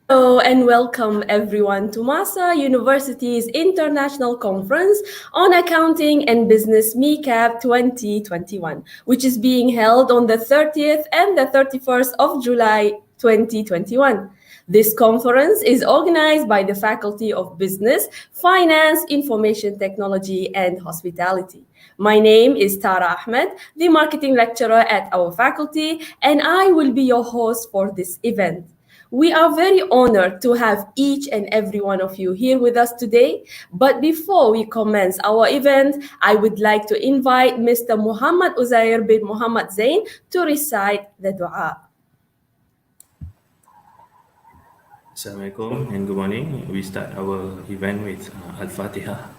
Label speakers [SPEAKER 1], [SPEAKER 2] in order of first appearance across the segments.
[SPEAKER 1] Hello and welcome everyone to MAHSA University's International Conference on Accounting and Business MICAP 2021, which is being held on the 30th and the 31st of July 2021. This conference is organized by the Faculty of Business, Finance, Information Technology and Hospitality. My name is Tara Ahmed, the marketing lecturer at our faculty, and I will be your host for this event. We are very honored to have each and every one of you here with us today. But before we commence our event, I would like to invite Mr. Muhammad Uzair bin Muhammad Zain to recite the dua.
[SPEAKER 2] Assalamualaikum and good morning. We start our event with Al-Fatiha.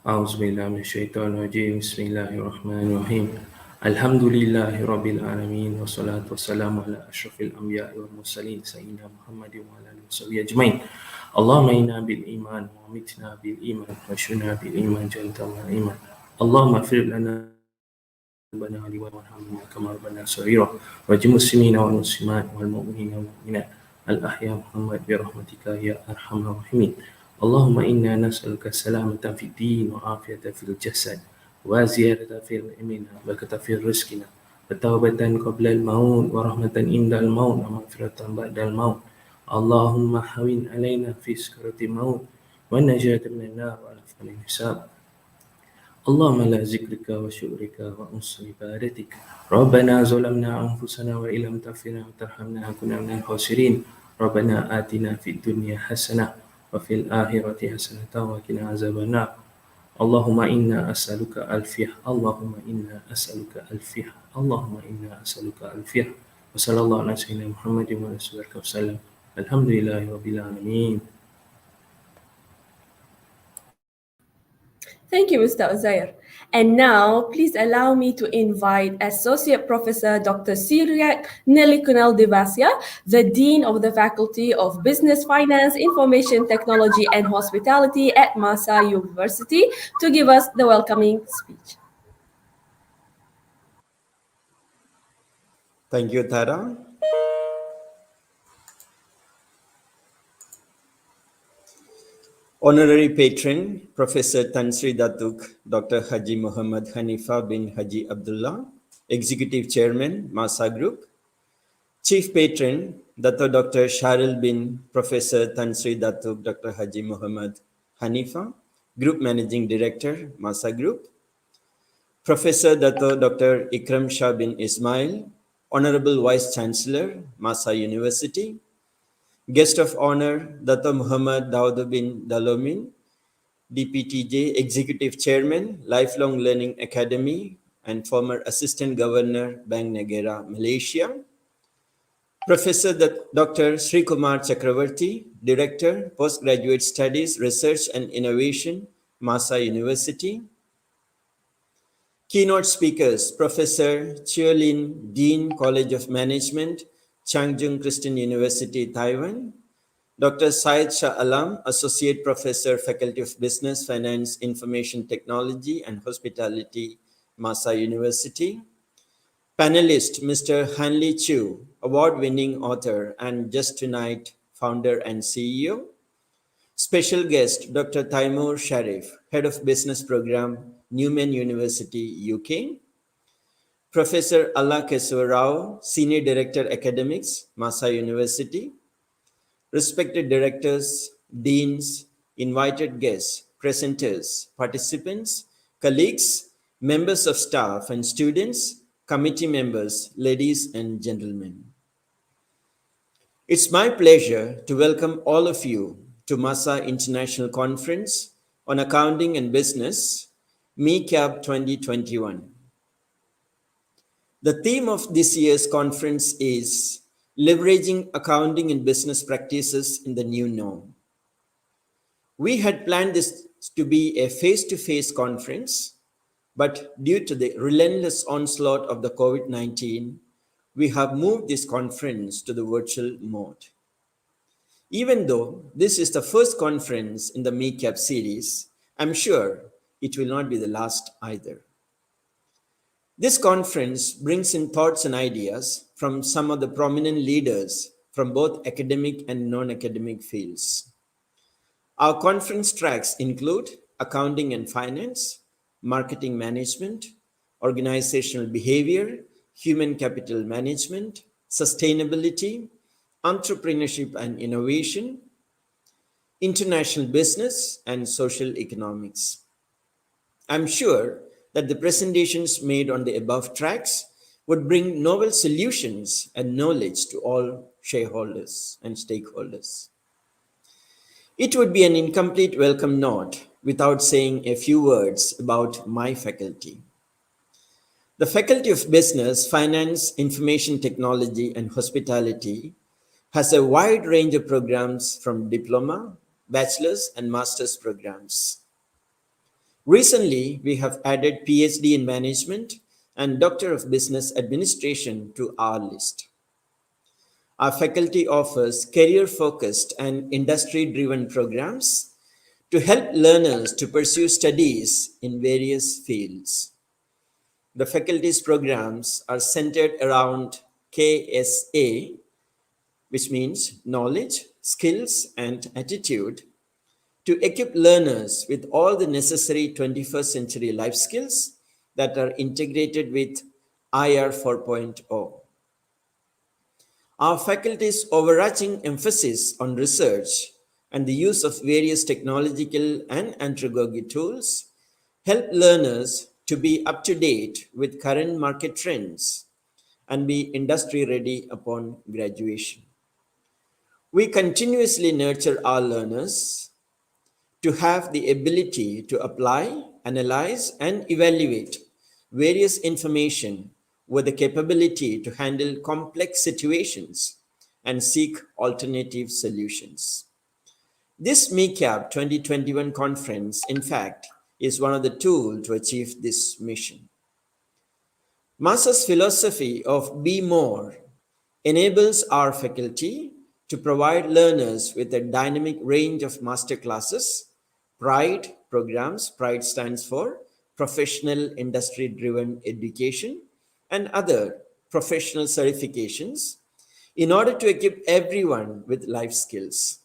[SPEAKER 2] أعوذ بالله من الشيطان الرجيم بسم الله الرحمن الرحيم الحمد لله رب العالمين والصلاة والسلام على أشرف الأنبياء والمرسلين سيدنا محمد وعلى آله وصحبه أجمعين اللهم إنا بالإيمان ومتنا بالإيمان وشنا بالإيمان جنة الإيمان اللهم اغفر لنا ذنوبنا وارحمنا كما ربنا صغيرا وجميع المسلمين والمسلمات والمؤمنين والمؤمنات الأحياء محمد برحمتك يا أرحم الراحمين اللهم إنا نسألك السلامة في الدين وعافية في الجسد وزيادة في العلم وبركة في رزقنا وتوبة قبل الموت ورحمة عند الموت ومغفرة بعد الموت اللهم هون علينا في سكرة الموت والنجاة من النار والعفو عن الحساب اللهم لا ذكرك وشكرك وأنصر عبادتك ربنا ظلمنا أنفسنا وإن لم تغفر لنا وترحمنا كنا من الخاسرين ربنا آتنا في الدنيا حسنة وفي الآخرة حسنة وقنا عذاب النار اللهم إنا أسألك الفيح اللهم إنا أسألك الفيح اللهم إنا أسألك الفيح وصلى الله على سيدنا محمد وعلى آله وسلم الحمد لله رب العالمين.
[SPEAKER 1] Thank you, Mr. Uzair. And now, please allow me to invite Associate Professor Dr. Siriak Nelikunal Devasia, the Dean of the Faculty of Business, Finance, Information Technology and Hospitality at MAHSA University, to give us the welcoming speech.
[SPEAKER 3] Thank you, Tara. Honorary Patron, Professor Tan Sri Datuk Dr. Haji Muhammad Hanifa bin Haji Abdullah, Executive Chairman, MAHSA Group. Chief Patron, Dr. Sharil bin Professor Tan Sri Datuk Dr. Haji Muhammad Hanifa, Group Managing Director, MAHSA Group. Professor Dr. Ikram Shah bin Ismail, Honorable Vice Chancellor, MAHSA University. Guest of Honor, Dr. Muhammad Daud bin Dalomin, DPTJ Executive Chairman, Lifelong Learning Academy and former Assistant Governor, Bank Negara, Malaysia. Professor Dr. Sri Kumar Chakravarti, Director, Postgraduate Studies, Research and Innovation, MAHSA University. Keynote speakers, Professor Chiolin, Dean, College of Management, Changjung Christian University, Taiwan. Dr. Syed Shah Alam, Associate Professor, Faculty of Business, Finance, Information Technology and Hospitality, MAHSA University. Panelist, Mr. Hanli Chu, award-winning author and Just Tonight founder and CEO. Special guest, Dr. Taimur Sharif, Head of Business Program, Newman University, UK. Professor Allah Keswar Rao, Senior Director Academics, MAHSA University. Respected directors, deans, invited guests, presenters, participants, colleagues, members of staff and students, committee members, ladies and gentlemen. It's my pleasure to welcome all of you to MAHSA International Conference on Accounting and Business, MICAP 2021. The theme of this year's conference is Leveraging Accounting and Business Practices in the New Norm. We had planned this to be a face-to-face conference, but due to the relentless onslaught of the COVID-19, we have moved this conference to the virtual mode. Even though this is the first conference in the MAHSA series, I'm sure it will not be the last either. This conference brings in thoughts and ideas from some of the prominent leaders from both academic and non-academic fields. Our conference tracks include accounting and finance, marketing management, organizational behavior, human capital management, sustainability, entrepreneurship and innovation, international business, and social economics. I'm sure that the presentations made on the above tracks would bring novel solutions and knowledge to all shareholders and stakeholders. It would be an incomplete welcome note without saying a few words about my faculty. The Faculty of Business, Finance, Information Technology, and Hospitality has a wide range of programs from diploma, bachelor's, and master's programs. Recently, we have added PhD in Management and Doctor of Business Administration to our list. Our faculty offers career-focused and industry-driven programs to help learners to pursue studies in various fields. The faculty's programs are centered around KSA, which means knowledge, skills, and attitude, to equip learners with all the necessary 21st century life skills that are integrated with IR 4.0. Our faculty's overarching emphasis on research and the use of various technological and andragogy tools help learners to be up to date with current market trends and be industry ready upon graduation. We continuously nurture our learners to have the ability to apply, analyze, and evaluate various information with the capability to handle complex situations and seek alternative solutions. This MAHSA 2021 conference, in fact, is one of the tools to achieve this mission. MAHSA's philosophy of Be More enables our faculty to provide learners with a dynamic range of master classes, PRIDE programs. PRIDE stands for Professional Industry Driven Education, and other professional certifications in order to equip everyone with life skills.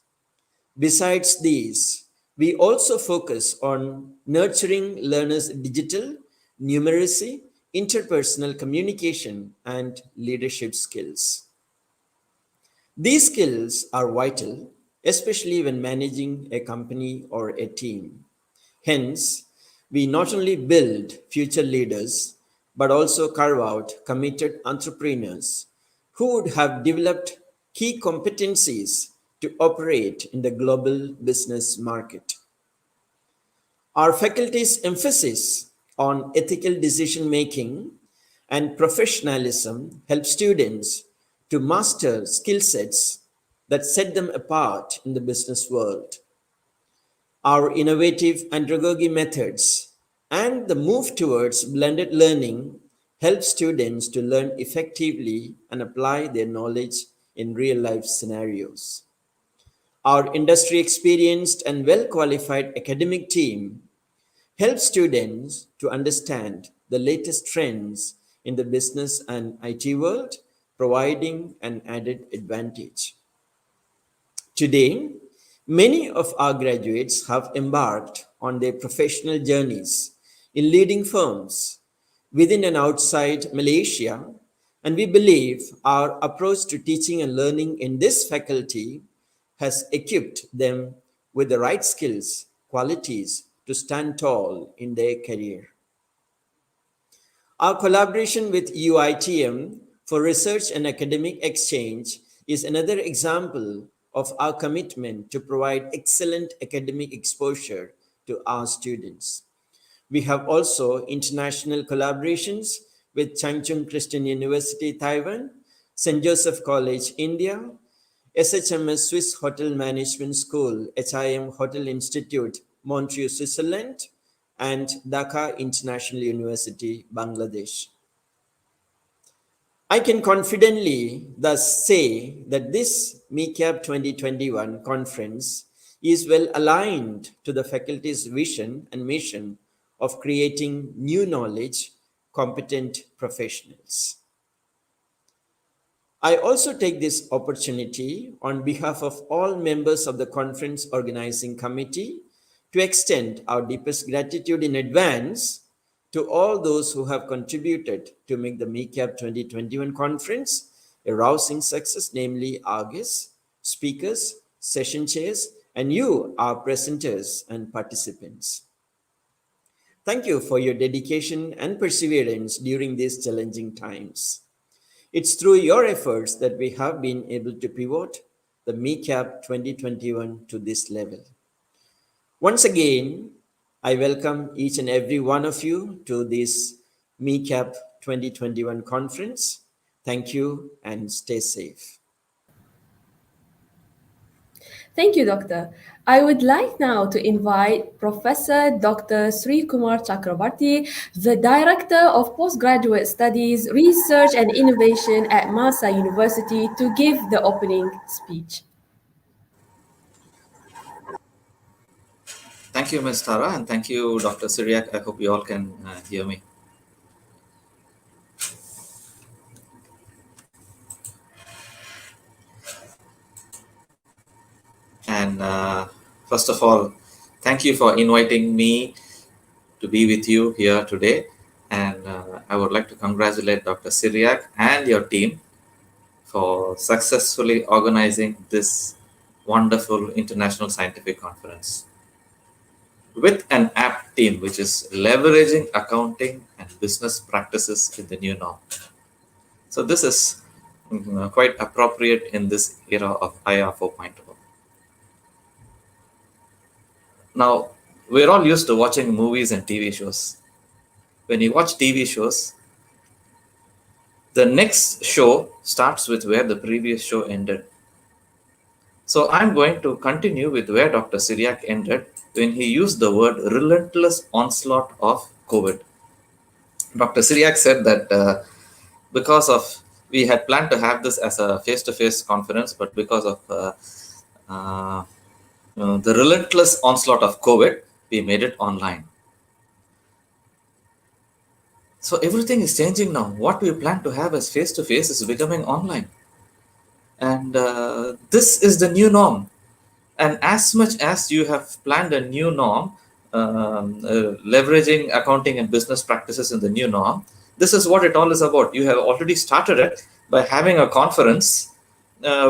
[SPEAKER 3] Besides these, we also focus on nurturing learners' digital, numeracy, interpersonal communication, and leadership skills. These skills are vital, especially when managing a company or a team. Hence, we not only build future leaders, but also carve out committed entrepreneurs who would have developed key competencies to operate in the global business market. Our faculty's emphasis on ethical decision making and professionalism helps students to master skill sets that set them apart in the business world. Our innovative andragogy methods and the move towards blended learning help students to learn effectively and apply their knowledge in real life scenarios. Our industry experienced and well qualified academic team helps students to understand the latest trends in the business and IT world, providing an added advantage. Today, many of our graduates have embarked on their professional journeys in leading firms within and outside Malaysia, and we believe our approach to teaching and learning in this faculty has equipped them with the right skills, qualities to stand tall in their career. Our collaboration with UITM for research and academic exchange is another example of our commitment to provide excellent academic exposure to our students. We have also international collaborations with Changchun Christian University, Taiwan, St. Joseph College, India, SHMS Swiss Hotel Management School, HIM Hotel Institute, Montreal, Switzerland, and Dhaka International University, Bangladesh. I can confidently thus say that this MeCap 2021 conference is well aligned to the faculty's vision and mission of creating new knowledge, competent professionals. I also take this opportunity on behalf of all members of the conference organizing committee to extend our deepest gratitude in advance to all those who have contributed to make the MeCap 2021 conference a rousing success, namely our guests, speakers, session chairs, and you, our presenters and participants. Thank you for your dedication and perseverance during these challenging times. It's through your efforts that we have been able to pivot the MeCap 2021 to this level. Once again, I welcome each and every one of you to this MeCap 2021 conference. Thank you and stay safe.
[SPEAKER 1] Thank you, Doctor. I would like now to invite Professor Dr. Sri Kumar Chakrabarty, the Director of Postgraduate Studies, Research and Innovation at MAHSA University, to give the opening speech.
[SPEAKER 4] Thank you, Ms. Tara, and thank you, Dr. Syriac. I hope you all can hear me. And first of all, thank you for inviting me to be with you here today. And I would like to congratulate Dr. Syriac and your team for successfully organizing this wonderful international scientific conference with an apt team, which is leveraging accounting and business practices in the new norm. So this is quite appropriate in this era of IR 4.0. Now, we're all used to watching movies and TV shows. When you watch TV shows, the next show starts with where the previous show ended. So I'm going to continue with where Dr. Syriac ended when he used the word relentless onslaught of COVID. Dr. Syriac said that because of, we had planned to have this as a face-to-face conference, but because of the relentless onslaught of COVID, we made it online. So everything is changing now. What we plan to have as face-to-face is becoming online. And this is the new norm. And as much as you have planned a new norm, leveraging accounting and business practices in the new norm, this is what it all is about. You have already started it by having a conference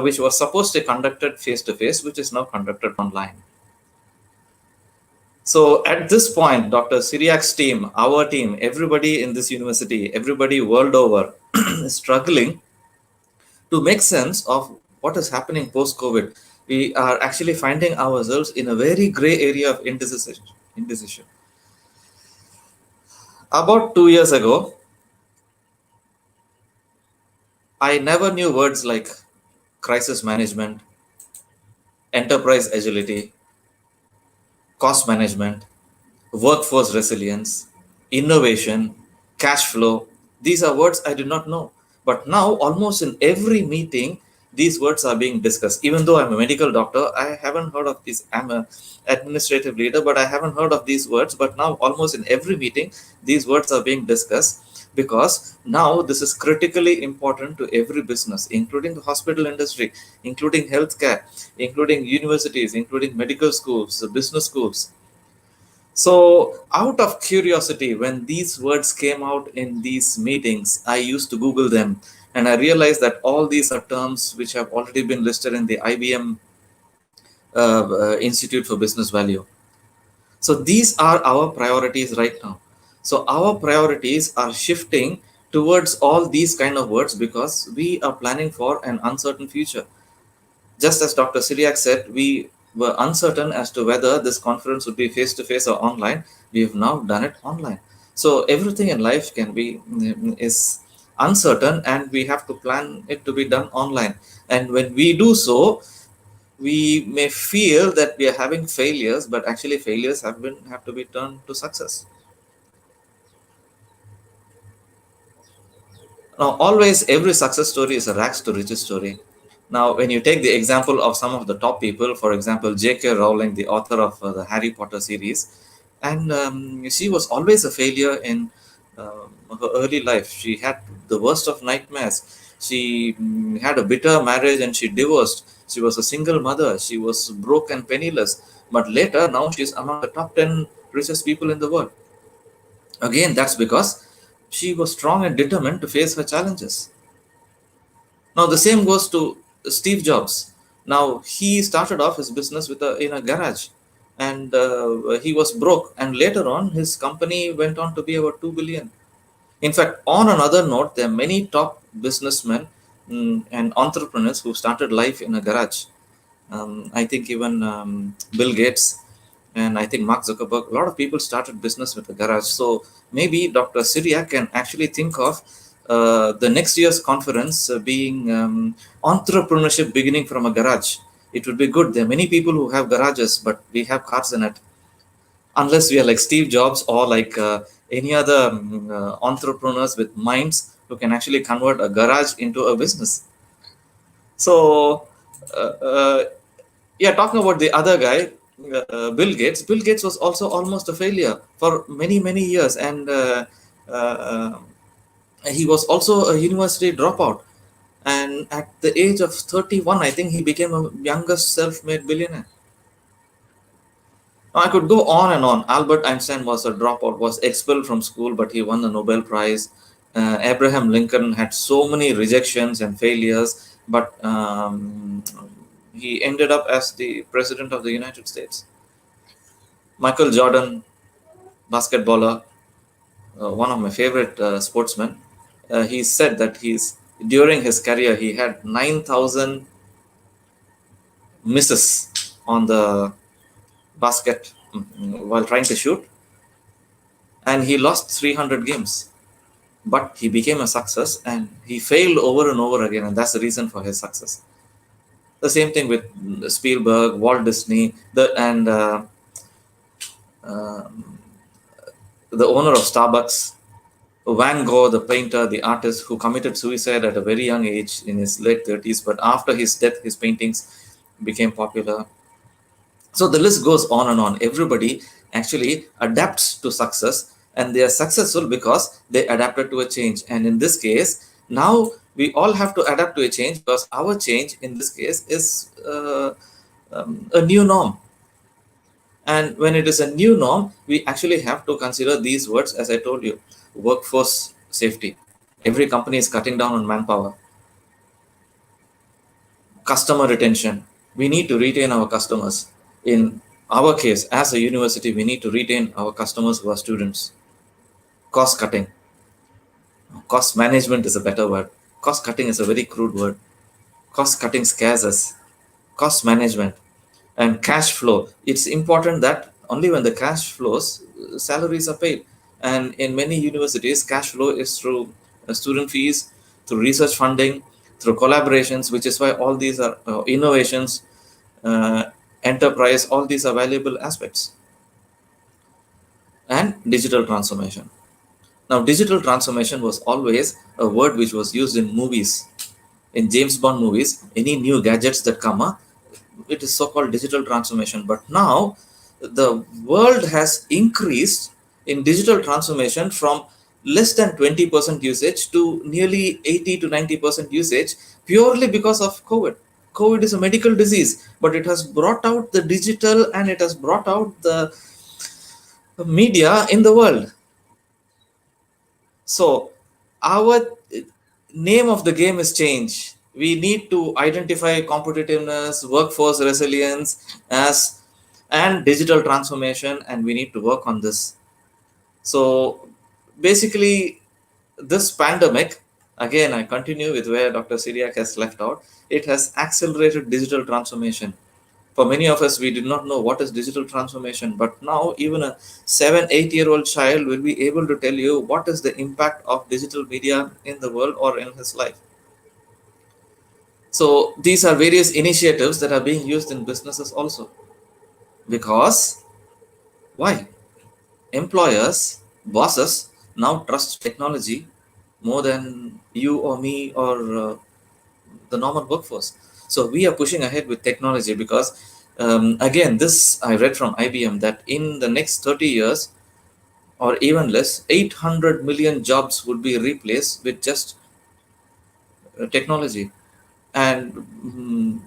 [SPEAKER 4] which was supposed to be conducted face-to-face, which is now conducted online. So at this point, Dr. Syriac's team, our team, everybody in this university, everybody world over is struggling to make sense of what is happening post-COVID. We are actually finding ourselves in a very gray area of indecision. About 2 years ago, I never knew words like crisis management, enterprise agility, cost management, workforce resilience, innovation, cash flow. These are words I did not know. But now, almost in every meeting, these words are being discussed. Even though I'm a medical doctor, I haven't heard of this. I'm an administrative leader, but I haven't heard of these words. But now, almost in every meeting, these words are being discussed because now this is critically important to every business, including the hospital industry, including healthcare, including universities, including medical schools, the business schools. So out of curiosity, when these words came out in these meetings, I used to Google them, and I realized that all these are terms which have already been listed in the IBM Institute for Business Value. So these are our priorities right now. So our priorities are shifting towards all these kind of words because we are planning for an uncertain future. Just as Dr. Syriac said, we were uncertain as to whether this conference would be face-to-face or online. We have now done it online. So everything in life is uncertain, and we have to plan it to be done online. And when we do so, we may feel that we are having failures, but actually failures have to be turned to success. Now, always every success story is a rags to riches story. Now, when you take the example of some of the top people, for example, J.K. Rowling, the author of the Harry Potter series, and she was always a failure in her early life. She had the worst of nightmares. She had a bitter marriage and she divorced. She was a single mother. She was broke and penniless. But later, now she's among the top 10 richest people in the world. Again, that's because she was strong and determined to face her challenges. Now the same goes to Steve Jobs. Now he started off his business in a garage, and he was broke. And later on, his company went on to be about 2 billion. In fact, on another note, there are many top businessmen and entrepreneurs who started life in a garage. I think even Bill Gates and I think Mark Zuckerberg, a lot of people started business with a garage. So maybe Dr. Syria can actually think of the next year's conference being entrepreneurship beginning from a garage. It would be good. There are many people who have garages, but we have cars in it. Unless we are like Steve Jobs or like any other entrepreneurs with minds who can actually convert a garage into a business. So, yeah, talking about the other guy, Bill Gates. Bill Gates was also almost a failure for many, many years, and uh, he was also a university dropout. And at the age of 31, I think he became a youngest self-made billionaire. Now, I could go on and on. Albert Einstein was a dropout, was expelled from school, but he won the Nobel Prize. Abraham Lincoln had so many rejections and failures, but he ended up as the president of the United States. Michael Jordan, basketballer, one of my favorite sportsmen, he said that during his career he had 9,000 misses on the basket while trying to shoot, and he lost 300 games. But he became a success, and he failed over and over again, and that's the reason for his success. The same thing with Spielberg, Walt Disney, and the owner of Starbucks, Van Gogh, the painter, the artist who committed suicide at a very young age in his late 30s, but after his death, his paintings became popular. So the list goes on and on. Everybody actually adapts to success, and they are successful because they adapted to a change. And in this case, now we all have to adapt to a change because our change in this case is a new norm. And when it is a new norm, we actually have to consider these words, as I told you: workforce safety. Every company is cutting down on manpower. Customer retention. We need to retain our customers. In our case, as a university, we need to retain our customers who are students. Cost cutting. Cost management is a better word. Cost cutting is a very crude word. Cost cutting scares us. Cost management and cash flow. It's important that only when the cash flows, salaries are paid. And in many universities, cash flow is through student fees, through research funding, through collaborations, which is why all these are innovations, enterprise, all these are valuable aspects. And digital transformation. Now, digital transformation was always a word which was used in movies. In James Bond movies, any new gadgets that come up, it is so-called digital transformation. But now, the world has increased in digital transformation from less than 20% usage to nearly 80 to 90% usage purely because of COVID. COVID is a medical disease, but it has brought out the digital and it has brought out the media in the world. So our name of the game is change. We need to identify competitiveness, workforce resilience and digital transformation, and we need to work on this. So basically, this pandemic, again, I continue with where Dr. Syriac has left out, it has accelerated digital transformation. For many of us, we did not know what is digital transformation, but now even a 7-8 year old child will be able to tell you what is the impact of digital media in the world or in his life. So these are various initiatives that are being used in businesses also. Because why? Employers, bosses now trust technology more than you or me or the normal workforce. So we are pushing ahead with technology because, again, this I read from IBM that in the next 30 years or even less, 800 million jobs would be replaced with just technology. And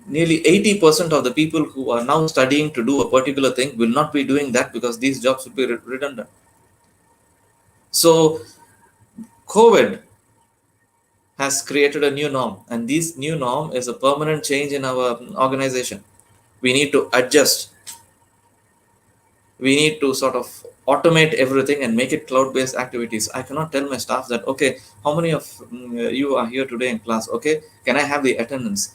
[SPEAKER 4] nearly 80% of the people who are now studying to do a particular thing will not be doing that because these jobs will be redundant. So COVID has created a new norm, and this new norm is a permanent change in our organization. We need to adjust. We need to sort of automate everything and make it cloud-based activities. I cannot tell my staff that, okay, how many of you are here today in class? Okay, can I have the attendance?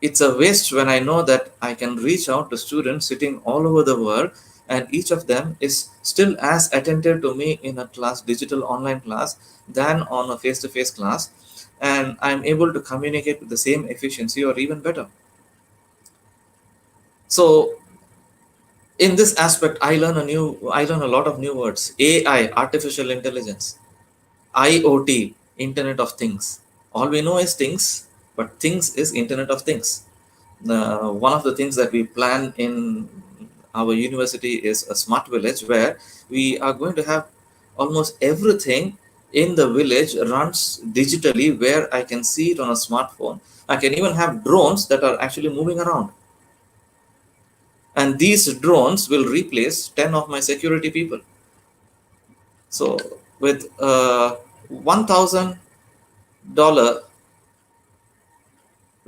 [SPEAKER 4] It's a waste when I know that I can reach out to students sitting all over the world, and each of them is still as attentive to me in a class, digital online class, than on a face-to-face class, and I'm able to communicate with the same efficiency or even better. So in this aspect, I learn a lot of new words: AI, artificial intelligence, IoT, Internet of Things. All we know is things, but things is Internet of Things. One of the things that we plan in our university is a smart village where we are going to have almost everything in the village runs digitally, where I can see it on a smartphone. I can even have drones that are actually moving around, and these drones will replace 10 of my security people. So with $1,000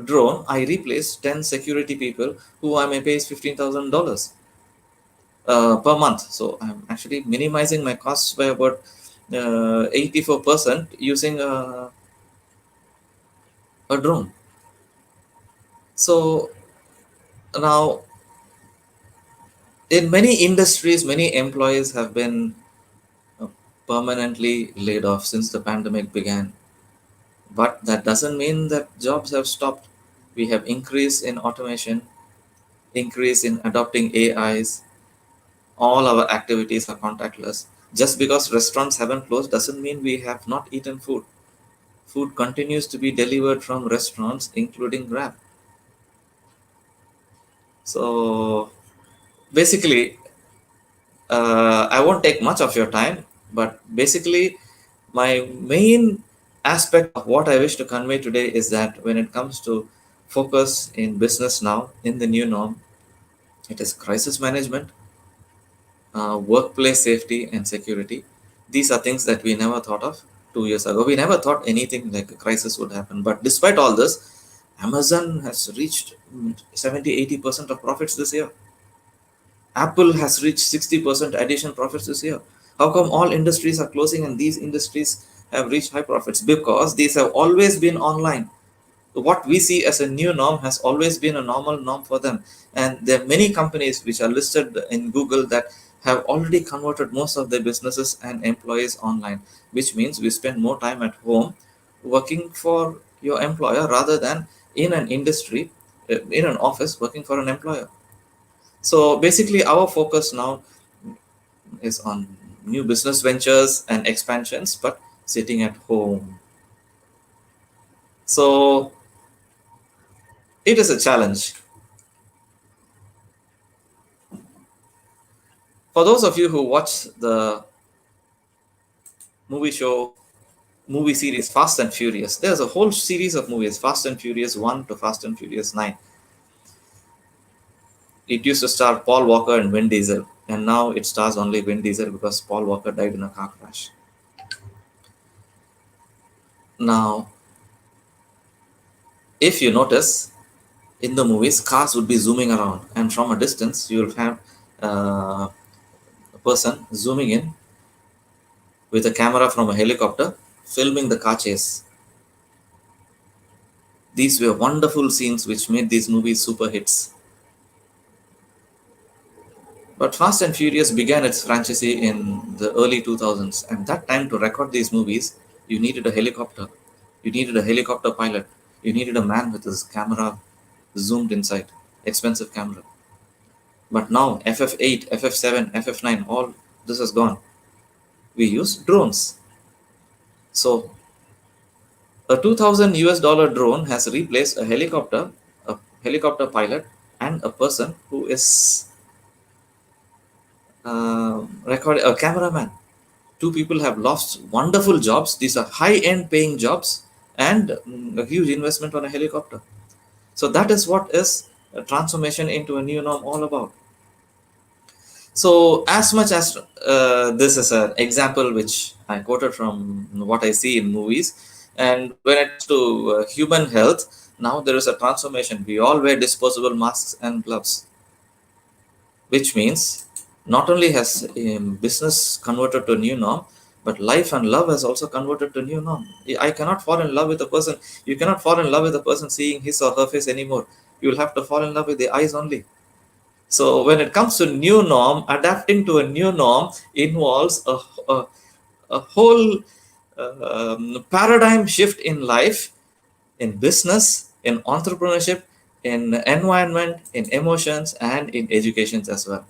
[SPEAKER 4] drone, I replace 10 security people who I may pay is $15,000 per month. So I'm actually minimizing my costs by about 84% using a drone. So now, in many industries, many employees have been uh, permanently laid off since the pandemic began. But that doesn't mean that jobs have stopped. We have increase in automation, increase in adopting AIs. All our activities are contactless. Just because restaurants haven't closed doesn't mean we have not eaten food. Food continues to be delivered from restaurants, including Grab. So basically, I won't take much of your time, but basically, my main aspect of what I wish to convey today is that when it comes to focus in business now, in the new norm, it is crisis management, workplace safety, and security. These are things that we never thought of 2 years ago. We never thought anything like a crisis would happen. But despite all this, Amazon has reached 70-80% of profits this year. Apple has reached 60% additional profits this year. How come all industries are closing and these industries have reached high profits? Because these have always been online. What we see as a new norm has always been a normal norm for them. And there are many companies which are listed in Google that have already converted most of their businesses and employees online, which means we spend more time at home working for your employer rather than in an industry, in an office working for an employer. So basically, our focus now is on new business ventures and expansions, but sitting at home. So it is a challenge. For those of you who watch the movie show, movie series Fast and Furious, there's a whole series of movies, Fast and Furious 1 to Fast and Furious 9. It used to star Paul Walker and Vin Diesel, and now it stars only Vin Diesel because Paul Walker died in a car crash. Now, if you notice, in the movies, cars would be zooming around, and from a distance, you'll have a person zooming in with a camera from a helicopter filming the car chase. These were wonderful scenes which made these movies super hits. But Fast and Furious began its franchise in the early 2000s, and that time to record these movies, you needed a helicopter. You needed a helicopter pilot. You needed a man with his camera zoomed inside, expensive camera. But now FF8, FF7, FF9, all this is gone. We use drones. So A 2000 US dollar drone has replaced a helicopter pilot, and a person who is a cameraman. Two people have lost wonderful jobs. These are high-end paying jobs and a huge investment on a helicopter. So that is what is a transformation into a new norm all about. So as much as this is an example which I quoted from what I see in movies, and when it comes to human health, now there is a transformation. We all wear disposable masks and gloves, which means not only has business converted to a new norm, but life and love has also converted to a new norm. I cannot fall in love with a person. You cannot fall in love with a person seeing his or her face anymore. You will have to fall in love with the eyes only. So when it comes to new norm, adapting to a new norm involves a whole paradigm shift in life, in business, in entrepreneurship, in environment, in emotions, and in educations as well.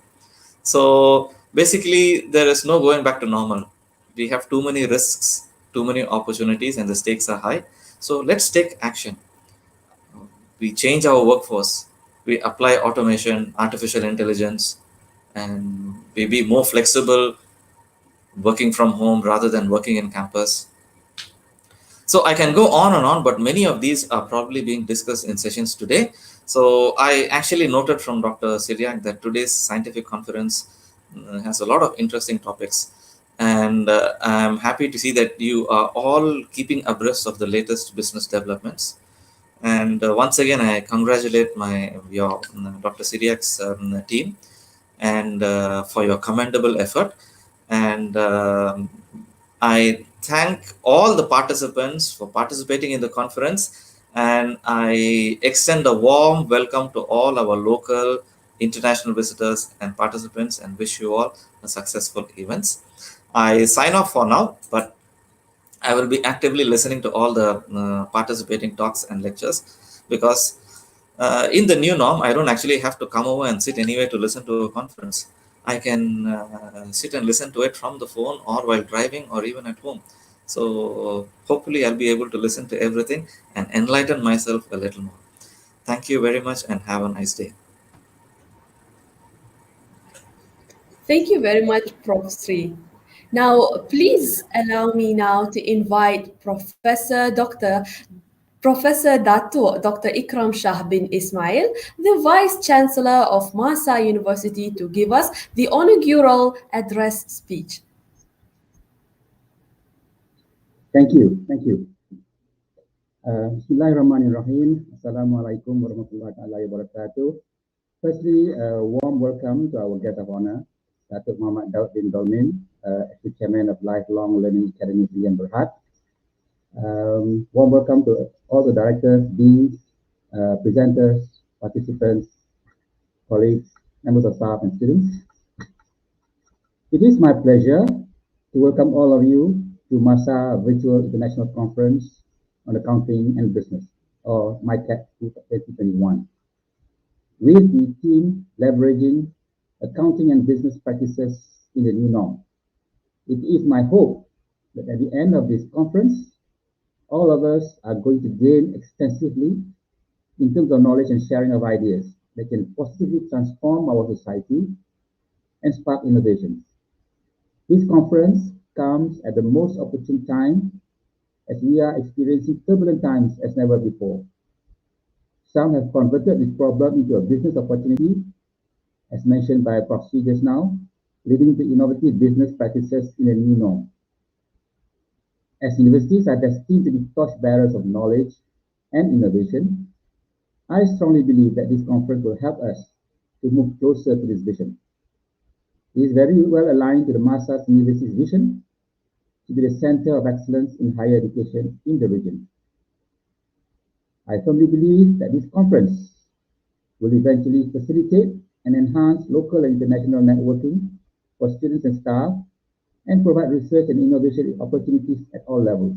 [SPEAKER 4] So basically, there is no going back to normal. We have too many risks, too many opportunities, and the stakes are high. So let's take action. We change our workforce. We apply automation, artificial intelligence, and we be more flexible, working from home rather than working in campus. So I can go on and on, but many of these are probably being discussed in sessions today. So I actually noted from Dr. Siriak that today's scientific conference has a lot of interesting topics. And I'm happy to see that you are all keeping abreast of the latest business developments. And once again, I congratulate your Dr. Siriak's team and for your commendable effort. And I thank all the participants for participating in the conference, and I extend a warm welcome to all our local, international visitors and participants, and wish you all a successful events. I sign off for now, but I will be actively listening to all the participating talks and lectures, because in the new norm, I don't actually have to come over and sit anywhere to listen to a conference. I can sit and listen to it from the phone or while driving or even at home. So hopefully I'll be able to listen to everything and enlighten myself a little more. Thank you very much and have a nice day.
[SPEAKER 1] Thank you very much, Prof. Sri. Now, please allow me now to invite Professor Dato Dr. Ikram Shah bin Ismail, the Vice Chancellor of MAHSA University, to give us the inaugural address speech.
[SPEAKER 5] Thank you. Bismillahirrahmanirrahim. Assalamualaikum warahmatullahi wabarakatuh. Firstly, a warm welcome to our guest of honor, Datuk Muhammad Daud bin Dolmin, the Chairman of Lifelong Learning Academy Sdn Berhad. Warm welcome to all the directors, deans, presenters, participants, colleagues, members of staff, and students. It is my pleasure to welcome all of you to MAHSA Virtual International Conference on Accounting and Business, or MICAP 2021. With the team leveraging accounting and business practices in the new norm. It is my hope that at the end of this conference, all of us are going to gain extensively in terms of knowledge and sharing of ideas that can positively transform our society and spark innovations. This conference comes at the most opportune time as we are experiencing turbulent times as never before. Some have converted this problem into a business opportunity, as mentioned by Prof. C just now, leading to innovative business practices in a new norm. As universities are destined to be torchbearers of knowledge and innovation, I strongly believe that this conference will help us to move closer to this vision. It is very well aligned to the MAHSA University's vision to be the center of excellence in higher education in the region. I firmly believe that this conference will eventually facilitate and enhance local and international networking for students and staff, and provide research and innovation opportunities at all levels.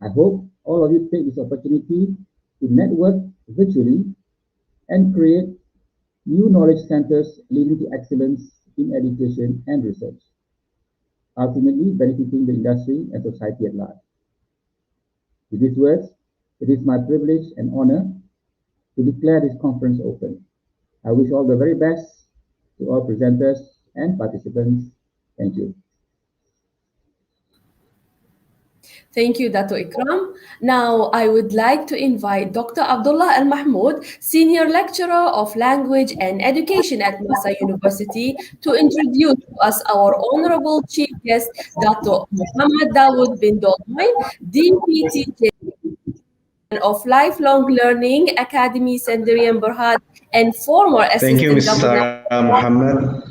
[SPEAKER 5] I hope all of you take this opportunity to network virtually and create new knowledge centers leading to excellence in education and research, ultimately benefiting the industry and society at large. With these words, it is my privilege and honor to declare this conference open. I wish all the very best to all presenters and participants. Thank you.
[SPEAKER 1] Thank you, Dato Ikram. Now, I would like to invite Dr. Abdullah Al Mahmoud, Senior Lecturer of Language and Education at MAHSA University, to introduce to us our Honorable Chief Guest, Dato Muhammad Dawood bin Dolmoy, DPT of Lifelong Learning Academy Sendirian Berhad, and former
[SPEAKER 6] Thank you,
[SPEAKER 1] Assistant Governor.
[SPEAKER 6] Mr. Muhammad.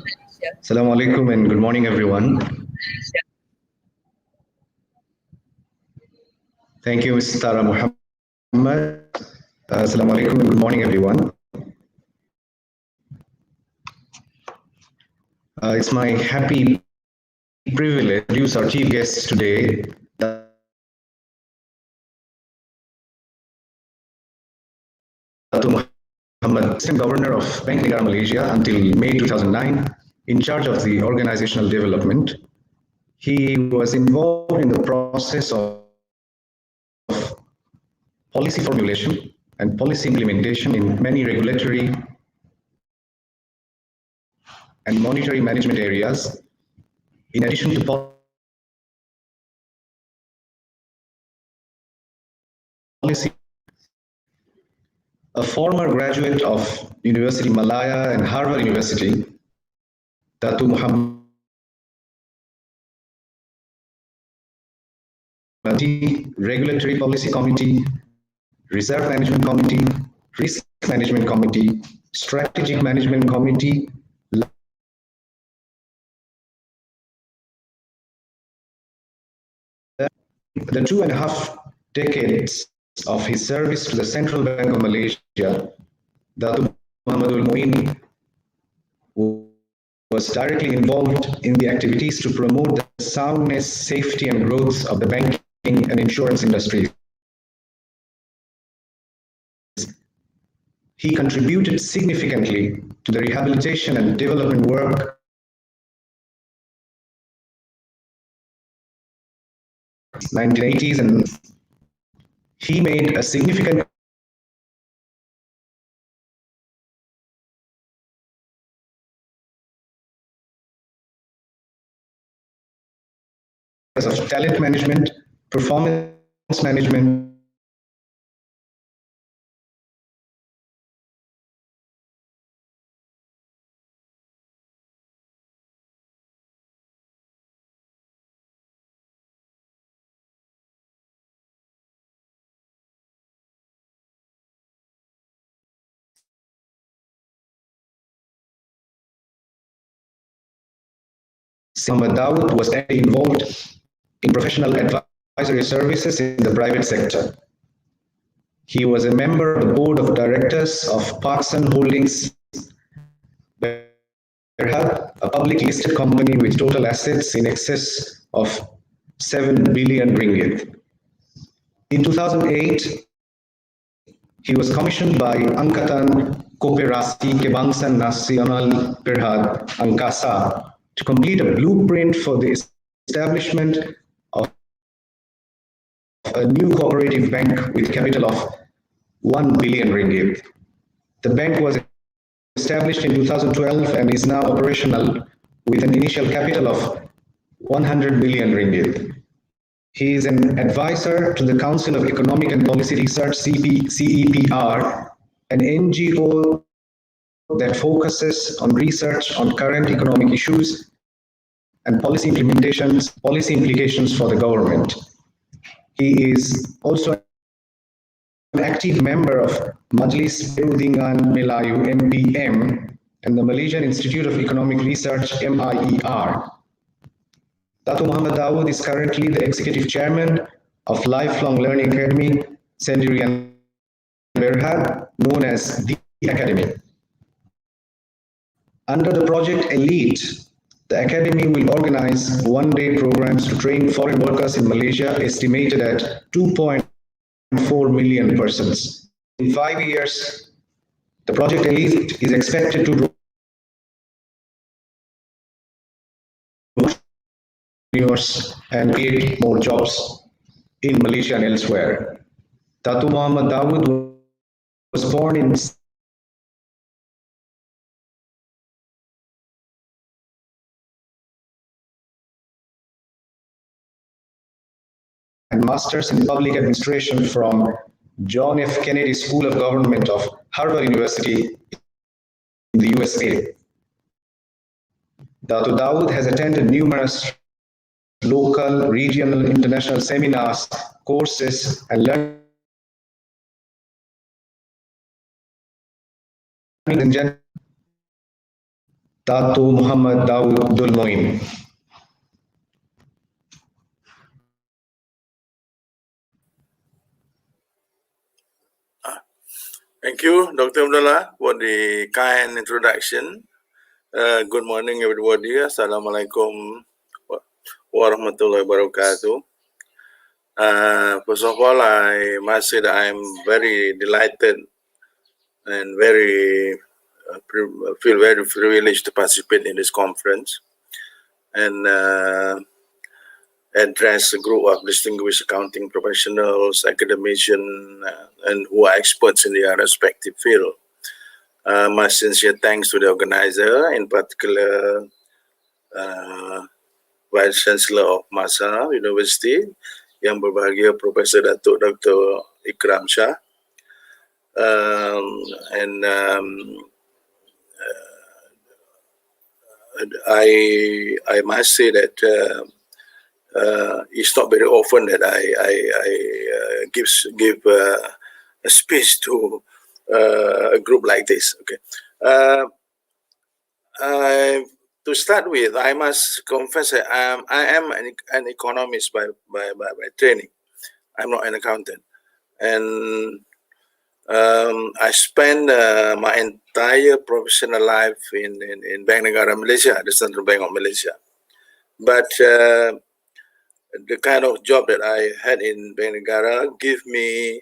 [SPEAKER 6] Assalamu alaikum and good morning, everyone. Thank you, Mr. Muhammad. Assalamu alaikum and good morning, everyone. It's my happy privilege to introduce our chief guest today, Dato Muhammad, Assistant Governor of Bank Negara Malaysia until May 2009, in charge of the organizational development. He was involved in the process of policy formulation and policy implementation in many regulatory and monetary management areas, in addition to policy. A former graduate of University Malaya and Harvard University, Dato Muhammad Regulatory Policy Committee, Reserve Management Committee, Risk Management Committee, Strategic Management Committee, the 2.5 decades of his service to the Central Bank of Malaysia, Dato Muhammadul Moin was directly involved in the activities to promote the soundness, safety, and growth of the banking and insurance industries. He contributed significantly to the rehabilitation and development work in the 1980s, and he made a significant of talent management, performance management, Muhammad Dawood was involved in professional advisory services in the private sector. He was a member of the board of directors of Parkson Holdings Berhad, a publicly listed company with total assets in excess of 7 billion ringgit. In 2008, he was commissioned by Angkatan Koperasi Kebangsaan Nasional Berhad, Angkasa, to complete a blueprint for the establishment of a new cooperative bank with capital of 1 billion ringgit. The bank was established in 2012 and is now operational with an initial capital of 100 billion ringgit. He is an advisor to the Council of Economic and Policy Research, CEPR, an NGO that focuses on research on current economic issues and policy implications for the government. He is also an active member of Majlis Perundingan Melayu MPM and the Malaysian Institute of Economic Research MIER. Dato Muhammad Dawood is currently the Executive Chairman of Lifelong Learning Academy Sendirian Berhad, known as the Academy. Under the project Elite, the Academy will organize one-day programs to train foreign workers in Malaysia, estimated at 2.4 million persons. In 5 years, the project Elite is expected to grow and create more jobs. in Malaysia and elsewhere. Datu Muhammad Dawood was born in and Masters in Public Administration from John F. Kennedy School of Government of Harvard University in the USA. Datu Dawood has attended numerous local, regional, international seminars, courses, and learning in general. Datu Muhammad Dawood Dul Moin.
[SPEAKER 7] Thank you, Dr. Abdullah, for the kind introduction. Good morning, everybody. Assalamualaikum warahmatullahi wabarakatuh. First of all, I must say that I'm very delighted and feel very privileged to participate in this conference and address a group of distinguished accounting professionals, academicians, and who are experts in their respective field. My sincere thanks to the organizer, in particular Vice Chancellor of MAHSA University, Yang Berbahagia Profesor Datuk Dr. Ikram Shah. I must say that it's not very often that I give a speech to a group like this. Okay. To start with, I must confess that I am an economist by training. I'm not an accountant, and I spent my entire professional life in Bank Negara Malaysia, the Central Bank of Malaysia. But the kind of job that I had in Bank Negara gave me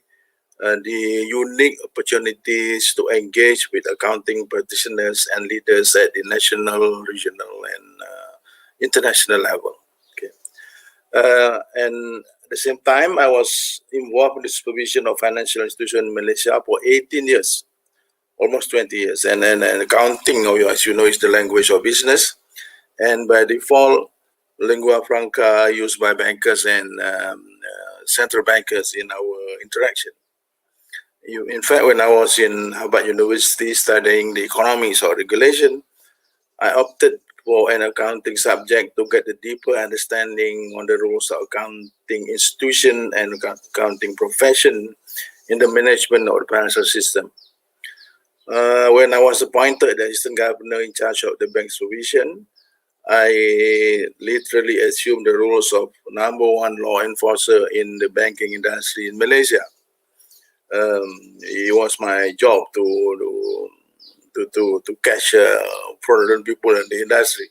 [SPEAKER 7] the unique opportunities to engage with accounting practitioners and leaders at the national, regional, and international level. Okay. And at the same time, I was involved in the supervision of financial institutions in Malaysia for 18 years, almost 20 years. And accounting, as you know, is the language of business. And by default, lingua franca used by bankers and central bankers in our interaction. In fact, when I was in Harvard University studying the economics or regulation, I opted for an accounting subject to get a deeper understanding on the roles of accounting institution and accounting profession in the management of the financial system. When I was appointed the assistant governor in charge of the bank supervision, I literally assumed the roles of #1 law enforcer in the banking industry in Malaysia. It was my job to catch fraudulent people in the industry.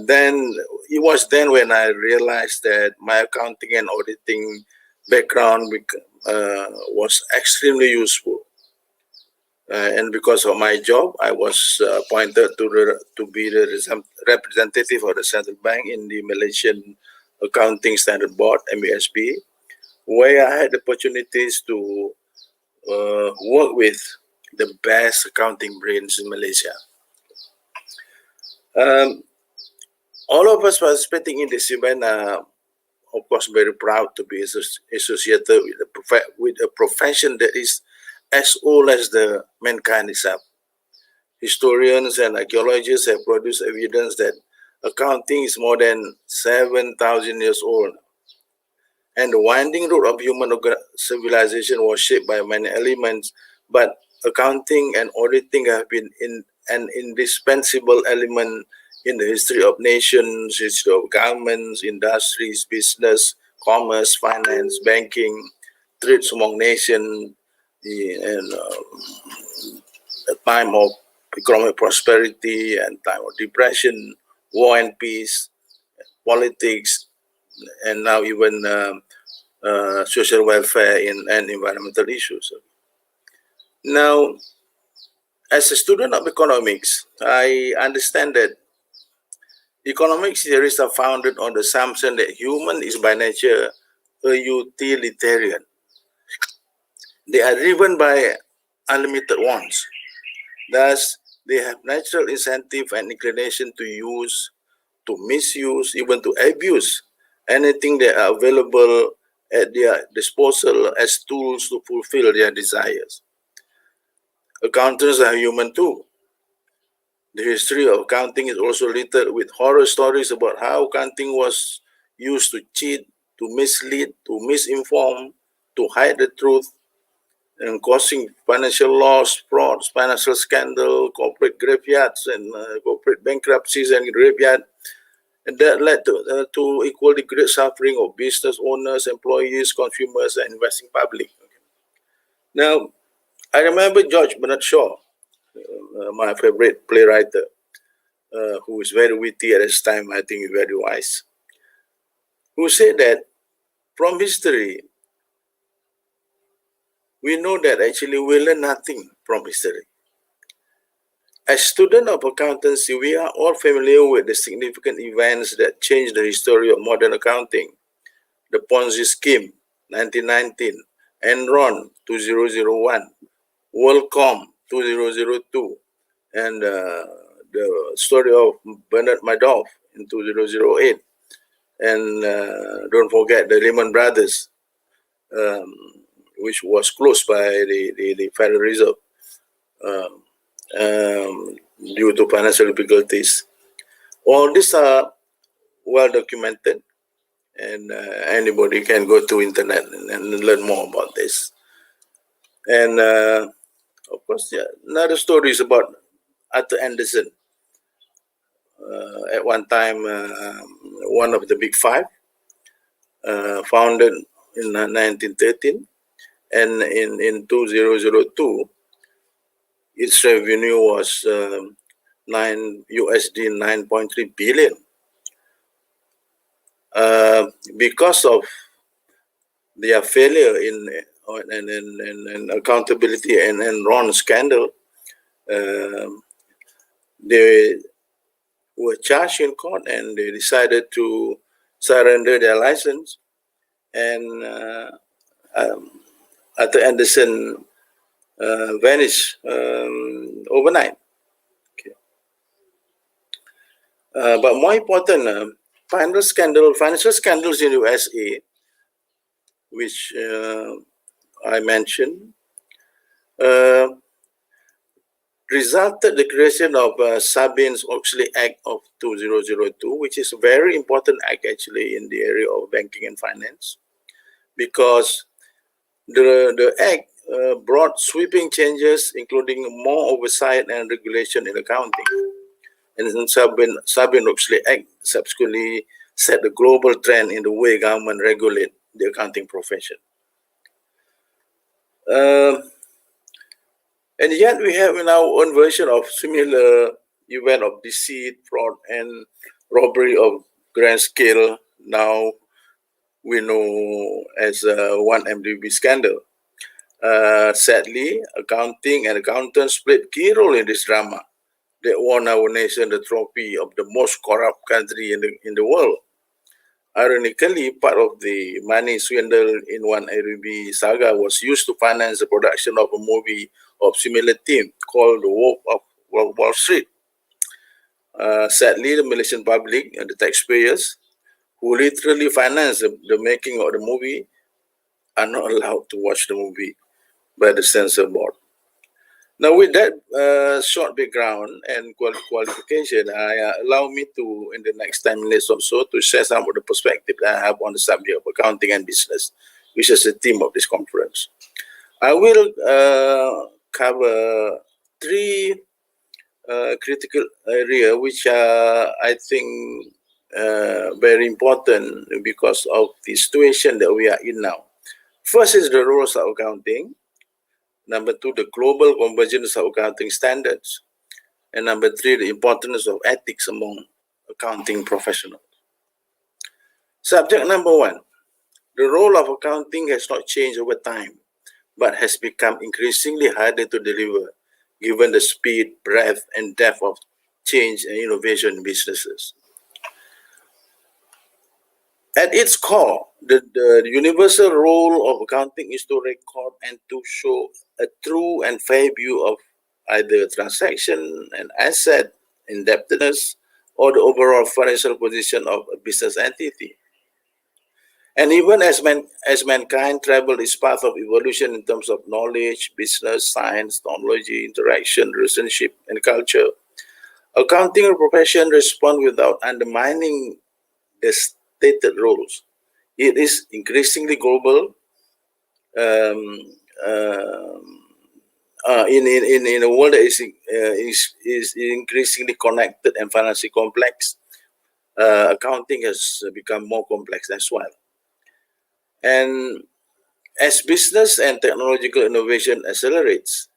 [SPEAKER 7] Then it was then when I realized that my accounting and auditing background was extremely useful. And because of my job, I was appointed to be the representative of the central bank in the Malaysian Accounting Standard Board, MASB, where I had opportunities to work with the best accounting brains in Malaysia. All of us participating in this event are, of course, very proud to be associated with a profession that is as old as the mankind itself. Historians and archaeologists have produced evidence that accounting is more than 7,000 years old. And the winding road of human civilization was shaped by many elements, but accounting and auditing have been an indispensable element in the history of nations, history of governments, industries, business, commerce, finance, banking, trades among nations, and a time of economic prosperity and time of depression, war and peace, politics, and now even social welfare and environmental issues. Now, as a student of economics, I understand that economics theories are founded on the assumption that human is by nature a utilitarian. They are driven by unlimited wants. Thus, they have natural incentive and inclination to use, to misuse, even to abuse anything that are available at their disposal as tools to fulfill their desires. Accountants are human too. The history of accounting is also littered with horror stories about how accounting was used to cheat, to mislead, to misinform, to hide the truth, and causing financial loss, frauds, financial scandal, corporate graveyards, and corporate bankruptcies and graveyard. And that led to equally great suffering of business owners, employees, consumers, and investing public. Now, I remember George Bernard Shaw, my favorite playwright, who is very witty at his time, I think very wise, who said that from history, we know that actually we learn nothing from history. As students of accountancy, we are all familiar with the significant events that changed the history of modern accounting. The Ponzi scheme, 1919, Enron, 2001, WorldCom, 2002, and the story of Bernard Madoff in 2008. And don't forget the Lehman Brothers, which was closed by the Federal Reserve due to financial difficulties. All these are well documented, and anybody can go to internet and learn more about this. And of course, yeah, another story is about Arthur Andersen. At one time, one of the big five, founded in 1913, and in 2002, its revenue was USD 9.3 billion. Because of their failure in accountability and Enron scandal, they were charged in court, and they decided to surrender their license. And Arthur Andersen vanished overnight. Okay. But more important, financial scandals in USA, which I mentioned, resulted the creation of Sarbanes-Oxley Act of 2002, which is a very important act actually in the area of banking and finance, because the act brought sweeping changes, including more oversight and regulation in accounting. And the Sarbanes-Oxley Act subsequently set the global trend in the way government regulate the accounting profession. And yet we have in our own version of similar event of deceit, fraud, and robbery of grand scale. Now we know as 1MDB scandal. Sadly, accounting and accountants played key role in this drama that won our nation the trophy of the most corrupt country in the world. Ironically, part of the money swindled in 1MDB saga was used to finance the production of a movie of similar theme called The Wolf of Wall Street. Sadly, the Malaysian public and the taxpayers who literally financed the making of the movie are not allowed to watch the movie by the censor board. Now, with that short background and qualification, allow me to, in the next 10 minutes or so, to share some of the perspective that I have on the subject of accounting and business, which is the theme of this conference. I will cover three critical areas which are, I think, very important because of the situation that we are in now. First is the roles of accounting. Number two, the global convergence of accounting standards. And number three, the importance of ethics among accounting professionals. Subject number one, the role of accounting has not changed over time, but has become increasingly harder to deliver given the speed, breadth, and depth of change and innovation in businesses. At its core, the universal role of accounting is to record and to show a true and fair view of either transaction and asset, indebtedness, or the overall financial position of a business entity. And even as mankind travel its path of evolution in terms of knowledge, business, science, technology, interaction, relationship, and culture, accounting profession respond without undermining the stated rules. It is increasingly global. In a world that is increasingly connected and financially complex, accounting has become more complex as well. And as business and technological innovation accelerates,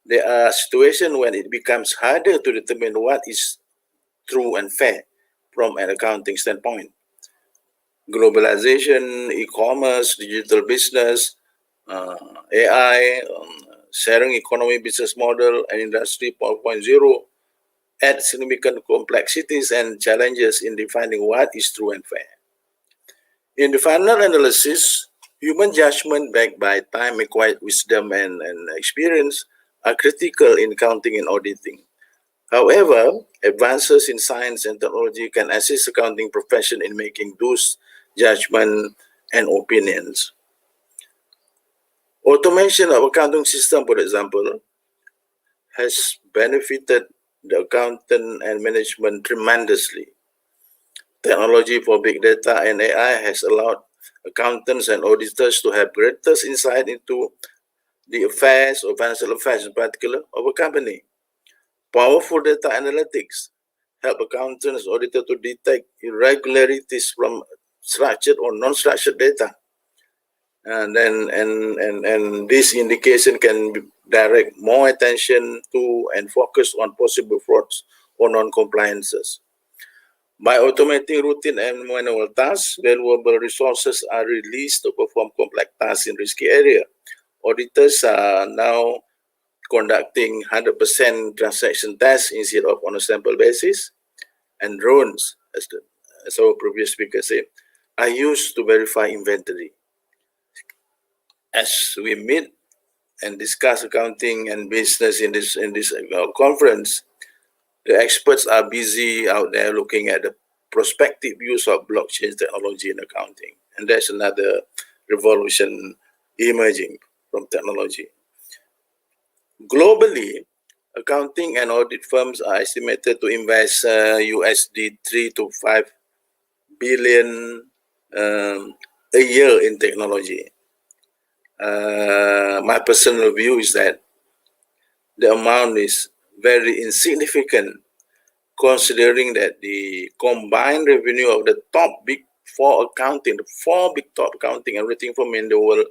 [SPEAKER 7] there are situations when it becomes harder to determine what is true and fair from an accounting standpoint. Globalization, e-commerce, digital business, AI, sharing economy business model, and Industry 4.0 add significant complexities and challenges in defining what is true and fair. In the final analysis, human judgment backed by time, acquired wisdom, and experience are critical in accounting and auditing. However, advances in science and technology can assist accounting profession in making those judgment and opinions. Automation of accounting system, for example, has benefited the accountant and management tremendously. Technology for big data and AI has allowed accountants and auditors to have greater insight into the affairs or financial affairs in particular of a company. Powerful data analytics help accountants and auditors to detect irregularities from structured or non-structured data. And this indication can direct more attention to and focus on possible frauds or non-compliances. By automating routine and manual tasks, valuable resources are released to perform complex tasks in risky area. Auditors are now conducting 100% transaction tests instead of on a sample basis, and drones, as our previous speaker said, are used to verify inventory. As we meet and discuss accounting and business in this conference, the experts are busy out there looking at the prospective use of blockchain technology in accounting, and there's another revolution emerging from technology. Globally, accounting and audit firms are estimated to invest USD 3 to 5 billion a year in technology. My personal view is that the amount is very insignificant, considering that the combined revenue of the top big four accounting, the four big top accounting and rating firms in the world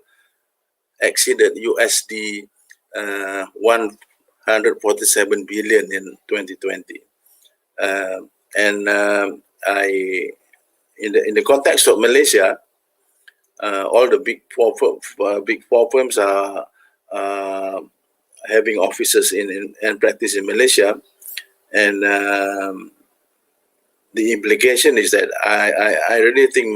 [SPEAKER 7] exceeded USD 147 billion in 2020. In the context of Malaysia, all the big four firms are having offices and practice in Malaysia, and the implication is that I really think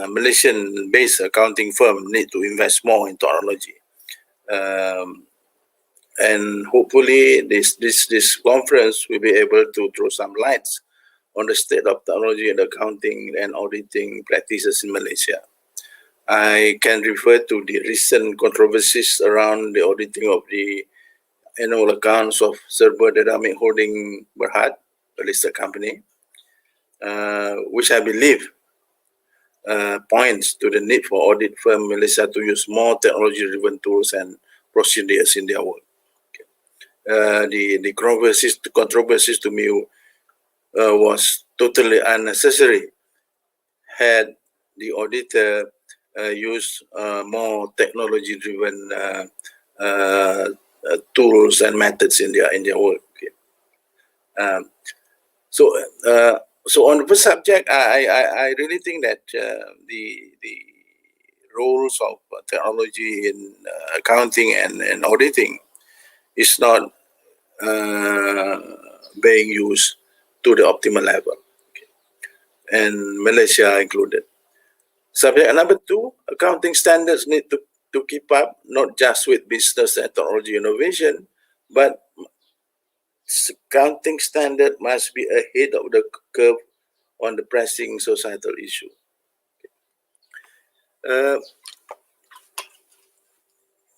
[SPEAKER 7] Malaysian-based accounting firm need to invest more in technology, and hopefully this conference will be able to throw some lights on the state of technology and accounting and auditing practices in Malaysia. I can refer to the recent controversies around the auditing of the annual accounts of Server Dynamic Holding Berhad, a listed company, which I believe points to the need for audit firm Malaysia to use more technology-driven tools and procedures in their work. The controversies to me was totally unnecessary had the auditor used more technology-driven tools and methods in their work. So on the first subject, I really think that the roles of technology in accounting and auditing is not being used to the optimal level. and Malaysia included. Subject number 2, accounting standards need to keep up not just with business and technology innovation, but accounting standard must be ahead of the curve on the pressing societal issue.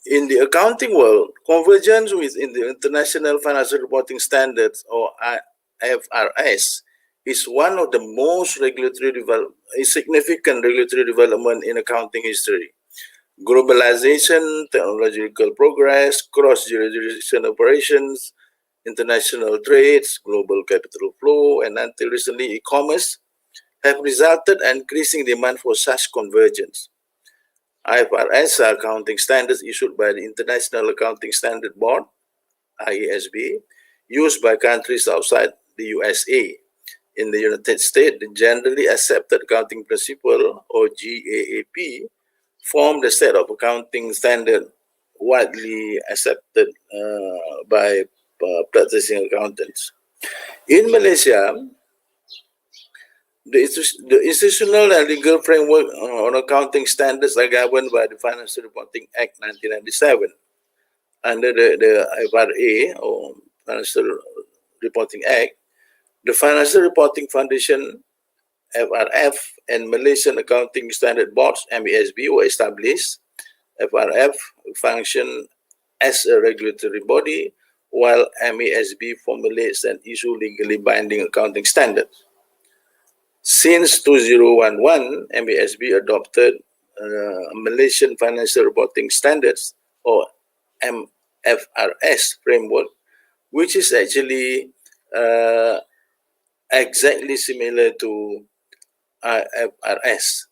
[SPEAKER 7] In the accounting world, convergence within the International Financial Reporting Standards, or IFRS, is one of the most significant regulatory development in accounting history. Globalization, technological progress, cross-jurisdiction operations, international trades, global capital flow, and until recently e-commerce have resulted in increasing demand for such convergence. IFRS are accounting standards issued by the International Accounting Standard Board, IASB, used by countries outside the USA. In the United States, the Generally Accepted Accounting Principle, or GAAP, form the set of accounting standard widely accepted by practicing accountants. In Malaysia, the institutional and legal framework on accounting standards are governed by the Financial Reporting Act 1997. Under the FRA, or Financial Reporting Act, the Financial Reporting Foundation, FRF, and Malaysian Accounting Standard Boards, MASB, were established. FRF functions as a regulatory body, while MASB formulates and issues legally binding accounting standards. Since 2011, MASB adopted Malaysian Financial Reporting Standards, or MFRS framework, which is actually exactly similar to IFRS.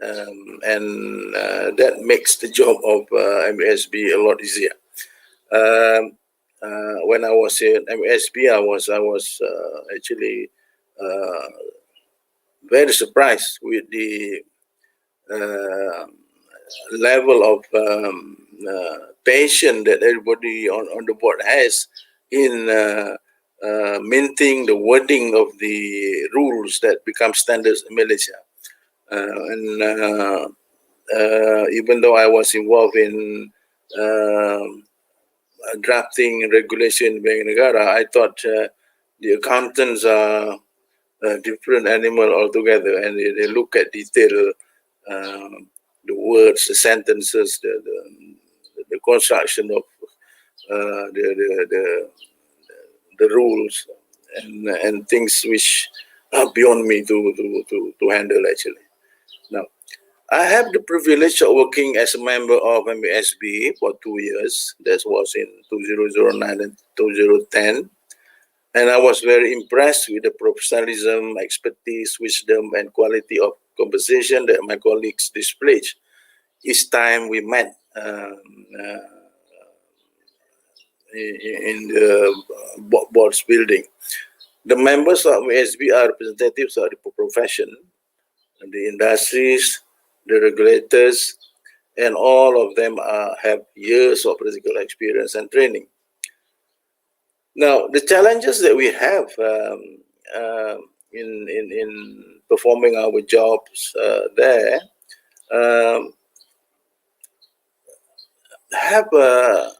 [SPEAKER 7] And that makes the job of MASB a lot easier. When I was in MASB, I was actually very surprised with the level of passion that everybody on the board has in minting the wording of the rules that become standards in Malaysia. Even though I was involved in drafting regulation Bank Negara, I thought the accountants are a different animal altogether, and they look at detail, the words, the sentences, the construction of the rules, and things which are beyond me to handle actually. Now, I have the privilege of working as a member of MASB for 2 years. That was in 2009 and 2010. And I was very impressed with the professionalism, expertise, wisdom, and quality of conversation that my colleagues displayed each time we met in the board's building. The members of MASB are representatives of the profession, the industries, the regulators, and all of them have years of practical experience and training. Now, the challenges that we have in performing our jobs there have a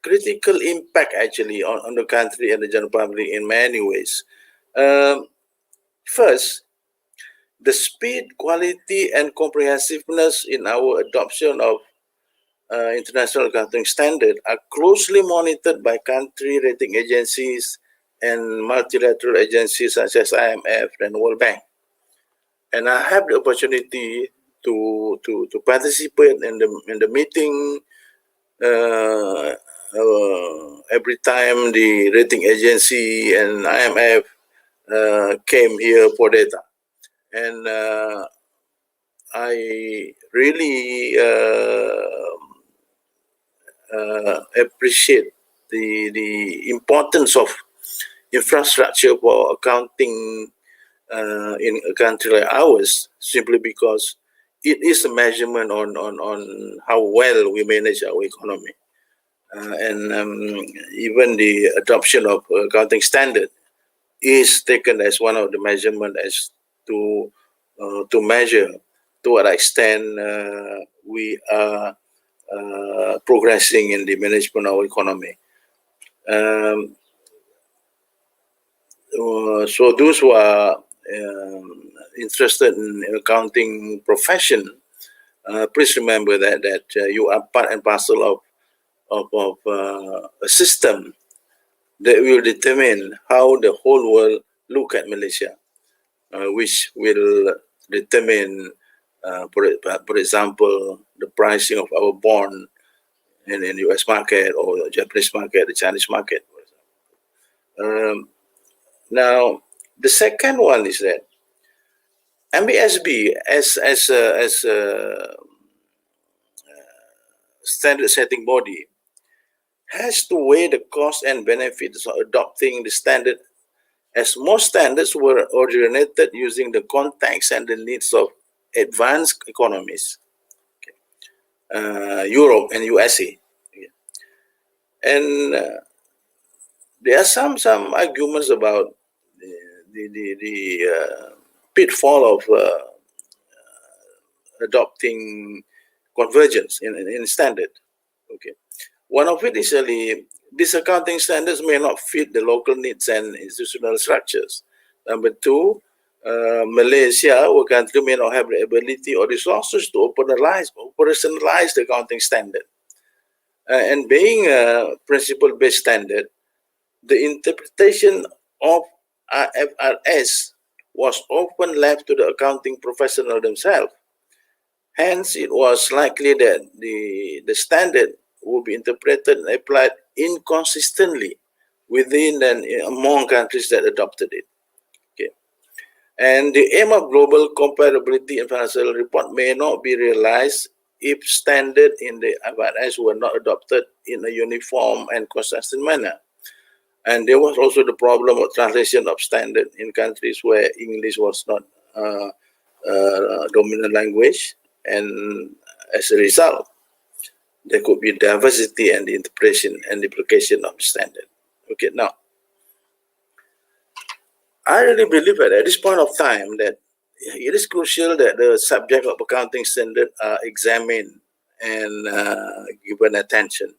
[SPEAKER 7] critical impact actually on the country and the general public in many ways. First, the speed, quality, and comprehensiveness in our adoption of international accounting standard are closely monitored by country rating agencies and multilateral agencies such as IMF and World Bank. And I have the opportunity to participate in the meeting every time the rating agency and IMF came here for data. And I really appreciate the importance of infrastructure for accounting in a country like ours, simply because it is a measurement on how well we manage our economy. And even the adoption of accounting standard is taken as one of the measurement as to measure to what extent we are progressing in the management of our economy. So those who are interested in accounting profession, please remember that you are part and parcel of a system that will determine how the whole world look at Malaysia, which will determine, for example, the pricing of our bond in the US market or the Japanese market, the Chinese market. Now, the second one is that MASB as a standard setting body has to weigh the costs and benefits of adopting the standard, as most standards were originated using the context and the needs of advanced economies, Europe and USA. And there are some arguments about the pitfall of adopting convergence in standard. Okay, one of it is really these accounting standards may not fit the local needs and institutional structures. Number two, Malaysia, our country, may not have the ability or resources to operationalize the accounting standard. And being a principle-based standard, the interpretation of IFRS was often left to the accounting professional themselves. Hence, it was likely that the standard would be interpreted and applied inconsistently within and among countries that adopted it. Okay. And the aim of global comparability in financial report may not be realized if standard in the IFRS were not adopted in a uniform and consistent manner. And there was also the problem of translation of standard in countries where English was not dominant language, and as a result, there could be diversity and the interpretation and application of the standard. Okay, now, I really believe that at this point of time that it is crucial that the subject of accounting standard are examined and given attention.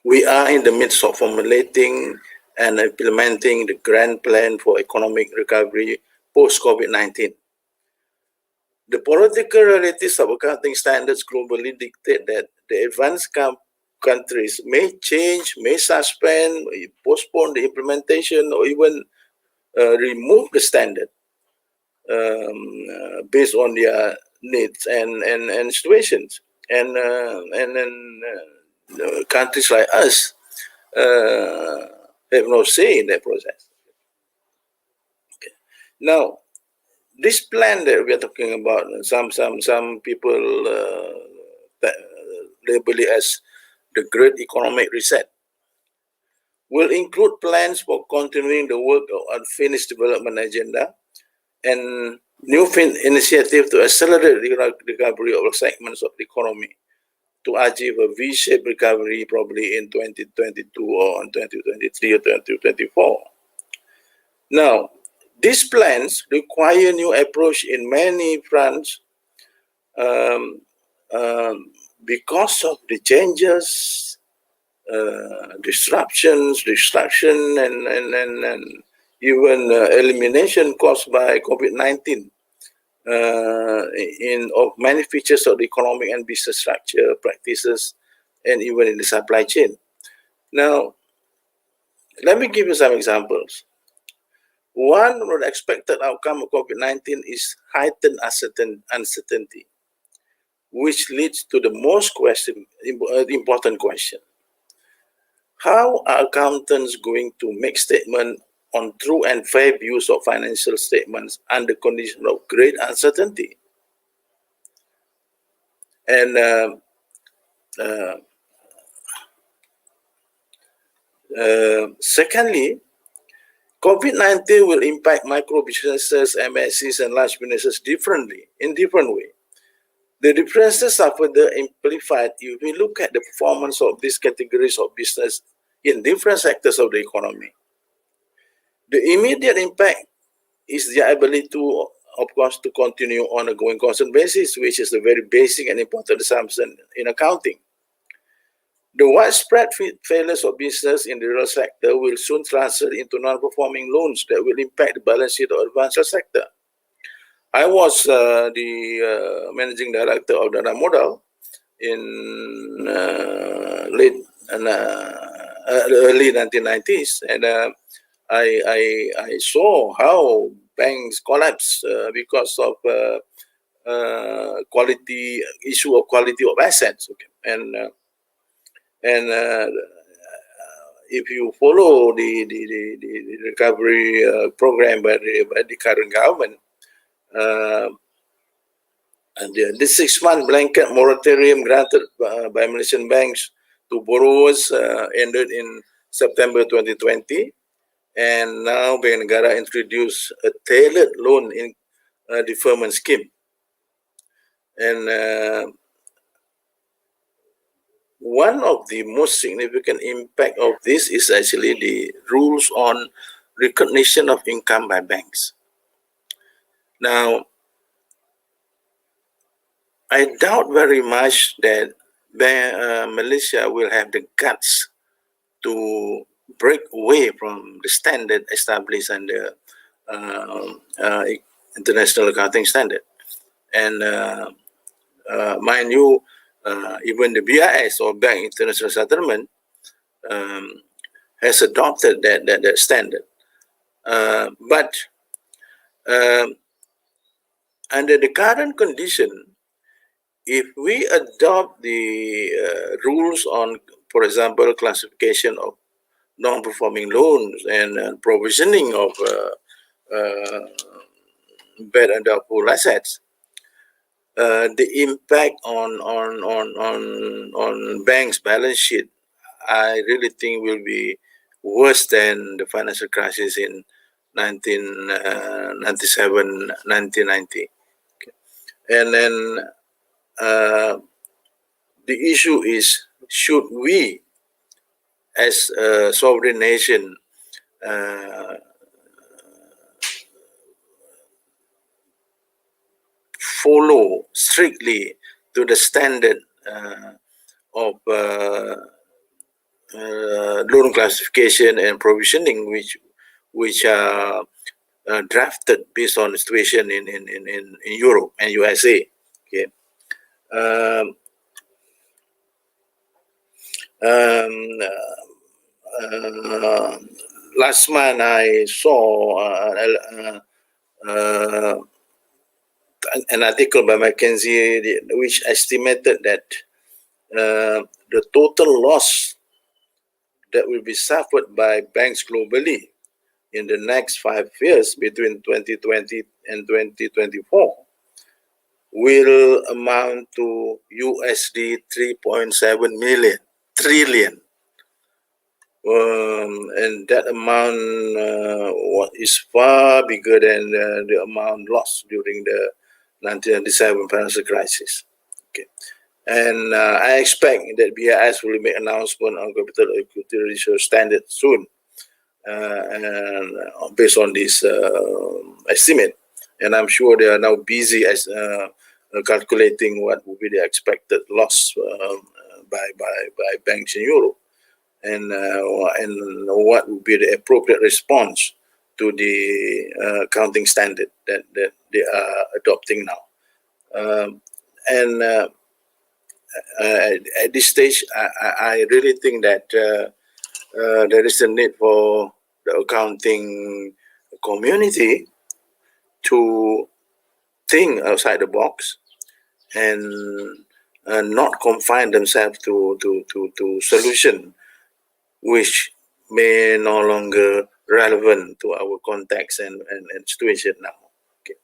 [SPEAKER 7] We are in the midst of formulating and implementing the grand plan for economic recovery post-COVID-19. The political realities of accounting standards globally dictate that the advanced countries may change, may suspend, may postpone the implementation, or even remove the standard based on their needs and situations. And then countries like us have no say in that process. Okay. Now, this plan that we are talking about, some people label it as the Great Economic Reset, will include plans for continuing the work of unfinished development agenda and new initiative to accelerate the recovery of segments of the economy to achieve a V-shaped recovery probably in 2022 or in 2023 or 2024. Now, these plans require new approach in many fronts because of the changes, disruption, and even elimination caused by COVID-19 of many features of the economic and business structure, practices, and even in the supply chain. Now, let me give you some examples. One of the expected outcome of COVID-19 is heightened uncertainty, which leads to the most important question. How are accountants going to make statements on true and fair views of financial statements under condition of great uncertainty? And secondly, COVID-19 will impact micro businesses, MSCs, and large businesses in different way. The differences are further amplified if we look at the performance of these categories of business in different sectors of the economy. The immediate impact is the ability to, of course, to continue on a going concern basis, which is a very basic and important assumption in accounting. The widespread failures of business in the real sector will soon translate into non-performing loans that will impact the balance sheet of the advanced sector. I was the managing director of Dana Modal in early 1990s, and I saw how banks collapse because of quality issue of quality of assets. Okay, and if you follow the recovery program by the current government, and the 6-month blanket moratorium granted by Malaysian banks to borrowers ended in September 2020, and now Bank Negara introduced a tailored loan in deferment scheme. And one of the most significant impact of this is actually the rules on recognition of income by banks. Now, I doubt very much that Malaysia will have the guts to break away from the standard established under International Accounting Standard. And mind you, even the BIS, or Bank International Settlement, has adopted that standard. But under the current condition, if we adopt the rules on, for example, classification of non-performing loans and provisioning of bad and doubtful assets, the impact on banks' balance sheet, I really think, will be worse than the financial crisis in 1997, 1990. Okay. And then the issue is, should we, as a sovereign nation, follow strictly to the standard of loan classification and provisioning, which are drafted based on the situation in Europe and USA. Okay. Last month I saw an article by McKinsey which estimated that the total loss that will be suffered by banks globally in the next 5 years, between 2020 and 2024, will amount to USD 3.7 trillion. And that amount is far bigger than the amount lost during the 1997 financial crisis. Okay. And I expect that BIS will make announcement on capital equity ratio standard soon, and based on this estimate. And I'm sure they are now busy as calculating what will be the expected loss by banks in Europe, and what would be the appropriate response to the accounting standard that they are adopting now. At this stage, I really think that there is a need for the accounting community to think outside the box and not confine themselves to solution which may no longer relevant to our context and situation now. Okay.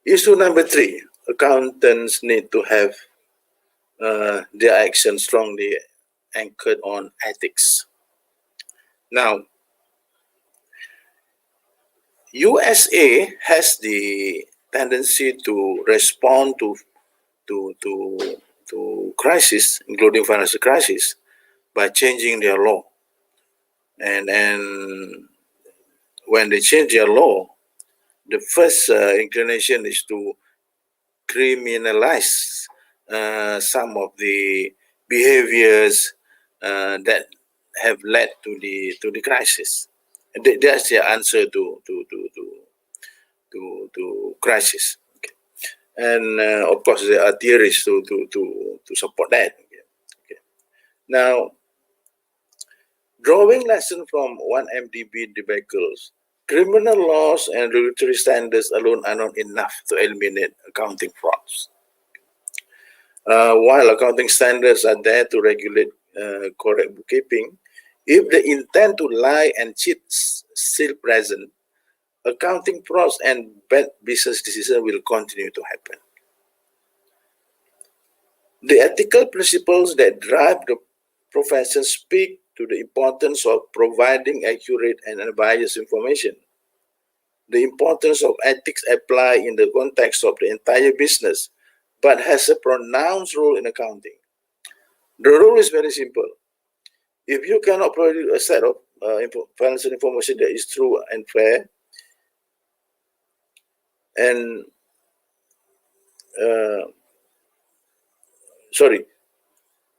[SPEAKER 7] Issue number 3, accountants need to have their actions strongly anchored on ethics. Now, USA has the tendency to respond to crisis, including financial crisis, by changing their law, and when they change their law, the first inclination is to criminalize some of the behaviors that have led to the crisis. That's the answer to crisis. Okay. And of course, there are theories to support that. Okay. Now, drawing lesson from 1MDB debacles, criminal laws and regulatory standards alone are not enough to eliminate accounting frauds. While accounting standards are there to regulate correct bookkeeping, if the intent to lie and cheat is still present, accounting frauds and bad business decisions will continue to happen. The ethical principles that drive the profession speak to the importance of providing accurate and unbiased information. The importance of ethics apply in the context of the entire business, but has a pronounced role in accounting. The rule is very simple. If you cannot produce a set of financial information that is true and fair, and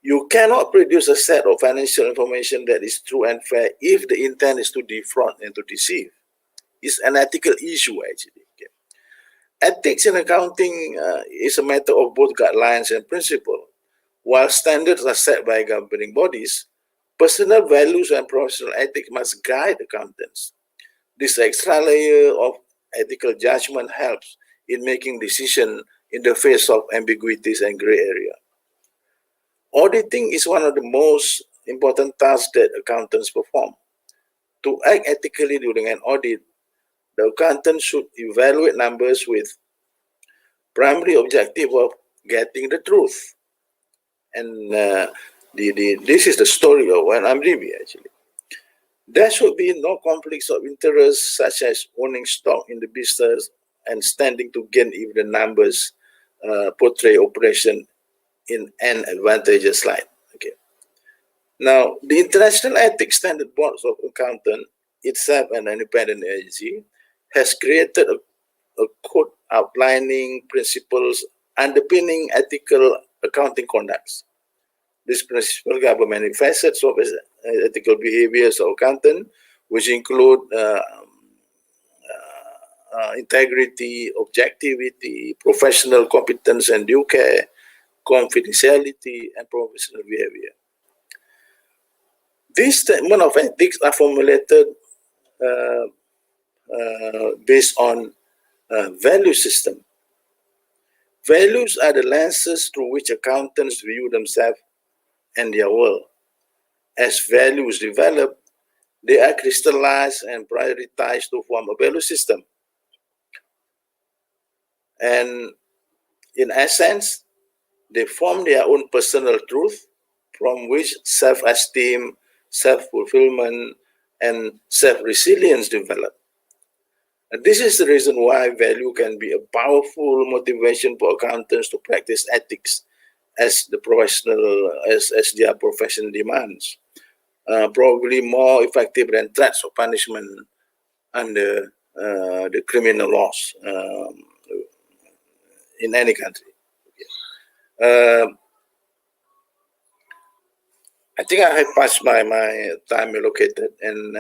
[SPEAKER 7] you cannot produce a set of financial information that is true and fair if the intent is to defraud and to deceive. It's an ethical issue, actually. Okay. Ethics in accounting is a matter of both guidelines and principle. While standards are set by governing bodies, personal values and professional ethics must guide accountants. This extra layer of ethical judgment helps in making decisions in the face of ambiguities and gray area. Auditing is one of the most important tasks that accountants perform. To act ethically during an audit, the accountant should evaluate numbers with primary objective of getting the truth. And this is the story of an MDB, actually. There should be no conflicts of interest, such as owning stock in the business and standing to gain if the numbers portray operation in an advantageous light. Okay. Now, the International Ethics Standard Board of Accountants, itself an independent agency, has created a code outlining principles underpinning ethical accounting conducts. These principles govern many facets of ethical behaviors of accountant, which include integrity, objectivity, professional competence and due care, confidentiality, and professional behavior. These statements of ethics are formulated based on value system. Values are the lenses through which accountants view themselves and their world. As values develop, they are crystallized and prioritized to form a value system. And in essence, they form their own personal truth from which self-esteem, self-fulfillment, and self-resilience develop. And this is the reason why value can be a powerful motivation for accountants to practice ethics as their profession demands. Probably more effective than threats of punishment under the criminal laws in any country. I think I have passed my time allocated, and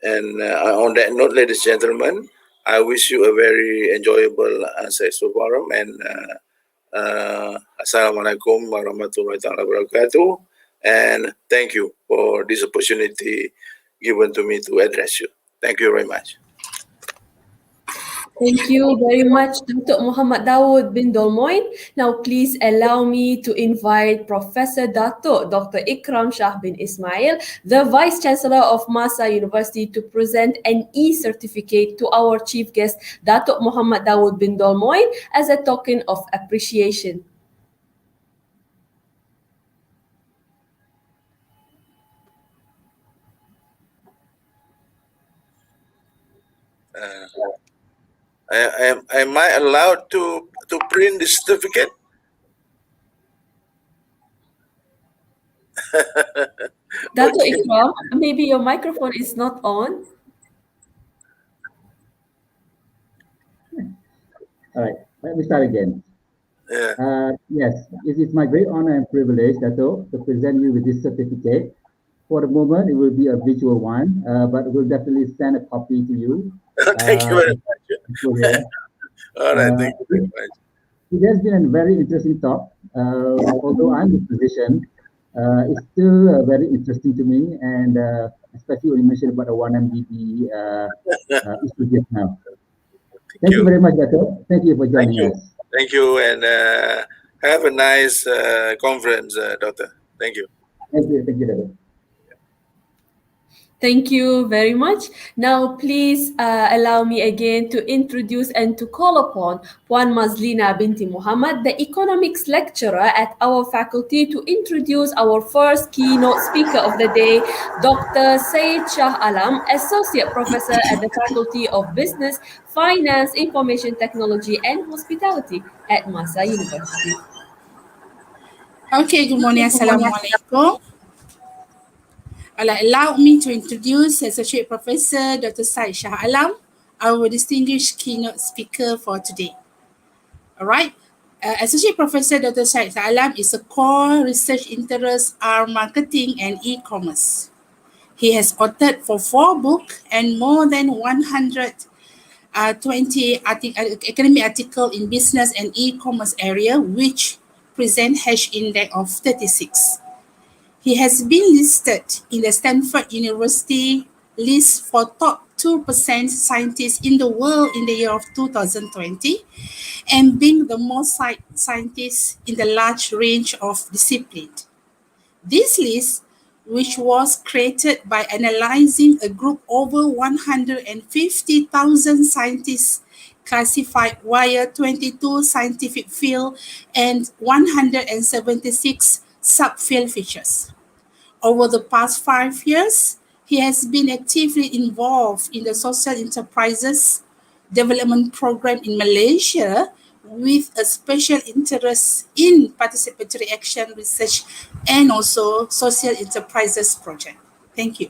[SPEAKER 7] on that note, ladies and gentlemen, I wish you a very enjoyable session forum, and Assalamualaikum warahmatullahi wabarakatuh, and thank you for this opportunity given to me to address you. Thank you very much.
[SPEAKER 1] Thank you very much, Dr. Muhammad Dawood bin Dolmoin. Now, please allow me to invite Professor Dato' Dr. Ikram Shah bin Ismail, the Vice Chancellor of MAHSA University, to present an e-certificate to our chief guest, Dato' Muhammad Dawood bin Dolmoin, as a token of appreciation.
[SPEAKER 7] Am I allowed to print the certificate?
[SPEAKER 1] Dato' Ikram, maybe your microphone is not on.
[SPEAKER 5] let me start again.
[SPEAKER 7] Yeah.
[SPEAKER 5] Yes, it is my great honor and privilege, Dato, to present you with this certificate. For the moment, it will be a visual one, but we'll definitely send a copy to you.
[SPEAKER 7] Thank you very much.
[SPEAKER 5] Yeah.
[SPEAKER 7] All right, thank you very
[SPEAKER 5] It,
[SPEAKER 7] much.
[SPEAKER 5] it has been a very interesting talk. Although I'm a physician, it's still very interesting to me, and especially when you mentioned about the 1MDB issue just now.
[SPEAKER 7] Thank
[SPEAKER 5] Thank you
[SPEAKER 7] you.
[SPEAKER 5] very much, Dato. Thank you for
[SPEAKER 7] Thank
[SPEAKER 5] joining
[SPEAKER 7] you.
[SPEAKER 5] us.
[SPEAKER 7] Thank you, and have a nice conference, Doctor. Thank you.
[SPEAKER 5] Thank you, Dato.
[SPEAKER 1] Thank you very much. Now, please allow me again to introduce and to call upon Puan Mazlina binti Muhammad, the economics lecturer at our faculty, to introduce our first keynote speaker of the day, Dr. Syed Shah Alam, Associate Professor at the Faculty of Business, Finance, Information Technology and Hospitality at MAHSA University.
[SPEAKER 8] Okay, good morning. Assalamualaikum. Allow me to introduce Associate Professor Dr. Syed Shah Alam, our distinguished keynote speaker for today. All right. Associate Professor Dr. Syed Shah Alam is a core research interest are marketing and e-commerce. He has authored for 4 books and more than 120 academic articles in business and e-commerce area, which present hash index of 36. He has been listed in the Stanford University list for top 2% scientists in the world in the year of 2020, and being the most scientists in the large range of disciplines. This list, which was created by analyzing a group over 150,000 scientists classified via 22 scientific fields and 176 subfield features. Over the past 5 years, he has been actively involved in the social enterprises development program in Malaysia with a special interest in participatory action research and also social enterprises project. Thank you.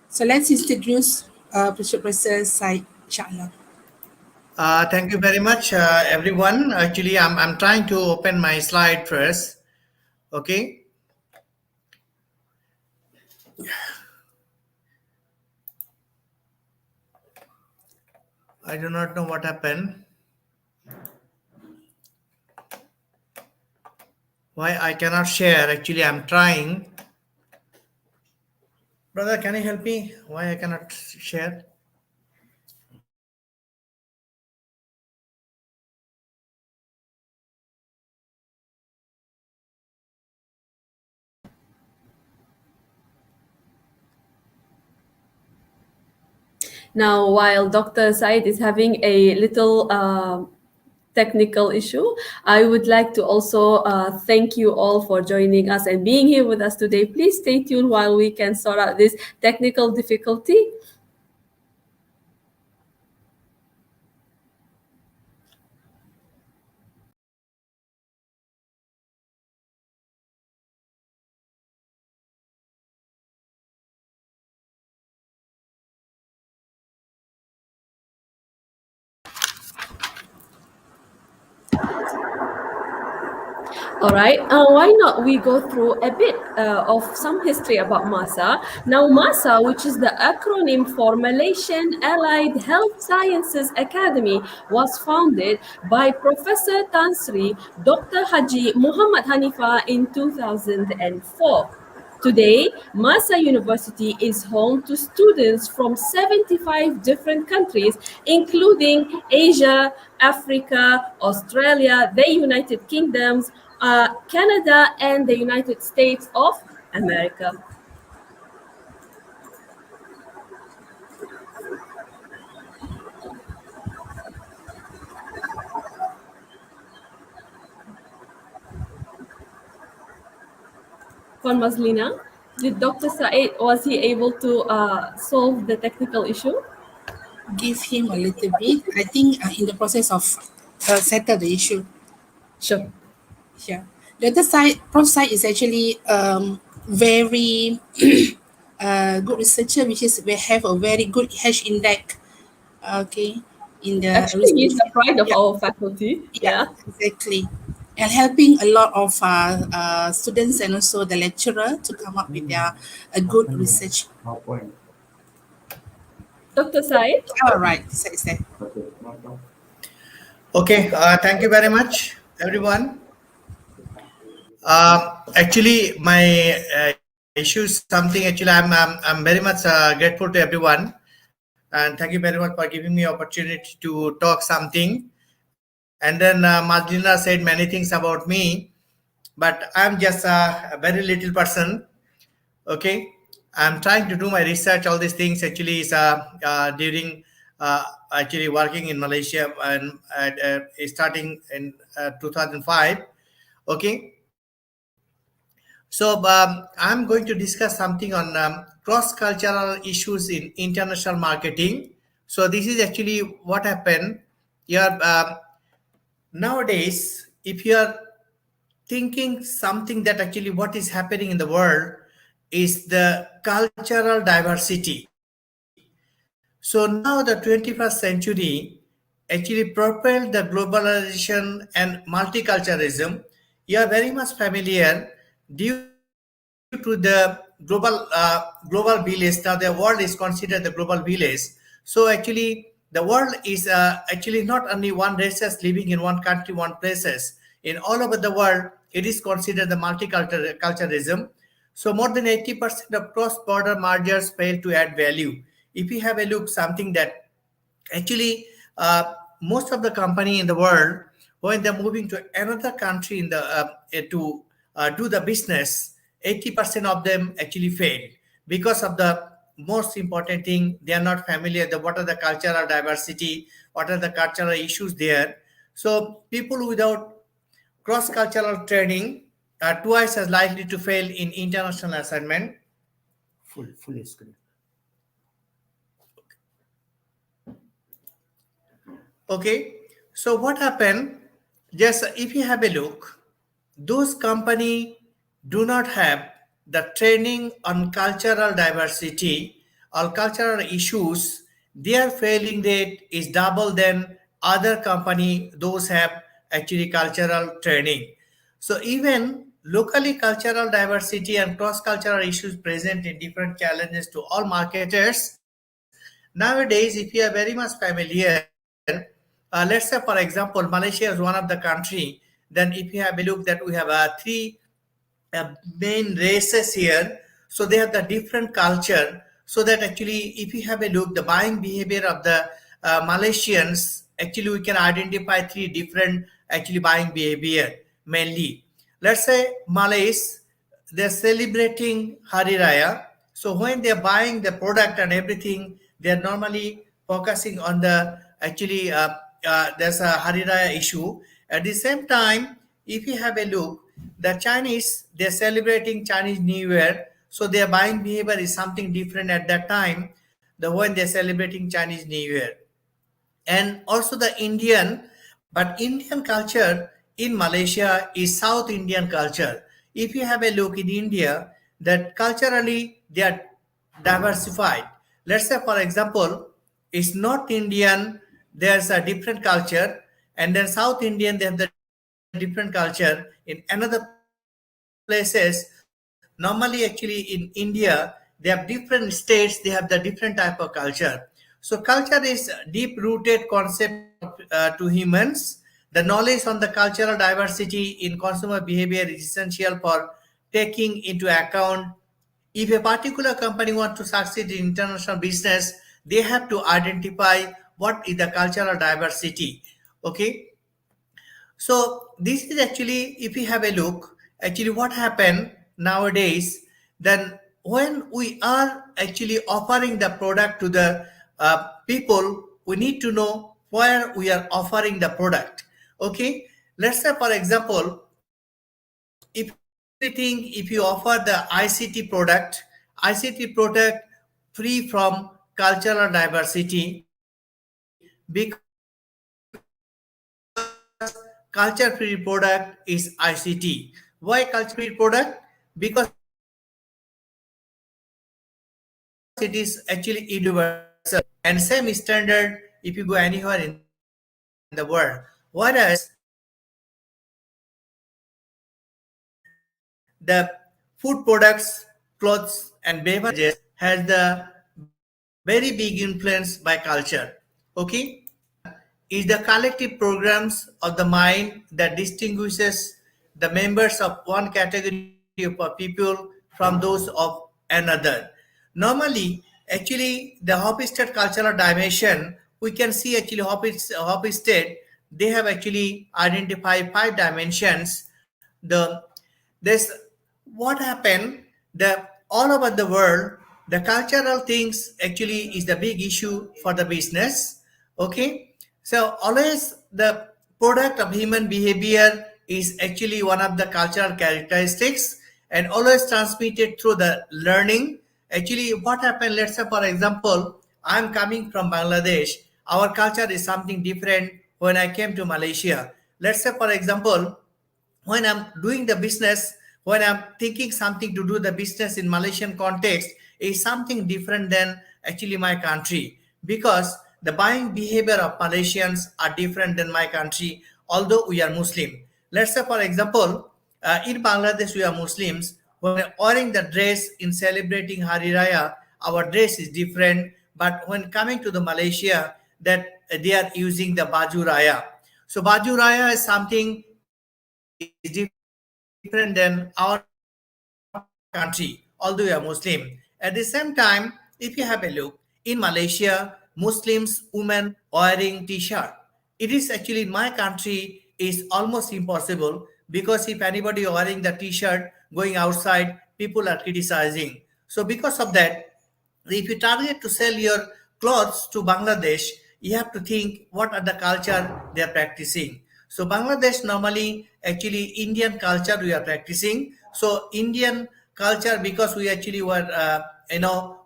[SPEAKER 8] So let's introduce Professor Syed Shah Alam.
[SPEAKER 9] Thank you very much, everyone. Actually, I'm trying to open my slide first. Okay. I do not know what happened. Why I cannot share? Actually, I'm trying. Brother, can you help me? Why I cannot share?
[SPEAKER 1] Now, while Dr. Said is having a little technical issue, I would like to also thank you all for joining us and being here with us today. Please stay tuned while we can sort out this technical difficulty. All right, why not we go through a bit of some history about MAHSA. Now, MAHSA, which is the acronym for Malaysian Allied Health Sciences Academy, was founded by Professor Tan Sri Dr. Haji Muhammad Hanifah in 2004. Today, MAHSA University is home to students from 75 different countries, including Asia, Africa, Australia, the United Kingdoms, Canada, and the United States of America. Puan Mazlina, did Dr. Said, was he able to solve the technical issue?
[SPEAKER 8] Give him a little bit. I think in the process of settle the issue.
[SPEAKER 1] Sure.
[SPEAKER 8] Yeah. The other side, prof side is actually very good researcher, which is we have a very good hash index. Okay, in the
[SPEAKER 1] Actually,
[SPEAKER 8] research
[SPEAKER 1] he's the
[SPEAKER 8] field.
[SPEAKER 1] pride of
[SPEAKER 8] Yeah,
[SPEAKER 1] our faculty.
[SPEAKER 8] yeah,
[SPEAKER 1] Yeah.
[SPEAKER 8] exactly. And helping a lot of students and also the lecturer to come up with their a good research.
[SPEAKER 1] Dr. Said?
[SPEAKER 8] All right, so is that.
[SPEAKER 9] Okay, thank you very much, everyone. Actually, my issue is something. Actually, I'm very much grateful to everyone, and thank you very much for giving me opportunity to talk something. And then Madlina said many things about me, but I'm just a very little person. Okay, I'm trying to do my research. All these things actually is during actually working in Malaysia and starting in 2005. Okay, so I'm going to discuss something on cross-cultural issues in international marketing. So this is actually what happened. Yeah, nowadays, if you are thinking something that actually what is happening in the world is the cultural diversity. So now the 21st century actually propelled the globalization and multiculturalism. You are very much familiar due to the global village. Now the world is considered the global village. So actually the world is actually not only one races living in one country, one places. In all over the world, it is considered the multiculturalism. So more than 80% of cross-border mergers fail to add value. If you have a look, something that actually most of the company in the world, when they're moving to another country in the to do the business, 80% of them actually fail because of the most important thing. They are not familiar the what are the cultural diversity, what are the cultural issues there. So people without cross-cultural training are twice as likely to fail in international assignment. Full screen. Okay, so what happened? Just if you have a look, those company do not have the training on cultural diversity or cultural issues. Their failing rate is double than other company. Those have actually cultural training. So even locally cultural diversity and cross-cultural issues present in different challenges to all marketers. Nowadays, if you are very much familiar, let's say for example, Malaysia is one of the country. Then if you have a look that we have three main races here, so they have the different culture. So that actually if you have a look the buying behavior of the Malaysians, actually we can identify three different actually buying behavior mainly. Let's say Malays, they're celebrating Hari Raya. So when they're buying the product and everything, they're normally focusing on the actually there's a Hari Raya issue. At the same time, if you have a look, the Chinese, they're celebrating Chinese New Year. So their buying behavior is something different at that time, the when they're celebrating Chinese New Year. And also the Indian, but Indian culture in Malaysia is South Indian culture. If you have a look in India, that culturally they are diversified. Let's say, for example, it's North Indian, there's a different culture, and then South Indian, they have the different culture. In another places, normally actually in India, they have different states, they have the different type of culture. So culture is deep-rooted concept to humans. The knowledge on the cultural diversity in consumer behavior is essential for taking into account. If a particular company wants to succeed in international business, they have to identify what is the cultural diversity. Okay, so this is actually, if you have a look, actually what happened nowadays, then when we are actually offering the product to the people, we need to know where we are offering the product. Okay, let's say for example, if you think if you offer the ICT product free from cultural diversity, because culture free product is ICT. Okay, Why culture product? Because it is actually universal and same standard if you go anywhere in the world. Whereas the food products, clothes, and beverages has the very big influence by culture. Okay, second one is the collective programs of the mind that distinguishes the members of one category of people from those of another. Normally, actually, the Hopi state cultural dimension, we can see actually Hopi state, they have actually identified 5 dimensions. The this what happened, the all over the world, the cultural things actually is the big issue for the business. Okay, so always the product of human behavior is actually one of the cultural characteristics and always transmitted through the learning. Actually, what happened, let's say for example, I'm coming from Bangladesh. Our culture is something different when I came to Malaysia. Let's say for example, when I'm doing the business, when I'm thinking something to do the business in Malaysian context is something different than actually my country, because the buying behavior of Malaysians are different than my country, although we are Muslim. Let's say for example, in Bangladesh we are Muslims. When we're wearing the dress in celebrating Hari Raya, our dress is different. But when coming to the Malaysia, that they are using the Baju Raya. So Baju Raya is something is different than our country, although we are Muslim. At the same time, if you have a look, in Malaysia, Muslims women wearing T-shirt. It is actually in my country is almost impossible, because if anybody wearing the T-shirt going outside, people are criticizing. So because of that, if you target to sell your clothes to Bangladesh, you have to think what are the culture they are practicing. So Bangladesh normally, actually Indian culture we are practicing. So Indian culture, because we actually were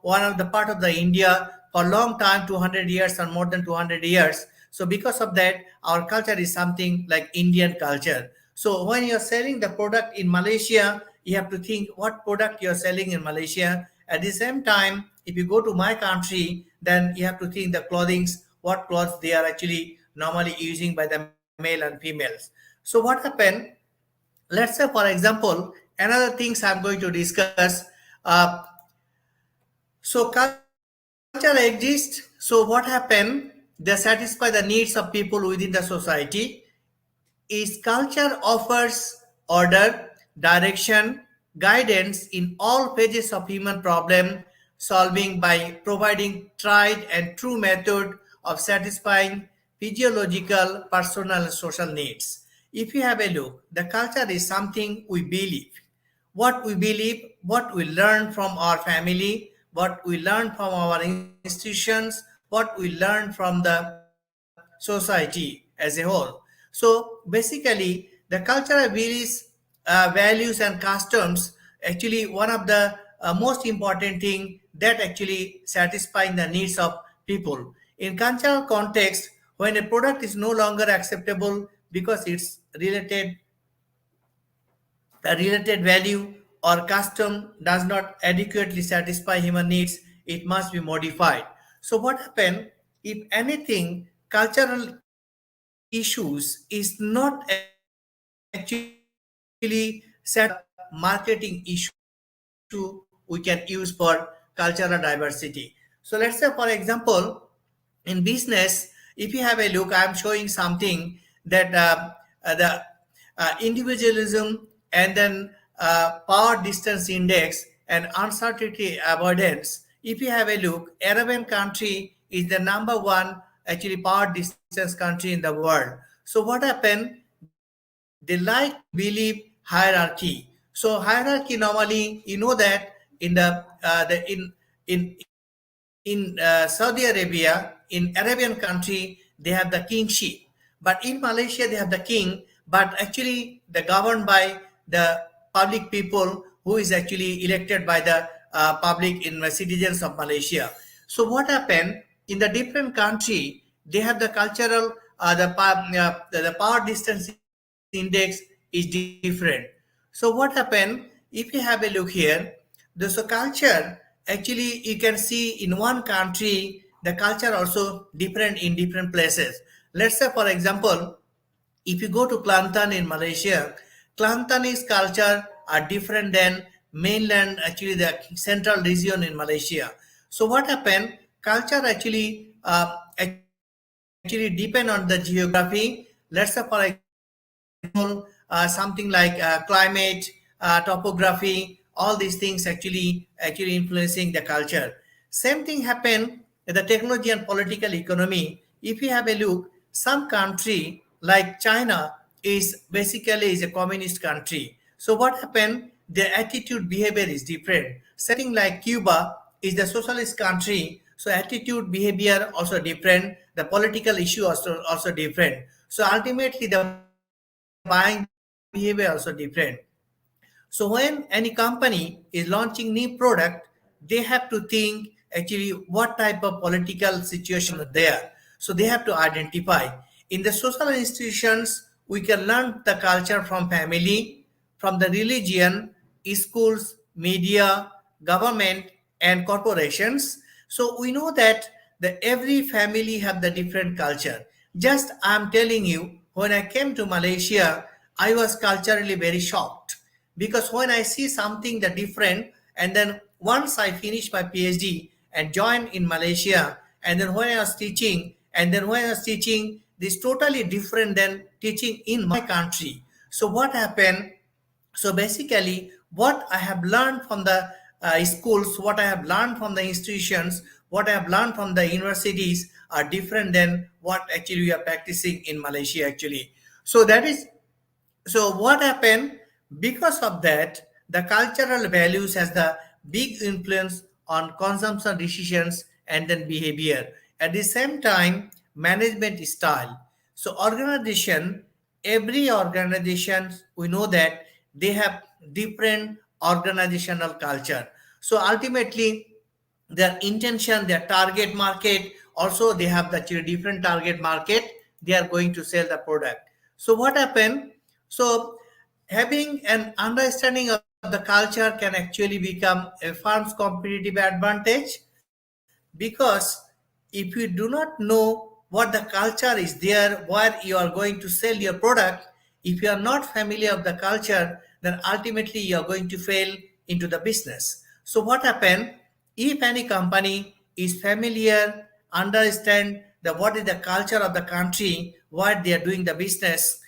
[SPEAKER 9] one of the part of the India for long time, 200 years or more than 200 years. So because of that, our culture is something like Indian culture. So when you're selling the product in Malaysia, you have to think what product you're selling in Malaysia. At the same time, if you go to my country, then you have to think the clothings, what clothes they are actually normally using by the male and females. So what happened? Let's say for example, another things I'm going to discuss. So culture exists. So what happened? They satisfy the needs of people within the society. Is culture offers order, direction, guidance in all phases of human problem solving by providing tried and true method of satisfying physiological, personal, and social needs. If you have a look, the culture is something we believe. What we believe, what we learn from our family, what we learn from our institutions, what we learn from the society as a whole. So basically, the cultural values and customs actually one of the most important thing that actually satisfying the needs of people. In cultural context, when a product is no longer acceptable because it's related a related value or custom does not adequately satisfy human needs, it must be modified. So what happened if anything cultural issues is not actually satisfied, then it is a marketing issue we can use for cultural diversity. So let's say for example, in business, if you have a look, I'm showing something that the individualism and then power distance index and uncertainty avoidance. If you have a look, Arabian country is the number one actually power distance country in the world. So what happened? They like to believe hierarchy. So hierarchy normally, you know that in Saudi Arabia, in Arabian country, they have the kingship. But in Malaysia, they have the king, but actually they're governed by the public people who is actually elected by the public in citizens of Malaysia. So what happened in the different country? They have the cultural, the power distance index is different. So So what happened, if you have a look here, there's a culture, actually you can see in one country, the culture also different in different places. Let's say for example, if you go to Kelantan in Malaysia, Kelantanese culture are different than mainland, actually the central region in Malaysia. So what happened, culture actually depend on the geography. Let's say for example, something like climate, topography, all these things actually influencing the culture. Same thing happen in the technology and political economy. If you have a look, some country like China is a communist country. So what happened, their attitude behavior is different. Same thing like Cuba is the socialist country, so attitude behavior also different, the political issue also different. So ultimately the buying behavior also different. So when any company is launching new product, they have to think actually what type of political situation is there. So they have to identify. In the social institutions, we can learn the culture from family, from the religion, schools, media, government, and corporations. So we know that every family have the different culture. Just I'm telling you, when I came to Malaysia, I was culturally very shocked because when I see something that different, and then once I finished my PhD and joined in Malaysia, and then when I was teaching, this totally different than teaching in my country. So what happened? So basically, what I have learned from the schools, what I have learned from the institutions, what I have learned from the universities are different than what actually we are practicing in Malaysia actually. So that is, so what happened, because of that the cultural values has the big influence on consumption decisions and then behavior. At the same time, management style. So organization, every organization, we know that they have different organizational culture. So ultimately their intention, their target market, also they have the different target market, they are going to sell the product. So what happened, so having an understanding of the culture can actually become a firm's competitive advantage, because if you do not know what the culture is there where you are going to sell your product, if you are not familiar with the culture, then ultimately you are going to fail into the business. So what happened, if any company is familiar, understand the what is the culture of the country what they are doing the business,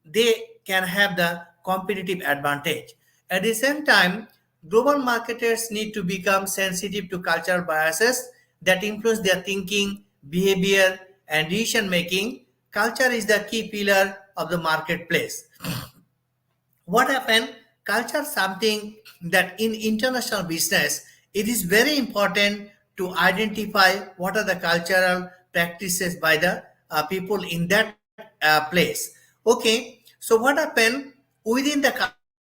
[SPEAKER 9] they can have the competitive advantage. At the same time, global marketers need to become sensitive to cultural biases that influence their thinking, behavior, and decision making. Culture is the key pillar of the marketplace. What happened, culture something that in international business it is very important to identify what are the cultural practices by the people in that place. Okay, so what happened, within the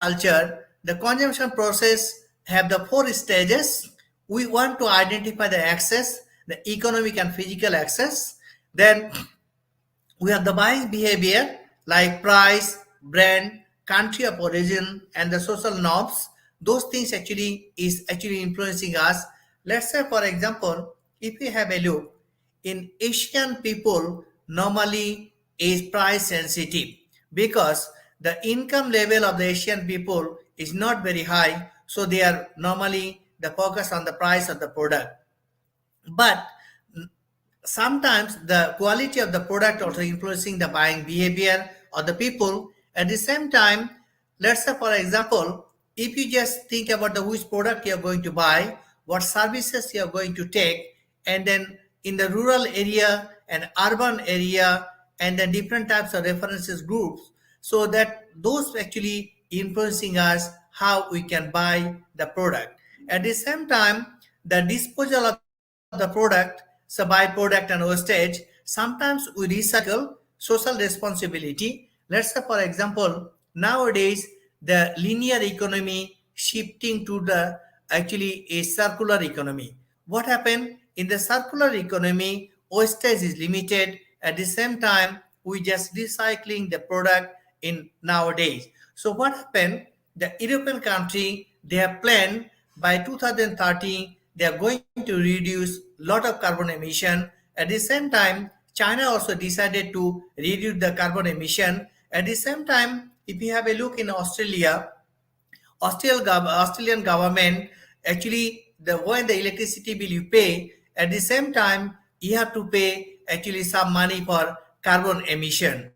[SPEAKER 9] culture the consumption process have the four stages. We want to identify the access, the economic and physical access. Then we have the buying behavior like price, brand, country of origin, and the social norms. Those things actually influencing us. Let's say, for example, if we have a look, in Asian people normally is price sensitive because the income level of the Asian people is not very high, so they are normally the focus on the price of the product. But sometimes the quality of the product also influencing the buying behavior of the people. At the same time, let's say for example, if you just think about the which product you're going to buy, what services you're going to take, and then in the rural area and urban area, and then different types of references groups, so that those actually influencing us how we can buy the product. At the same time, the disposal of the product, so byproduct and wastage, sometimes we recycle. Social responsibility, let's say for example, nowadays the linear economy shifting to the actually a circular economy. What happened, in the circular economy wastage is limited, at the same time we just recycling the product in nowadays. So what happened, the European country, they have planned by 2030, they are going to reduce lot of carbon emission. At the same time, China also decided to reduce the carbon emission. At the same time, if you have a look in Australia, Australian government actually when the electricity bill you pay, at the same time you have to pay actually some money for carbon emission.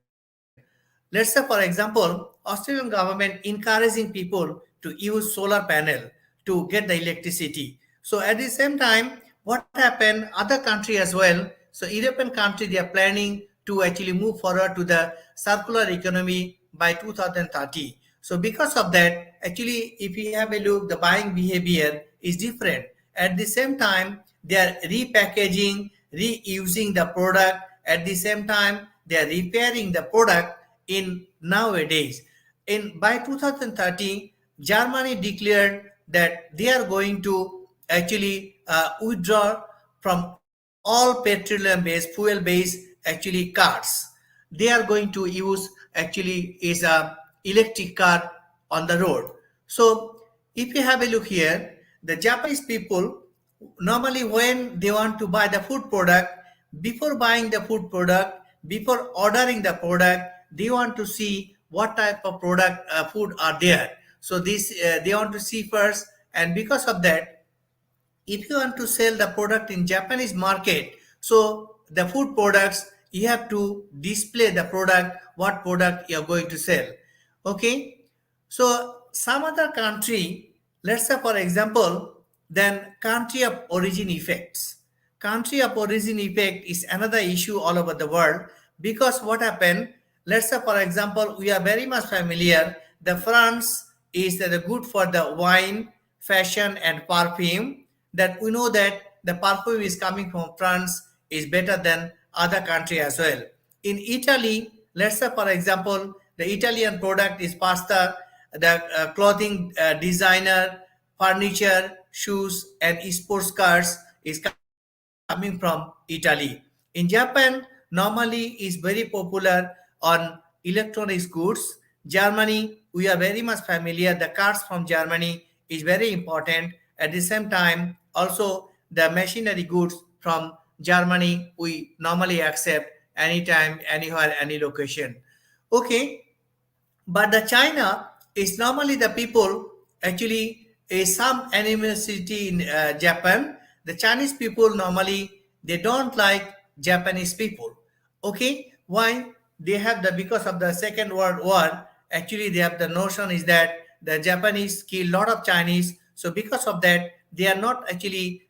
[SPEAKER 9] Let's say for example, Australian government encouraging people to use solar panel to get the electricity. So at the same time, what happened other country as well. So European country they are planning to actually move forward to the circular economy by 2030. So because of that, actually, if you have a look, the buying behavior is different. At the same time, they are repackaging, reusing the product. At the same time, they are repairing the product in nowadays. In by 2030, Germany declared that they are going to actually withdraw from all petroleum-based, fuel-based actually cars. They are going to use actually is a electric car on the road. So if you have a look here, the Japanese people normally when they want to buy the food product, before buying the food product, before ordering the product, they want to see what type of product food are there. So this they want to see first, and because of that, if you want to sell the product in Japanese market, so the food products you have to display the product, what product you are going to sell. Okay, so some other country, let's say for example, then country of origin effects. Country of origin effect is another issue all over the world, because what happened, let's say for example, we are very much familiar, the France is good for the wine, fashion and perfume, that we know that the perfume is coming from France is better than other country as well. In Italy, let's say for example, the Italian product is pasta, the clothing designer, furniture, shoes and sports cars is coming from Italy. In Japan, normally is very popular on electronics goods. Germany, we are very much familiar. The cars from Germany is very important. At the same time, also the machinery goods from Germany we normally accept anytime, anywhere, any location. Okay, but the China is normally the people actually is some animosity in Japan. The Chinese people normally they don't like Japanese people. Okay, why? They have the because of the Second World War. Actually, they have the notion is that the Japanese kill lot of Chinese. So because of that, they are not actually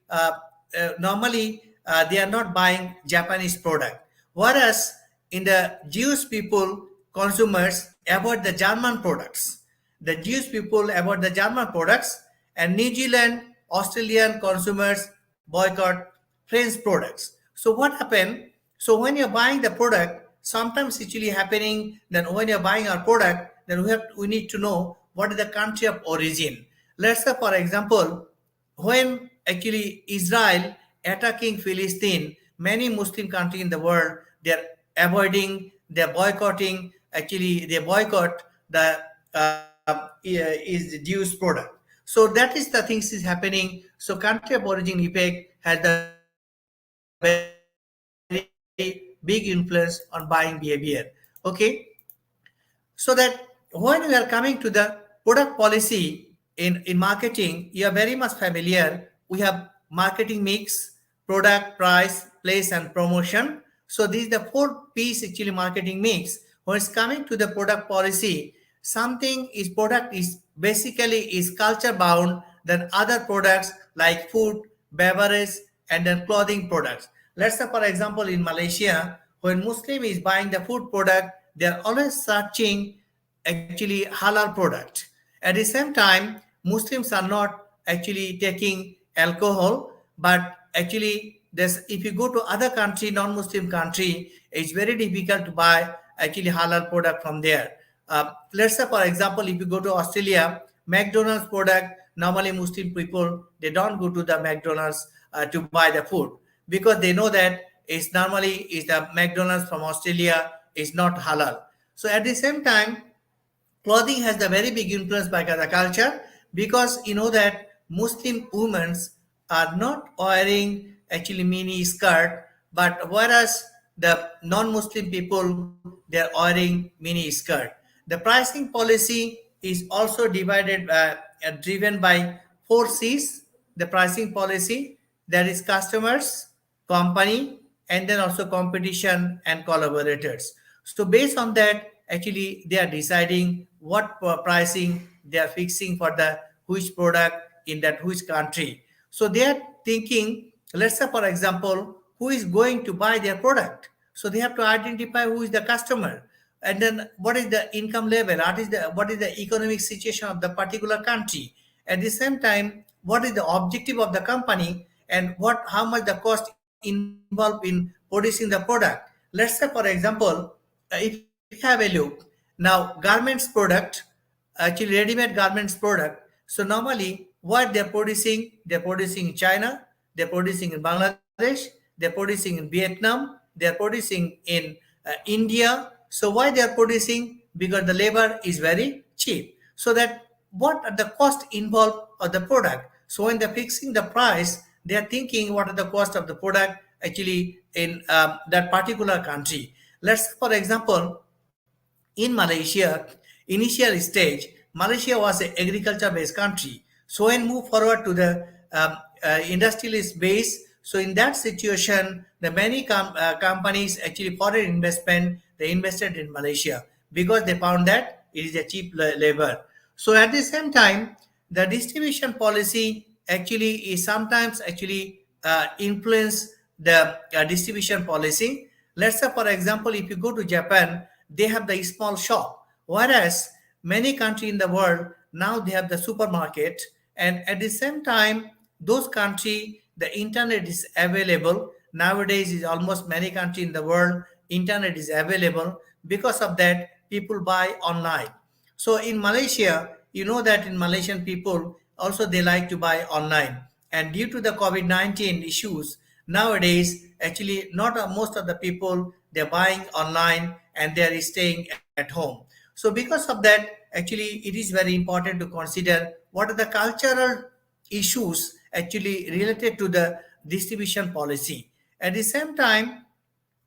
[SPEAKER 9] normally they are not buying Japanese product. Whereas in the Jewish people, consumers avoid the German products. The Jewish people avoid the German products, and New Zealand, Australian consumers boycott French products. So what happened? So when you're buying the product, sometimes it's really happening. Then when you're buying our product, then we need to know what is the country of origin. Let's say, for example, when actually Israel attacking Palestine, many Muslim countries in the world they're avoiding, they're boycotting. Actually, they boycott the is the Jewish product. So that is the things is happening. So country of origin effect has a very big influence on buying behavior. Okay, so that when we are coming to the product policy in marketing, you are very much familiar. We have marketing mix, product, price, place and promotion. So these are the four P's actually marketing mix. When it's coming to the product policy, something is product is basically is culture bound than other products like food, beverage and then clothing products. Let's say for example in Malaysia, when Muslim is buying the food product, they are always searching actually halal product. At the same time, Muslims are not actually taking alcohol, but actually this if you go to other country, non-Muslim country, it's very difficult to buy actually halal product from there. Let's say for example, if you go to Australia, McDonald's product, normally Muslim people they don't go to the McDonald's to buy the food, because they know that it's normally is the McDonald's from Australia is not halal. So at the same time, clothing has the very big influence by the culture, because you know that Muslim women are not wearing actually mini skirt, but whereas the non-Muslim people, they are wearing mini skirt. The pricing policy is also driven by four C's. The pricing policy, that is customers, company, and then also competition and collaborators. So based on that, actually they are deciding what pricing they are fixing for the which product in that which country. So they are thinking, let's say for example, who is going to buy their product. So they have to identify who is the customer, and then what is the income level, what is the economic situation of the particular country. At the same time, what is the objective of the company, and what how much the cost involved in producing the product. Let's say for example, if you have a look now, garments product, actually ready-made garments product. So normally what they're producing in China, they're producing in Bangladesh, they're producing in Vietnam, they're producing in India. So why they are producing? Because the labor is very cheap. So that what are the cost involved of the product. So when they're fixing the price, they are thinking what are the cost of the product actually in that particular country. Let's for example, in Malaysia, initial stage, Malaysia was an agriculture-based country. So when move forward to the industrialist base, so in that situation, the many companies actually foreign investment, they invested in Malaysia because they found that it is a cheap labor. So at the same time, the distribution policy actually is sometimes actually influence the distribution policy. Let's say for example, if you go to Japan, they have the small shop, whereas many countries in the world now they have the supermarket. And at the same time, those countries, the internet is available nowadays. Is almost many countries in the world internet is available. Because of that, people buy online. So in Malaysia, you know that in Malaysian people also they like to buy online. And due to the COVID-19 issues, nowadays actually not most of the people they're buying online and they are staying at home. So because of that, actually it is very important to consider what are the cultural issues actually related to the distribution policy. At the same time,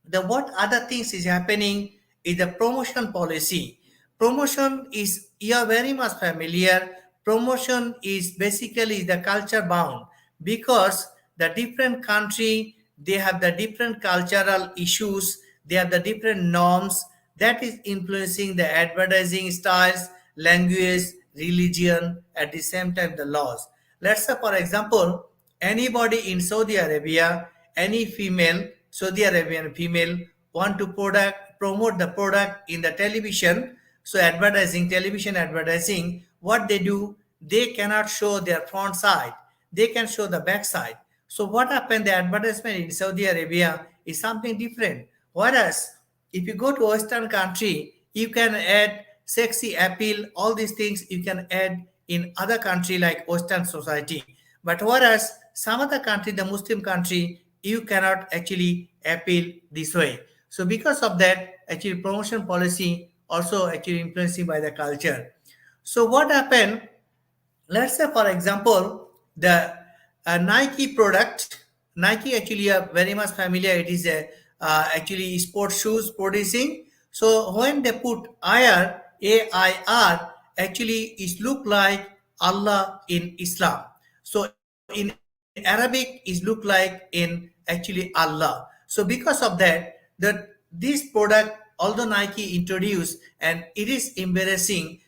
[SPEAKER 9] the what other things is happening is the promotion policy. Promotion is, you are very much familiar, promotion is basically the culture bound, because the different country they have the different cultural issues, they have the different norms that is influencing the advertising styles, language, religion, at the same time the laws. Let's say for example, anybody in Saudi Arabia, any female Saudi Arabian female want to promote the product in the television. So advertising, television advertising, what they do, they cannot show their front side, they can show the back side. So what happened, the advertisement in Saudi Arabia is something different. Whereas if you go to Western country, you can add sexy appeal, all these things you can add in other country like Western society. But whereas some other country, the Muslim country, you cannot actually appeal this way. So because of that, actually promotion policy also actually influencing by the culture. So what happened? Let's say for example, the Nike product. Nike actually are very much familiar. It is a actually sports shoes producing. So when they put IR, AIR, actually it look like Allah in Islam. So in Arabic is look like in actually Allah. So because of that, this product, although Nike introduced and it is embarrassing,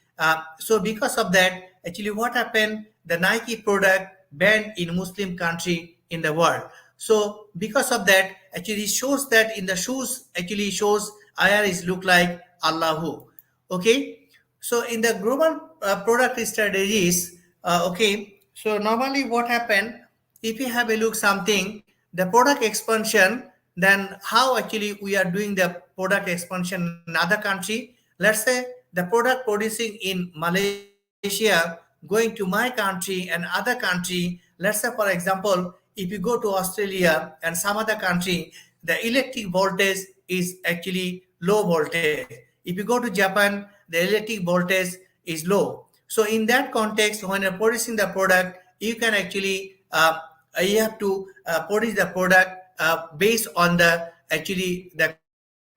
[SPEAKER 9] so because of that, actually what happened, the Nike product banned in Muslim country in the world. So because of that, actually shows that in the shoes actually shows IR is look like Allahu. Okay, so in the global product strategies, okay, so normally what happened, if you have a look something, the product expansion, then how actually we are doing the product expansion in other country. Let's say the product producing in Malaysia going to my country and other country. Let's say for example, if you go to Australia and some other country, the electric voltage is actually low voltage. If you go to Japan, the the electric voltage is low. So in that context, when you're producing the product, you can actually you have to produce the product based on the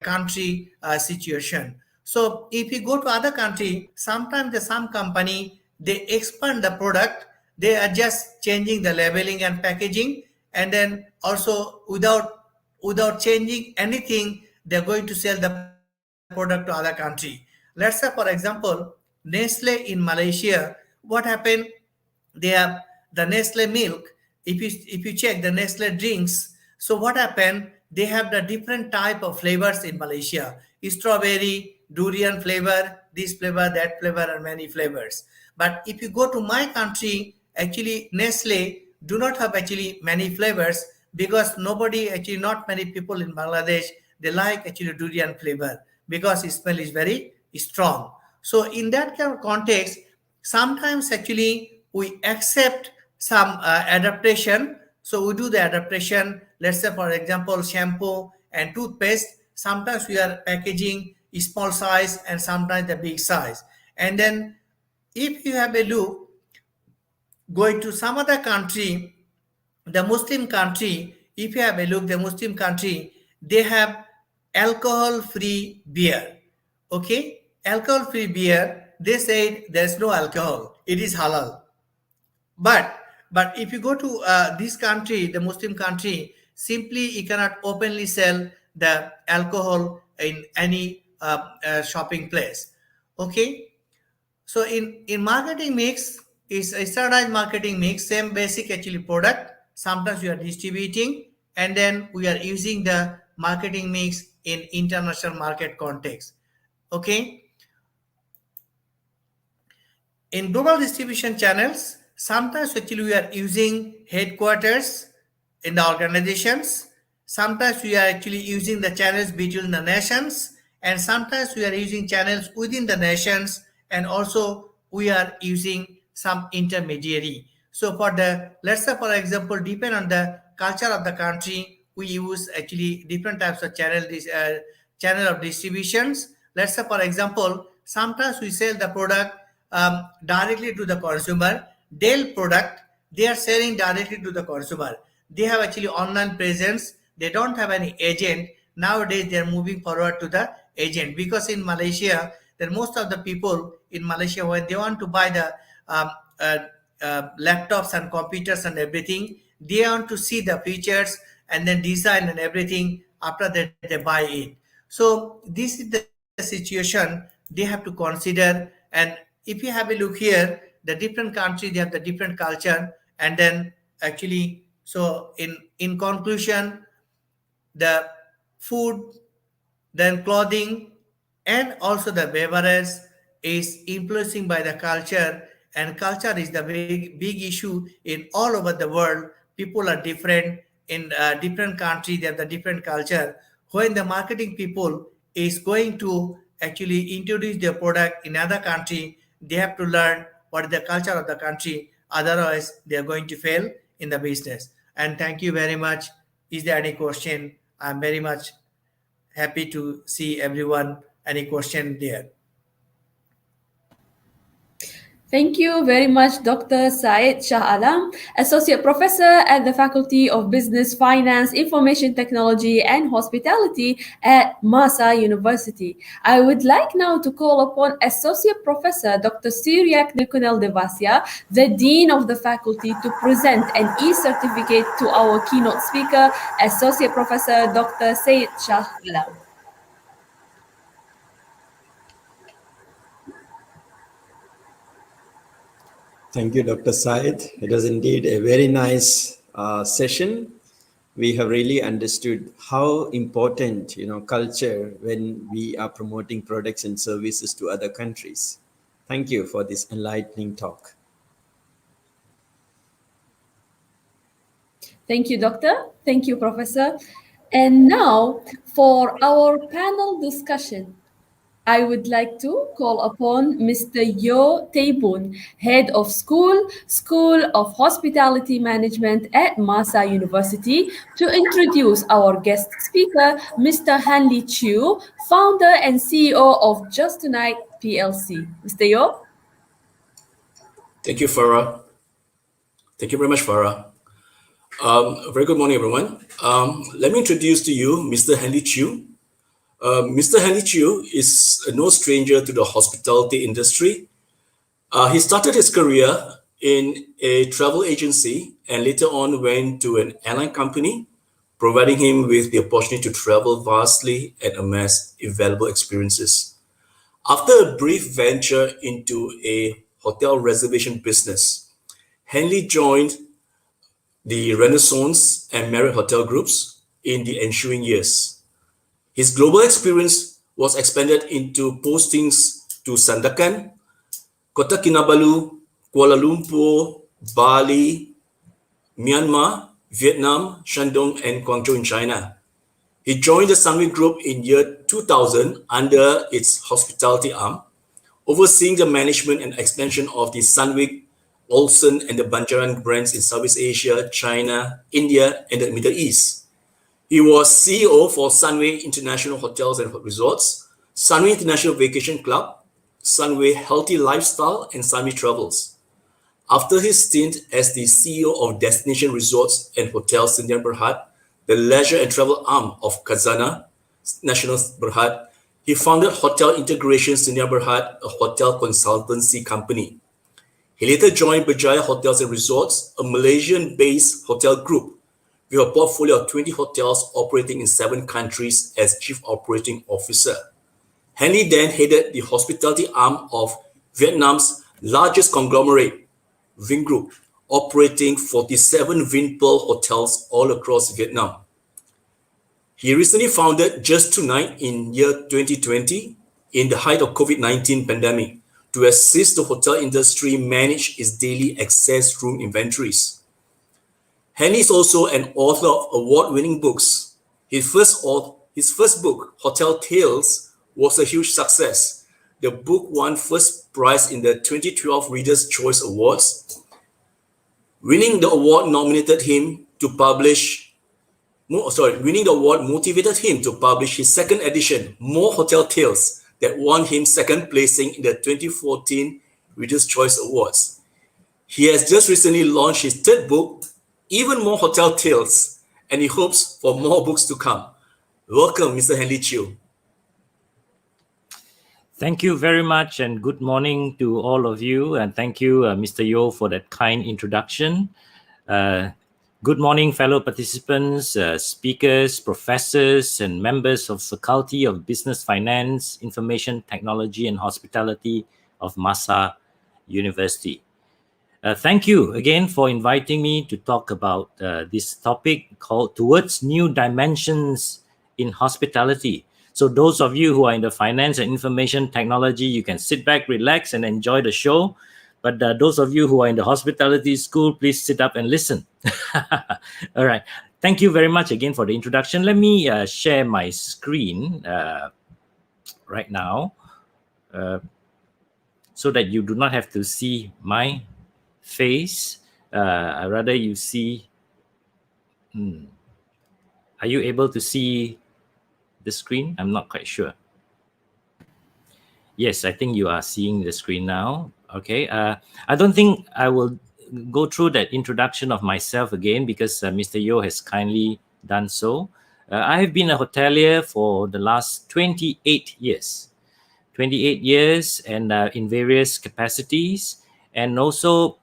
[SPEAKER 9] country situation. So if you go to other country, sometimes some company, they expand the product, they are just changing the labeling and packaging, and then also without changing anything, they're going to sell the product to other country. Let's say, for example, Nestle in Malaysia, what happened? They have the Nestle milk. If you check the Nestle drinks, so what happened? They have the different type of flavors in Malaysia: strawberry, durian flavor, this flavor, that flavor, and many flavors. But if you go to my country, actually Nestle do not have actually many flavors, because nobody, actually not many people in Bangladesh, they like actually durian flavor because its smell is very strong. So in that kind of context, sometimes actually we accept some adaptation. So we do the adaptation. Let's say, for example, shampoo and toothpaste, sometimes we are packaging small size and sometimes the big size. And then if you have a look, going to some other country, the Muslim country, if you have a look, the Muslim country, they have alcohol free beer. Okay, alcohol free beer, they say there's no alcohol, it is halal. But if you go to this country, the Muslim country, simply you cannot openly sell the alcohol in any shopping place. Okay, so in marketing mix, is a standardized marketing mix, same basic actually product. Sometimes we are distributing, and then we are using the marketing mix in international market context. Okay, in global distribution channels, sometimes actually we are using headquarters in the organizations. Sometimes we are actually using the channels between the nations, and sometimes we are using channels within the nations, and also we are using some intermediary. So for the, let's say for example, depend on the culture of the country, we use actually different types of channel of distributions. Let's say for example, sometimes we sell the product directly to the consumer. Dell product, they are selling directly to the consumer. They have actually online presence. They don't have any agent. Nowadays, they are moving forward to the agent, because in Malaysia, then most of the people in Malaysia, when they want to buy the laptops and computers and everything, they want to see the features and then design and everything. After that, they buy it. So this is the situation they have to consider. And if you have a look here, the different countries, they have the different culture. And then actually, so in conclusion, the food, then clothing, and also the beverage is influencing by the culture, and culture is the big issue in all over the world. People are different in different countries, they have the different culture. When the marketing people is going to actually introduce their product in other country, they have to learn what is the culture of the country, otherwise they are going to fail in the business. And thank you very much. Is there any question? I'm very much happy to see everyone. Any question there?
[SPEAKER 1] Thank you very much, Dr. Syed Shah Alam, Associate Professor at the Faculty of Business, Finance, Information Technology and Hospitality at MAHSA University. I would like now to call upon Associate Professor Dr. Siriak Nikonel Devasya, the Dean of the Faculty, to present an e-certificate to our keynote speaker, Associate Professor Dr. Syed Shah Alam.
[SPEAKER 3] Thank you, Dr. Syed. It was indeed a very nice session. We have really understood how important, culture when we are promoting products and services to other countries. Thank you for this enlightening talk.
[SPEAKER 1] Thank you, Doctor. Thank you, Professor. And now for our panel discussion. I would like to call upon Mr. Yo Taebun, Head of School of Hospitality Management at MAHSA University, to introduce our guest speaker, Mr. Hanli Chiu, founder and CEO of Just Tonight PLC. Mr. Yo?
[SPEAKER 10] Thank you, Farah. Thank you very much, Farah. Very good morning, everyone. Let me introduce to you Mr. Hanli Chiu. Mr. Hanli Chiu is no stranger to the hospitality industry. He started his career in a travel agency and later on went to an airline company, providing him with the opportunity to travel vastly and amass invaluable experiences. After a brief venture into a hotel reservation business, Hanli joined the Renaissance and Marriott Hotel groups in the ensuing years. His global experience was expanded into postings to Sandakan, Kota Kinabalu, Kuala Lumpur, Bali, Myanmar, Vietnam, Shandong, and Guangzhou in China. He joined the Sunway Group in year 2000 under its hospitality arm, overseeing the management and expansion of the Sunway, Olsen, and the Banjaran brands in Southeast Asia, China, India, and the Middle East. He was CEO for Sunway International Hotels and Resorts, Sunway International Vacation Club, Sunway Healthy Lifestyle, and Sunway Travels. After his stint as the CEO of Destination Resorts and Hotels Sdn Bhd, the leisure and travel arm of Khazanah National Berhad, he founded Hotel Integration Sdn Bhd, a hotel consultancy company. He later joined Berjaya Hotels and Resorts, a Malaysian-based hotel group with a portfolio of 20 hotels operating in 7 countries as Chief Operating Officer. Hanli then headed the hospitality arm of Vietnam's largest conglomerate, Vingroup, operating 47 Vinpearl hotels all across Vietnam. He recently founded Just Tonight in year 2020 in the height of COVID-19 pandemic to assist the hotel industry manage its daily excess room inventories. Hanli is also an author of award-winning books. His first book, Hotel Tales, was a huge success. The book won first prize in the 2012 Reader's Choice Awards. Winning the award motivated him to publish his second edition, More Hotel Tales, that won him second placing in the 2014 Reader's Choice Awards. He has just recently launched his third book, Even More Hotel Tales, and he hopes for more books to come. Welcome, Mr. Hanli Chiu.
[SPEAKER 11] Thank you very much and good morning to all of you. And thank you, Mr. Yo, for that kind introduction. Good morning, fellow participants, speakers, professors, and members of Faculty of Business Finance, Information Technology and Hospitality of MAHSA University. Thank you again for inviting me to talk about this topic called Towards New Dimensions in Hospitality. So those of you who are in the finance and information technology, you can sit back, relax, and enjoy the show. But those of you who are in the hospitality school, please sit up and listen. All right. Thank you very much again for the introduction. Let me share my screen right now so that you do not have to see my face. I'd rather you see. Are you able to see the screen? I'm not quite sure. Yes, I think you are seeing the screen now. Okay. I don't think I will go through that introduction of myself again because Mr. Yo has kindly done so. I have been a hotelier for the last 28 years. 28 years and in various capacities. And also,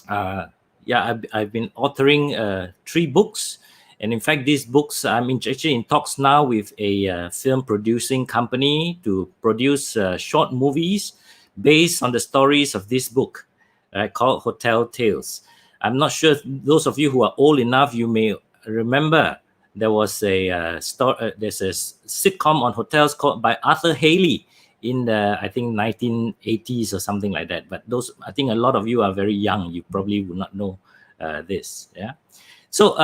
[SPEAKER 11] I've been authoring 3 books. And in fact, these books, I'm actually in talks now with a film producing company to produce short movies based on the stories of this book called Hotel Tales. I'm not sure if those of you who are old enough, you may remember there was there's a sitcom on hotels called by Arthur Haley in the, I think, 1980s or something like that. But those, I think a lot of you are very young. You probably would not know this. Yeah. So,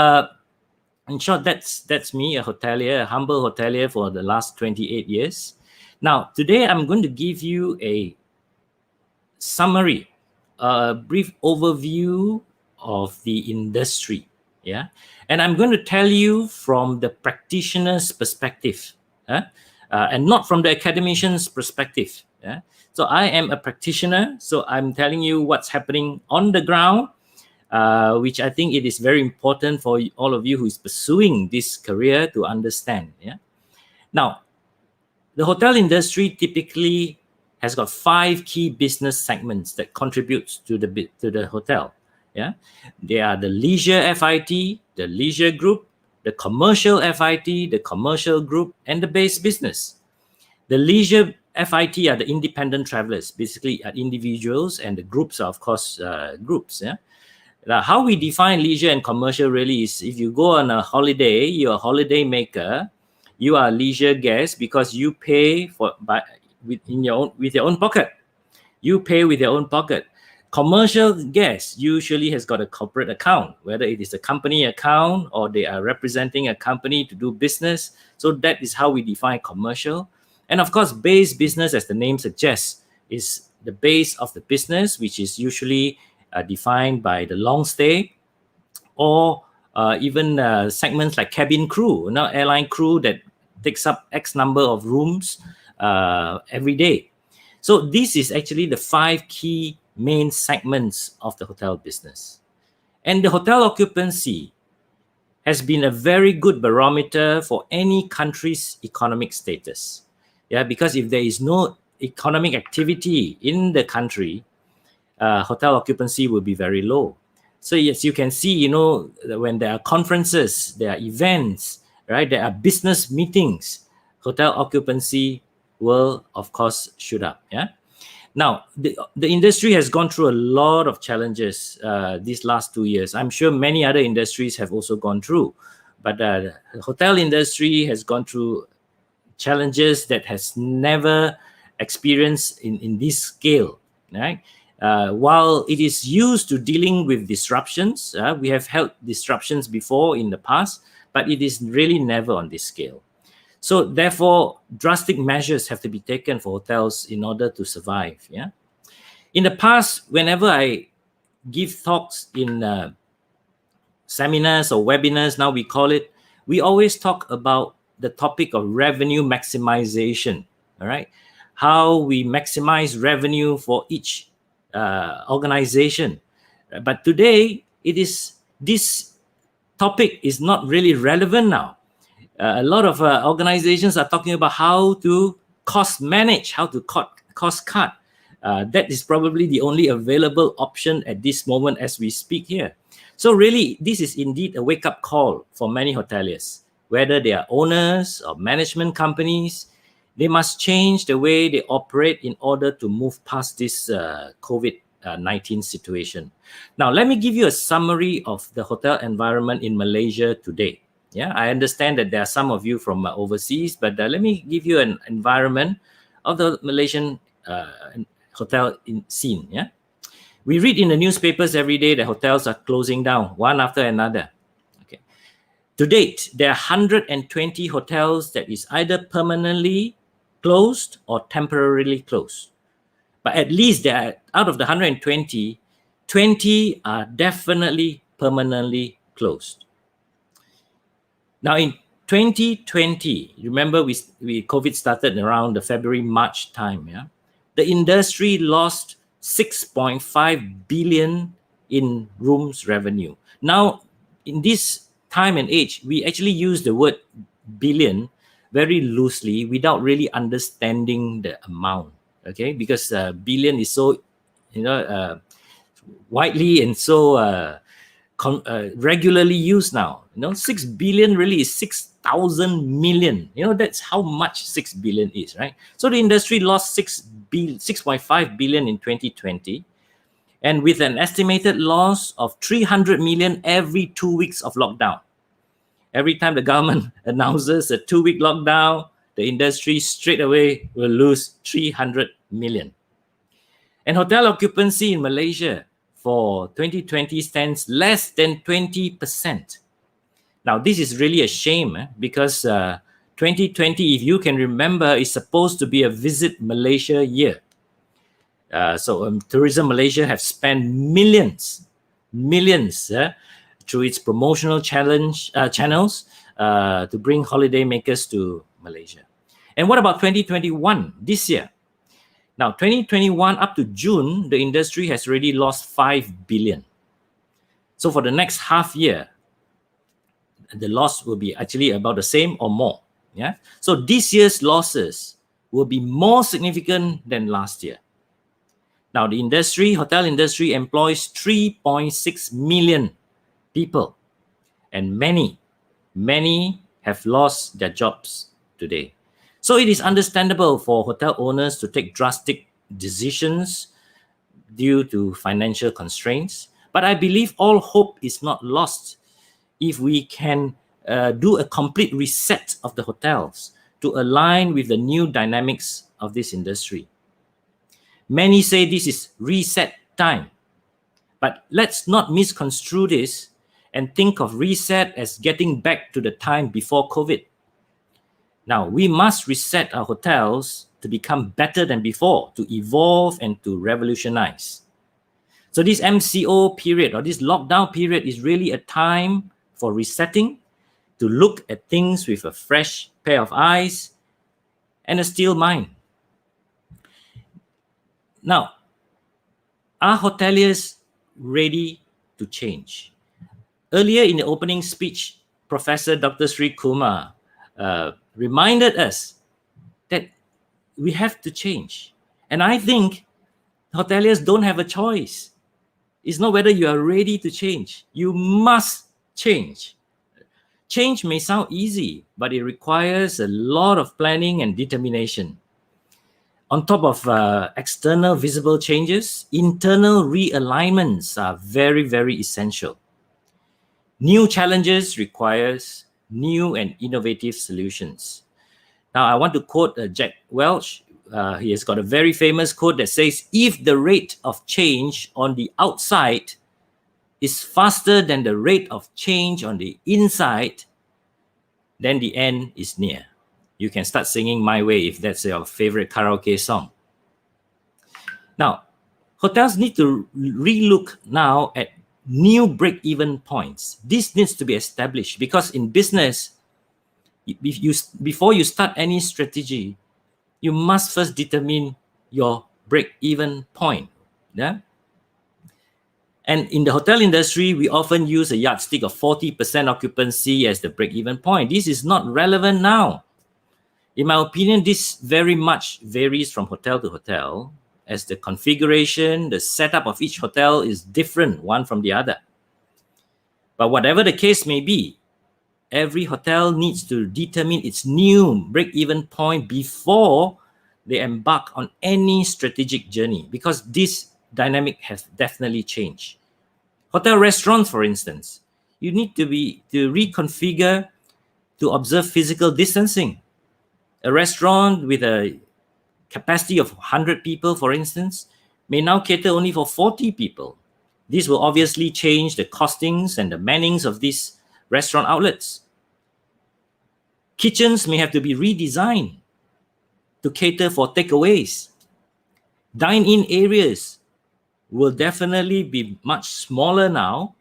[SPEAKER 11] in short, that's me, a hotelier, a humble hotelier for the last 28 years. Now, today I'm going to give you a summary, a brief overview of the industry. Yeah. And I'm going to tell you from the practitioner's perspective, and not from the academician's perspective. Yeah. So I am a practitioner, so I'm telling you what's happening on the ground, which I think it is very important for all of you who is pursuing this career to understand. Yeah. Now, the hotel industry typically has got 5 key business segments that contributes to the hotel. Yeah, they are the leisure FIT, the leisure group, the commercial FIT, the commercial group, and the base business. The leisure FIT are the independent travelers, basically individuals, and the groups are, of course, groups. Yeah. Now, how we define leisure and commercial really is if you go on a holiday, you're a holiday maker, you are a leisure guest because you pay with your own pocket. You pay with your own pocket. Commercial guest usually has got a corporate account, whether it is a company account or they are representing a company to do business. So that is how we define commercial. And of course, base business, as the name suggests, is the base of the business, which is usually defined by the long stay or even segments like cabin crew, airline crew that takes up X number of rooms every day. So this is actually the 5 key main segments of the hotel business. And the hotel occupancy has been a very good barometer for any country's economic status. Yeah, because if there is no economic activity in the country, hotel occupancy will be very low. So yes, you can see, when there are conferences, there are events, right? There are business meetings, hotel occupancy will, of course, shoot up. Yeah. Now, the industry has gone through a lot of challenges these last 2 years. I'm sure many other industries have also gone through, but the hotel industry has gone through challenges that has never experienced in this scale, right? While it is used to dealing with disruptions, we have had disruptions before in the past, but it is really never on this scale. So therefore, drastic measures have to be taken for hotels in order to survive. Yeah. In the past, whenever I give talks in seminars or webinars, now we call it, we always talk about the topic of revenue maximization. All right. How we maximize revenue for each organization. But today, this topic is not really relevant now. A lot of organizations are talking about how to cost manage, how to cost cut. That is probably the only available option at this moment as we speak here. So really, this is indeed a wake-up call for many hoteliers, whether they are owners or management companies. They must change the way they operate in order to move past this COVID-19 situation. Now, let me give you a summary of the hotel environment in Malaysia today. Yeah, I understand that there are some of you from overseas, but let me give you an environment of the Malaysian hotel scene. Yeah, we read in the newspapers every day that hotels are closing down one after another. Okay, to date, there are 120 hotels that is either permanently closed or temporarily closed. But at least there are, out of the 120, 20 are definitely permanently closed. Now in 2020, remember COVID started around the February-March time. Yeah, the industry lost 6.5 billion in rooms revenue. Now, in this time and age, we actually use the word billion very loosely without really understanding the amount. Okay, because billion is so, widely and so regularly used now. 6 billion really is 6,000 million. That's how much 6 billion is, right? So the industry lost 6.5 billion in 2020, and with an estimated loss of 300 million every 2 weeks of lockdown. Every time the government announces a 2-week lockdown, the industry straight away will lose 300 million. And hotel occupancy in Malaysia for 2020 stands less than 20%. Now, this is really a shame because 2020, if you can remember, is supposed to be a Visit Malaysia year. Tourism Malaysia have spent millions through its promotional channels to bring holiday makers to Malaysia. And what about 2021, this year? Now, 2021 up to June, the industry has already lost 5 billion. So for the next half year, the loss will be actually about the same or more. Yeah. So this year's losses will be more significant than last year. Now, the hotel industry employs 3.6 million people, and many have lost their jobs today. So it is understandable for hotel owners to take drastic decisions due to financial constraints. But I believe all hope is not lost if we can do a complete reset of the hotels to align with the new dynamics of this industry. Many say this is reset time, but let's not misconstrue this and think of reset as getting back to the time before COVID. Now, we must reset our hotels to become better than before, to evolve and to revolutionize. So this MCO period or this lockdown period is really a time for resetting, to look at things with a fresh pair of eyes and a still mind. Now, are hoteliers ready to change? Earlier in the opening speech, Professor Dr. Sri Kumar reminded us that we have to change. And I think hoteliers don't have a choice. It's not whether you are ready to change. You must change. Change may sound easy, but it requires a lot of planning and determination. On top of external visible changes, internal realignments are very, very essential. New challenges requires new and innovative solutions. Now, I want to quote Jack Welch. He has got a very famous quote that says, if the rate of change on the outside is faster than the rate of change on the inside, then the end is near. You can start singing My Way if that's your favorite karaoke song. Now, hotels need to relook now at new break-even points. This needs to be established because in business, before you start any strategy, you must first determine your break-even point. Yeah? And in the hotel industry, we often use a yardstick of 40% occupancy as the break-even point. This is not relevant now. In my opinion, this very much varies from hotel to hotel, as the configuration, the setup of each hotel is different one from the other. But whatever the case may be, every hotel needs to determine its new break-even point before they embark on any strategic journey, because this dynamic has definitely changed. Hotel restaurants, for instance, you need to reconfigure to observe physical distancing. A restaurant with a capacity of 100 people, for instance, may now cater only for 40 people. This will obviously change the costings and the mannings of these restaurant outlets. Kitchens may have to be redesigned to cater for takeaways. Dine-in areas will definitely be much smaller now,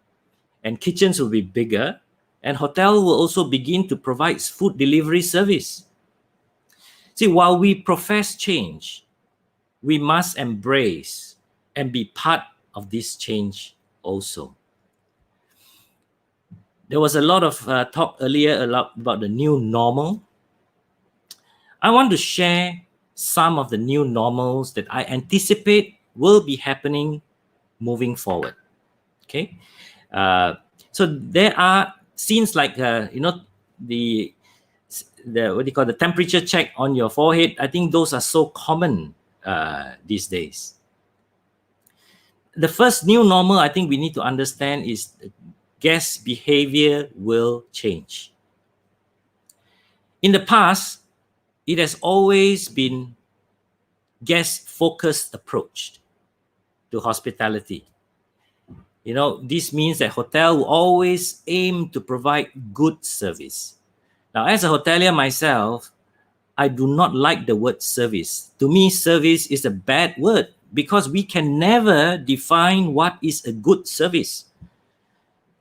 [SPEAKER 11] and kitchens will be bigger, and hotel will also begin to provide food delivery service. See, while we profess change, we must embrace and be part of this change also. There was a lot of talk earlier about the new normal. I want to share some of the new normals that I anticipate will be happening moving forward. Okay, so there are scenes like the what do you call, the temperature check on your forehead. I think those are so common these days. The first new normal I think we need to understand is guest behavior will change. In the past, it has always been guest-focused approach to hospitality. You know, this means that hotel will always aim to provide good service. Now, as a hotelier myself, I do not like the word service. To me, service is a bad word because we can never define what is a good service.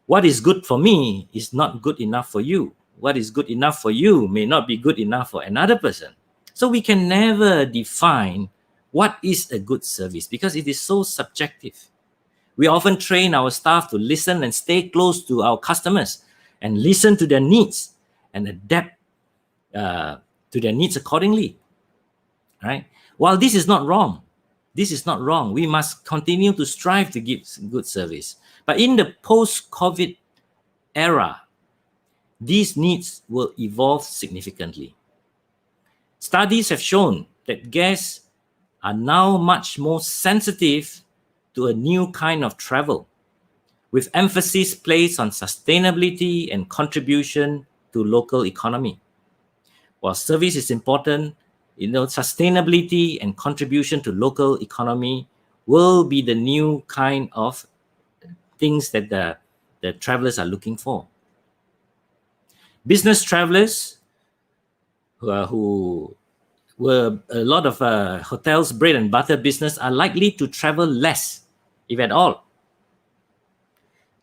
[SPEAKER 11] What is good for me is not good enough for you. What is good enough for you may not be good enough for another person. So we can never define what is a good service because it is so subjective. We often train our staff to listen and stay close to our customers and listen to their needs and adapt to their needs accordingly, right? While this is not wrong, we must continue to strive to give good service. But in the post-COVID era, these needs will evolve significantly. Studies have shown that guests are now much more sensitive to a new kind of travel, with emphasis placed on sustainability and contribution to local economy. While service is important, sustainability and contribution to local economy will be the new kind of things that the travelers are looking for. Business travelers who were a lot of hotels' bread and butter business are likely to travel less, if at all.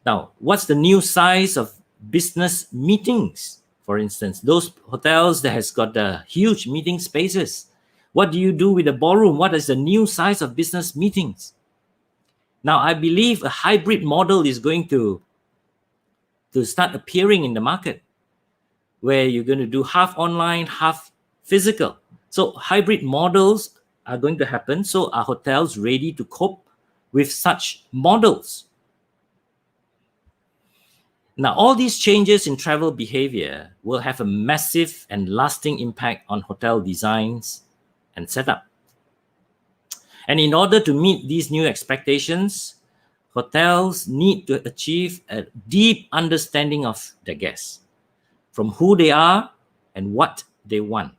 [SPEAKER 11] Now, what's the new size of business meetings? For instance, those hotels that has got the huge meeting spaces. What do you do with the ballroom? What is the new size of business meetings? Now, I believe a hybrid model is going to start appearing in the market, where you're going to do half online, half physical. So hybrid models are going to happen. So are hotels ready to cope with such models? Now, all these changes in travel behavior will have a massive and lasting impact on hotel designs and setup. And in order to meet these new expectations, hotels need to achieve a deep understanding of their guests, from who they are and what they want.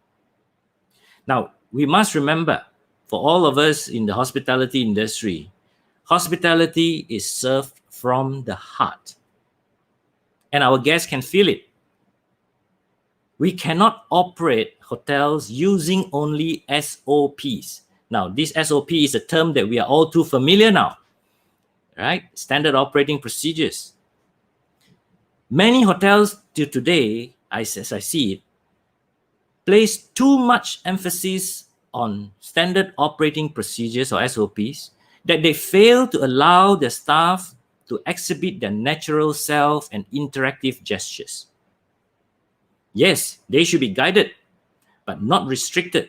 [SPEAKER 11] Now, we must remember, for all of us in the hospitality industry, hospitality is served from the heart, and our guests can feel it. We cannot operate hotels using only SOPs. Now, this SOP is a term that we are all too familiar now, right? Standard operating procedures. Many hotels till today, as I see it, place too much emphasis on standard operating procedures or SOPs that they fail to allow their staff to exhibit their natural self and interactive gestures. Yes, they should be guided, but not restricted.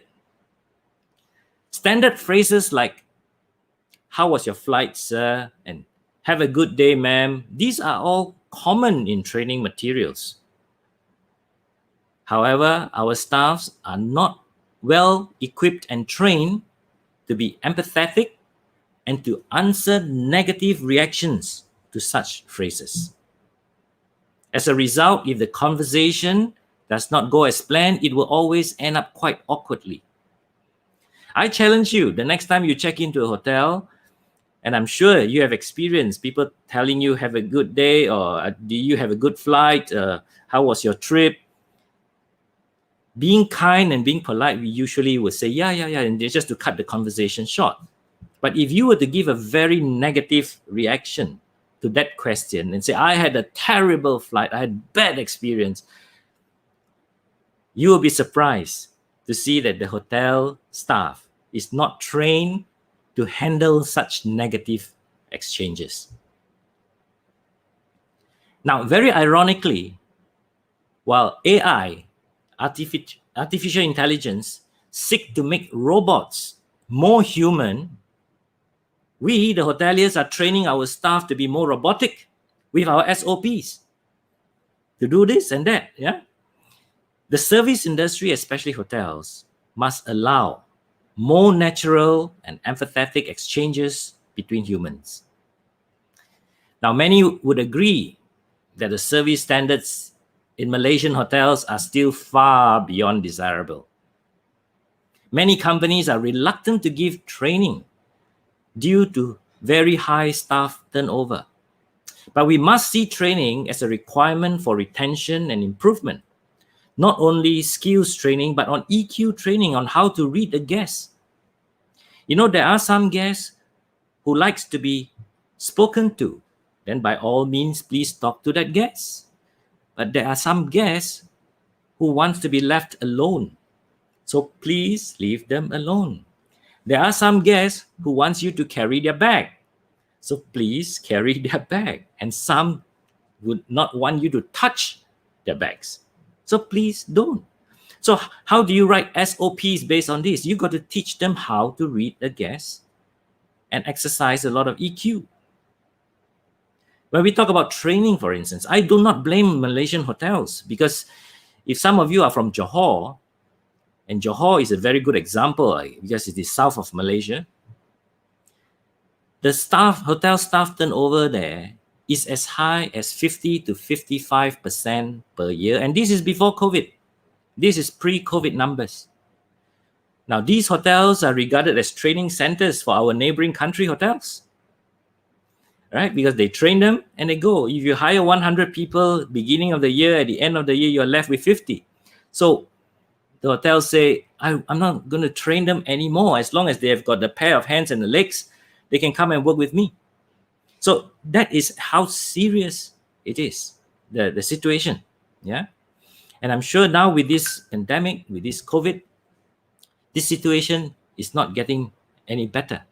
[SPEAKER 11] Standard phrases like, "How was your flight, sir?" and "Have a good day, ma'am." These are all common in training materials. However, our staffs are not well equipped and trained to be empathetic and to answer negative reactions to such phrases. As a result, if the conversation does not go as planned, it will always end up quite awkwardly. I challenge you, the next time you check into a hotel, and I'm sure you have experienced people telling you, "Have a good day," or "Do you have a good flight? How was your trip?" Being kind and being polite, we usually would say, yeah, and just to cut the conversation short. But if you were to give a very negative reaction to that question and say, "I had a terrible flight, I had bad experience," you will be surprised to see that the hotel staff is not trained to handle such negative exchanges. Now, very ironically, while AI, artificial intelligence, seek to make robots more human, we, the hoteliers, are training our staff to be more robotic with our SOPs, to do this and that, yeah? The service industry, especially hotels, must allow more natural and empathetic exchanges between humans. Now, many would agree that the service standards in Malaysian hotels are still far beyond desirable. Many companies are reluctant to give training due to very high staff turnover. But we must see training as a requirement for retention and improvement. not only skills training, but on EQ training on how to read a guest. You know, there are some guests who likes to be spoken to. Then by all means, please talk to that guest. But there are some guests who wants to be left alone. So please leave them alone. There are some guests who wants you to carry their bag. So please carry their bag. And some would not want you to touch their bags. So please don't. So how do you write SOPs based on this? You got to teach them how to read a guest and exercise a lot of EQ. When we talk about training, for instance, I do not blame Malaysian hotels, because if some of you are from Johor, and Johor is a very good example because it is south of Malaysia, the hotel staff turnover there is as high as 50 to 55% per year. And this is before COVID. This is pre-COVID numbers. Now, these hotels are regarded as training centers for our neighboring country hotels, right? Because they train them and they go. If you hire 100 people beginning of the year, at the end of the year, you're left with 50. So the hotels say, I'm not going to train them anymore. As long as they have got the pair of hands and the legs, they can come and work with me. So that is how serious it is, the situation. Yeah. And I'm sure now with this pandemic, with this COVID, this situation is not getting any better.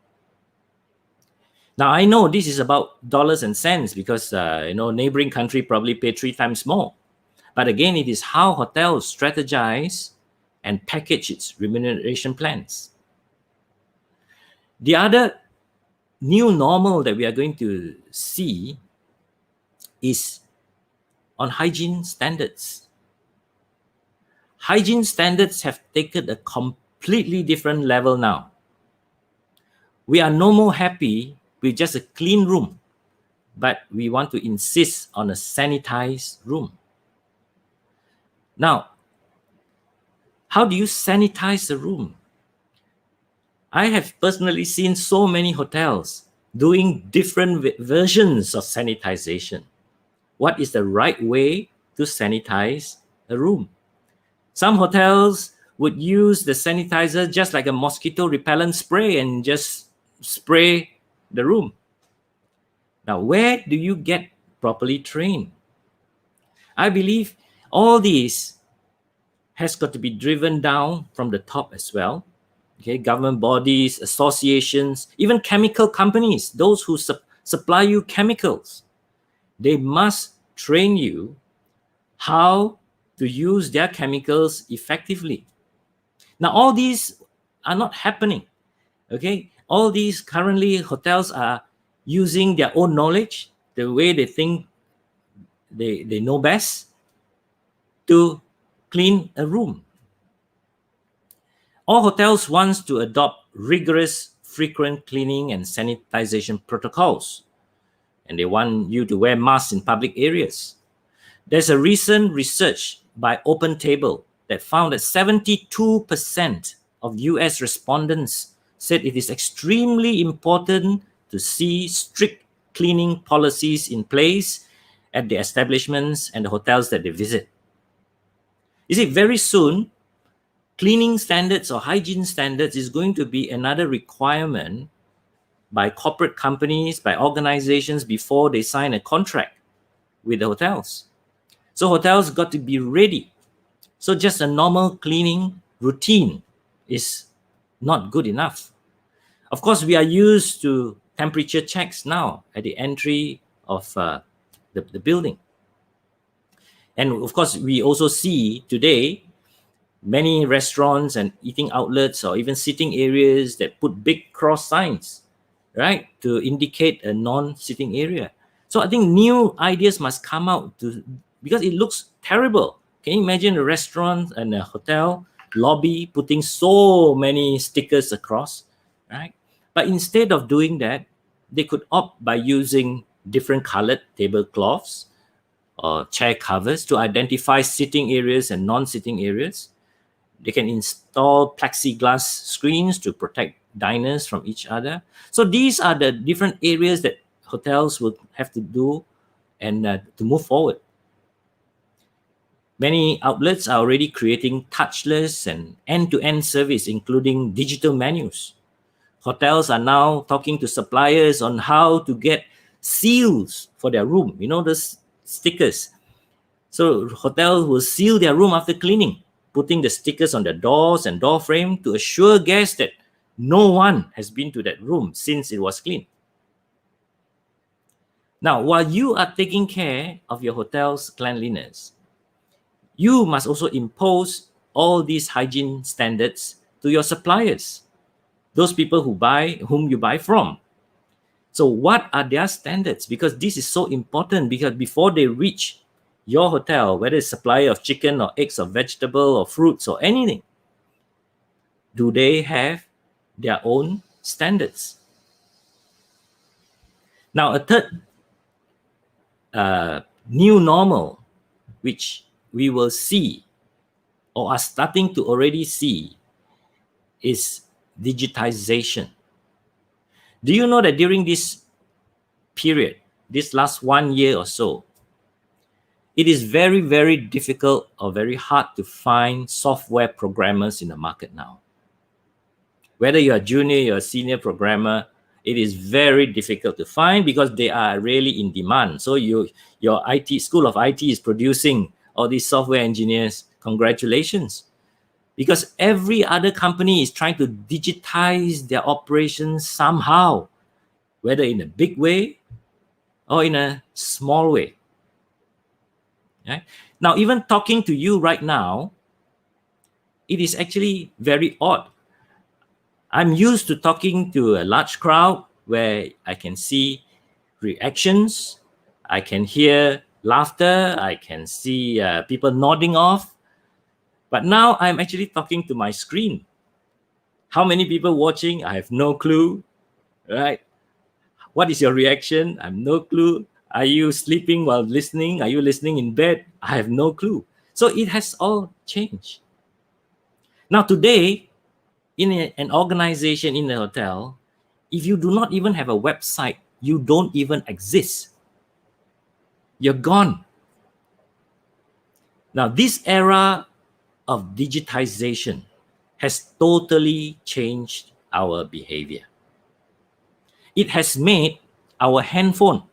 [SPEAKER 11] Now, I know this is about dollars and cents because, neighboring country probably pay 3 times more. But again, it is how hotels strategize and package its remuneration plans. The other new normal that we are going to see is on hygiene standards. Hygiene standards have taken a completely different level now. We are no more happy with just a clean room, but we want to insist on a sanitized room. Now, how do you sanitize the room? I have personally seen so many hotels doing different versions of sanitization. What is the right way to sanitize a room? Some hotels would use the sanitizer just like a mosquito repellent spray and just spray the room. Now, where do you get properly trained? I believe all these has got to be driven down from the top as well. Okay, government bodies, associations, even chemical companies, those who supply you chemicals, they must train you how to use their chemicals effectively. Now, all these are not happening. Okay, all these currently hotels are using their own knowledge, the way they think they know best, to clean a room. All hotels want to adopt rigorous, frequent cleaning and sanitization protocols, and they want you to wear masks in public areas. There's a recent research by Open Table that found that 72% of US respondents said it is extremely important to see strict cleaning policies in place at the establishments and the hotels that they visit. You see, very soon, cleaning standards or hygiene standards is going to be another requirement by corporate companies, by organizations before they sign a contract with the hotels. So hotels got to be ready. So just a normal cleaning routine is not good enough. Of course, we are used to temperature checks now at the entry of the building. And of course, we also see today many restaurants and eating outlets or even sitting areas that put big cross signs, right, to indicate a non-sitting area. So I think new ideas must come out because it looks terrible. Can you imagine a restaurant and a hotel lobby putting so many stickers across, right? But instead of doing that, they could opt by using different colored tablecloths or chair covers to identify sitting areas and non-sitting areas. They can install plexiglass screens to protect diners from each other. So these are the different areas that hotels will have to do and to move forward. Many outlets are already creating touchless and end-to-end service, including digital menus. Hotels are now talking to suppliers on how to get seals for their room, you know, those stickers. So hotels will seal their room after cleaning, putting the stickers on the doors and door frame to assure guests that no one has been to that room since it was cleaned. Now, while you are taking care of your hotel's cleanliness, you must also impose all these hygiene standards to your suppliers, those people whom you buy from. So what are their standards? Because this is so important, because before they reach your hotel, whether it's supplier of chicken or eggs or vegetable or fruits or anything, do they have their own standards? Now, a third new normal, which we will see or are starting to already see, is digitization. Do you know that during this period, this last 1 year or so, it is very, very difficult or very hard to find software programmers in the market now. Whether you're a junior, you're a senior programmer, it is very difficult to find because they are really in demand. So your IT school of IT is producing all these software engineers. Congratulations. Because every other company is trying to digitize their operations somehow, whether in a big way or in a small way. Okay? Now, even talking to you right now, it is actually very odd. I'm used to talking to a large crowd where I can see reactions, I can hear laughter, I can see people nodding off. But now I'm actually talking to my screen. How many people watching? I have no clue, right? What is your reaction? I have no clue. Are you sleeping while listening? Are you listening in bed? I have no clue. So it has all changed. Now today, in an organization, in a hotel, if you do not even have a website, you don't even exist. You're gone. Now, this era of digitization has totally changed our behavior. It has made our handphone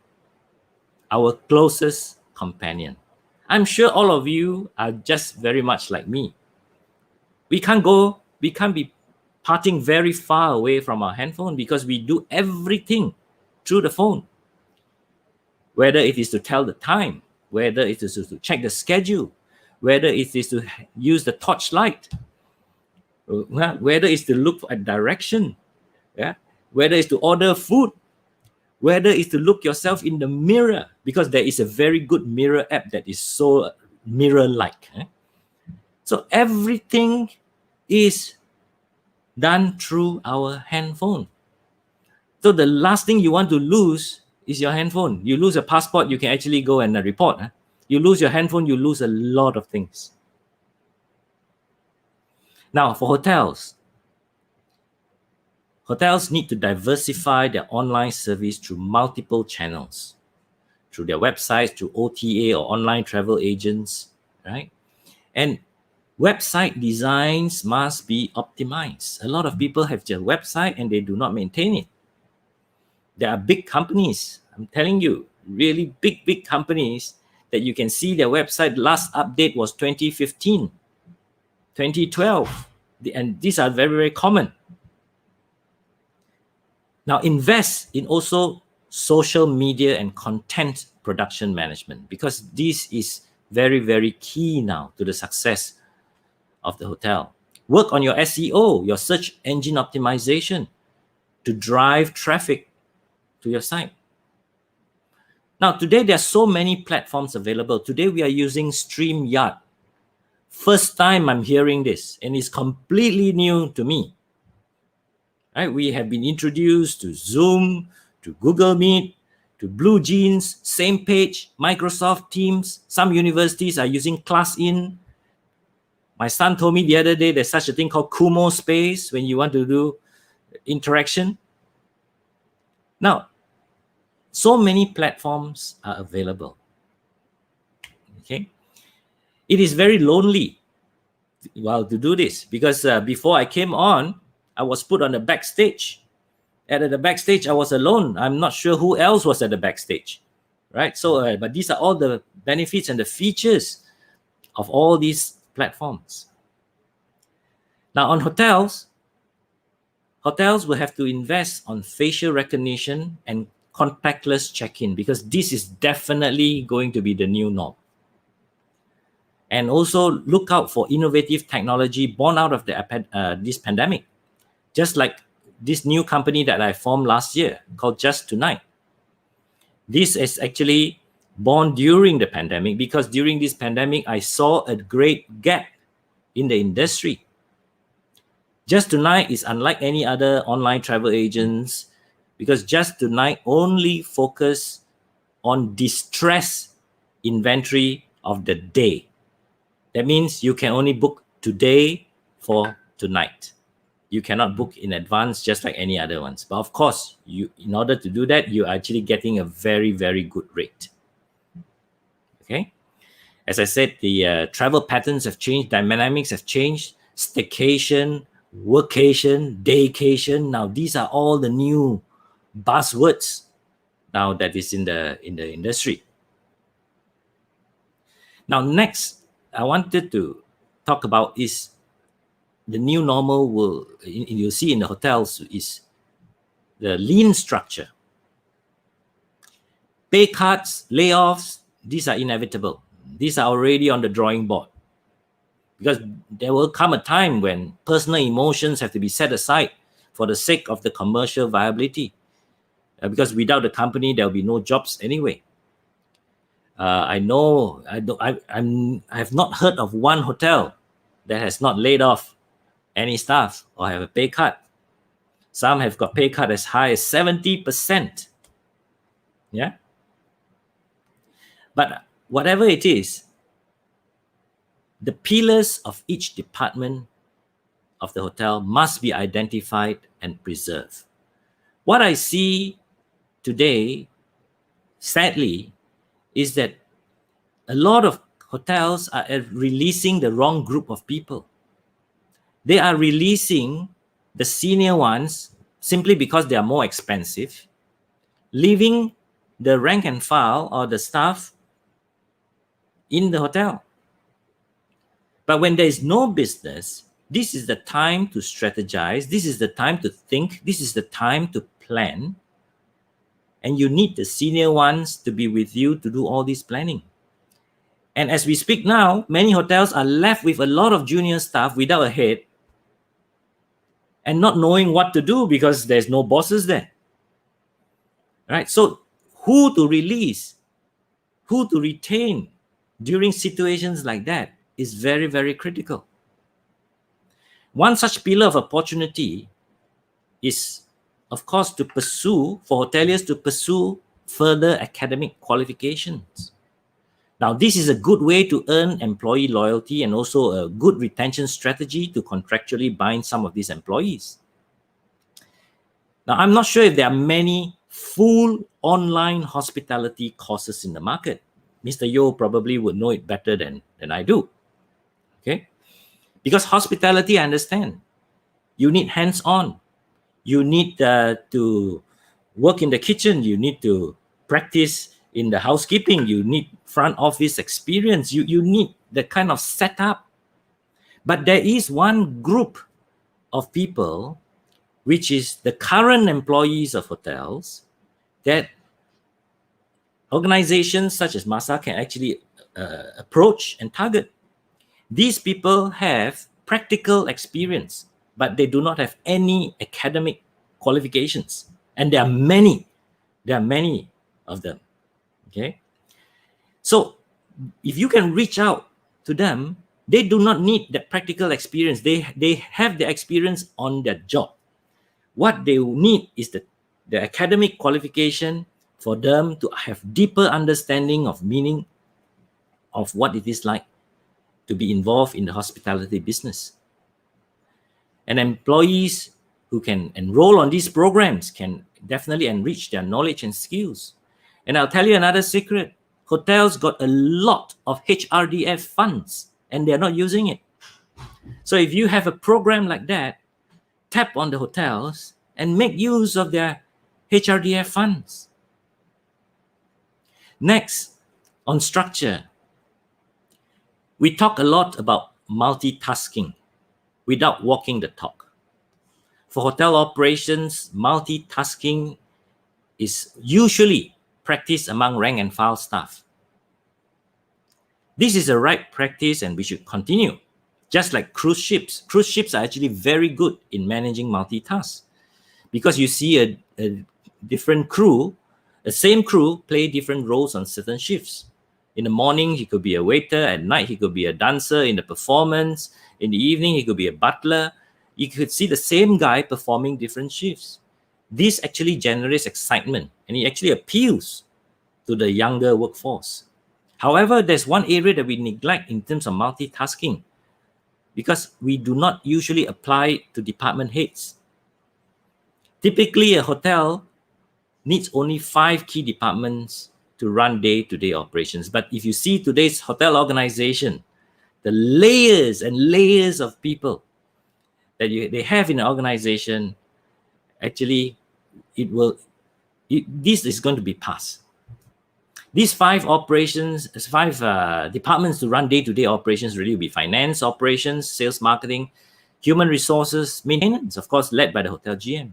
[SPEAKER 11] our closest companion. I'm sure all of you are just very much like me. We can't be parting very far away from our handphone because we do everything through the phone. Whether it is to tell the time, whether it is to check the schedule, whether it is to use the torchlight, whether it's to look at direction, whether it's to order food, whether it's to look yourself in the mirror, because there is a very good mirror app that is so mirror-like. So everything is done through our handphone. So the last thing you want to lose is your handphone. You lose a passport, you can actually go and report. You lose your handphone, you lose a lot of things. Now, for hotels need to diversify their online service through multiple channels, through their websites, through OTA or online travel agents, right? And website designs must be optimized. A lot of people have their website and they do not maintain it. There are big companies, I'm telling you, really big companies that you can see their website last update was 2015, 2012. And these are very, very common. Now invest in also social media and content production management, because this is very, very key now to the success of the hotel. Work on your SEO, your search engine optimization, to drive traffic to your site. Now, today there are so many platforms available. Today we are using StreamYard. First time I'm hearing this, and it's completely new to me. Right? We have been introduced to Zoom, to Google Meet, to Blue Jeans, Same Page, Microsoft Teams. Some universities are using ClassIn. My son told me the other day there's such a thing called Kumo Space when you want to do interaction. Now, so many platforms are available. Okay. It is very lonely to do this, because before I came on, I was put on the backstage. And at the backstage, I was alone. I'm not sure who else was at the backstage, right? So, but these are all the benefits and the features of all these platforms. Now, on hotels will have to invest on facial recognition and contactless check-in, because this is definitely going to be the new norm. And also look out for innovative technology born out of this pandemic, just like this new company that I formed last year called Just Tonight. This is actually born during the pandemic, because during this pandemic, I saw a great gap in the industry. Just Tonight is unlike any other online travel agents, because Just Tonight only focus on distress inventory of the day. That means you can only book today for tonight. You cannot book in advance just like any other ones. But of course, in order to do that, you're actually getting a very, very good rate. Okay? As I said, the travel patterns have changed, dynamics have changed, staycation, workation, daycation. Now, these are all the new buzzwords now that is in the industry. Now, next, I wanted to talk about is the new normal you'll see in the hotels is the lean structure. Pay cuts, layoffs, these are inevitable. These are already on the drawing board, because there will come a time when personal emotions have to be set aside for the sake of the commercial viability, because without the company, there will be no jobs anyway. I have not heard of one hotel that has not laid off any staff or have a pay cut. Some have got pay cut as high as 70%. Yeah. But whatever it is, the pillars of each department of the hotel must be identified and preserved. What I see today, sadly, is that a lot of hotels are releasing the wrong group of people. They are releasing the senior ones simply because they are more expensive, leaving the rank and file or the staff in the hotel. But when there is no business, this is the time to strategize. This is the time to think. This is the time to plan. And you need the senior ones to be with you to do all this planning. And as we speak now, many hotels are left with a lot of junior staff without a head and not knowing what to do because there's no bosses there. Right? So who to release, who to retain during situations like that is very, very critical. One such pillar of opportunity is, of course, for hoteliers to pursue further academic qualifications. Now, this is a good way to earn employee loyalty and also a good retention strategy to contractually bind some of these employees. Now, I'm not sure if there are many full online hospitality courses in the market. Mr. Yo probably would know it better than I do. Okay? Because hospitality, I understand. You need hands-on. You need to work in the kitchen. You need to practice in the housekeeping. You need front office experience. You need that kind of setup. But there is one group of people, which is the current employees of hotels, that organizations such as MAHSA can actually approach and target. These people have practical experience, but they do not have any academic qualifications. And there are many of them. Okay. So if you can reach out to them, they do not need that practical experience. They have the experience on their job. What they need is the academic qualification for them to have deeper understanding of meaning of what it is like to be involved in the hospitality business. And employees who can enroll on these programs can definitely enrich their knowledge and skills. And I'll tell you another secret. hotels got a lot of HRDF funds and they're not using it. So if you have a program like that, tap on the hotels and make use of their HRDF funds. Next, on structure, we talk a lot about multitasking without walking the talk. For hotel operations, multitasking is usually practiced among rank and file staff. This is a right practice and we should continue. Just like cruise ships. Cruise ships are actually very good in managing multitask because you see a different crew, the same crew play different roles on certain shifts. In the morning, he could be a waiter. At night, he could be a dancer in the performance. In the evening, he could be a butler. You could see the same guy performing different shifts. This actually generates excitement and it actually appeals to the younger workforce. However, there's one area that we neglect in terms of multitasking because we do not usually apply it to department heads. Typically, a hotel needs only 5 key departments to run day-to-day operations. But if you see today's hotel organization, the layers and layers of people that they have in an organization, actually, this is going to be passed. These 5 departments to run day-to-day operations really will be finance, operations, sales, marketing, human resources, maintenance, of course, led by the hotel GM.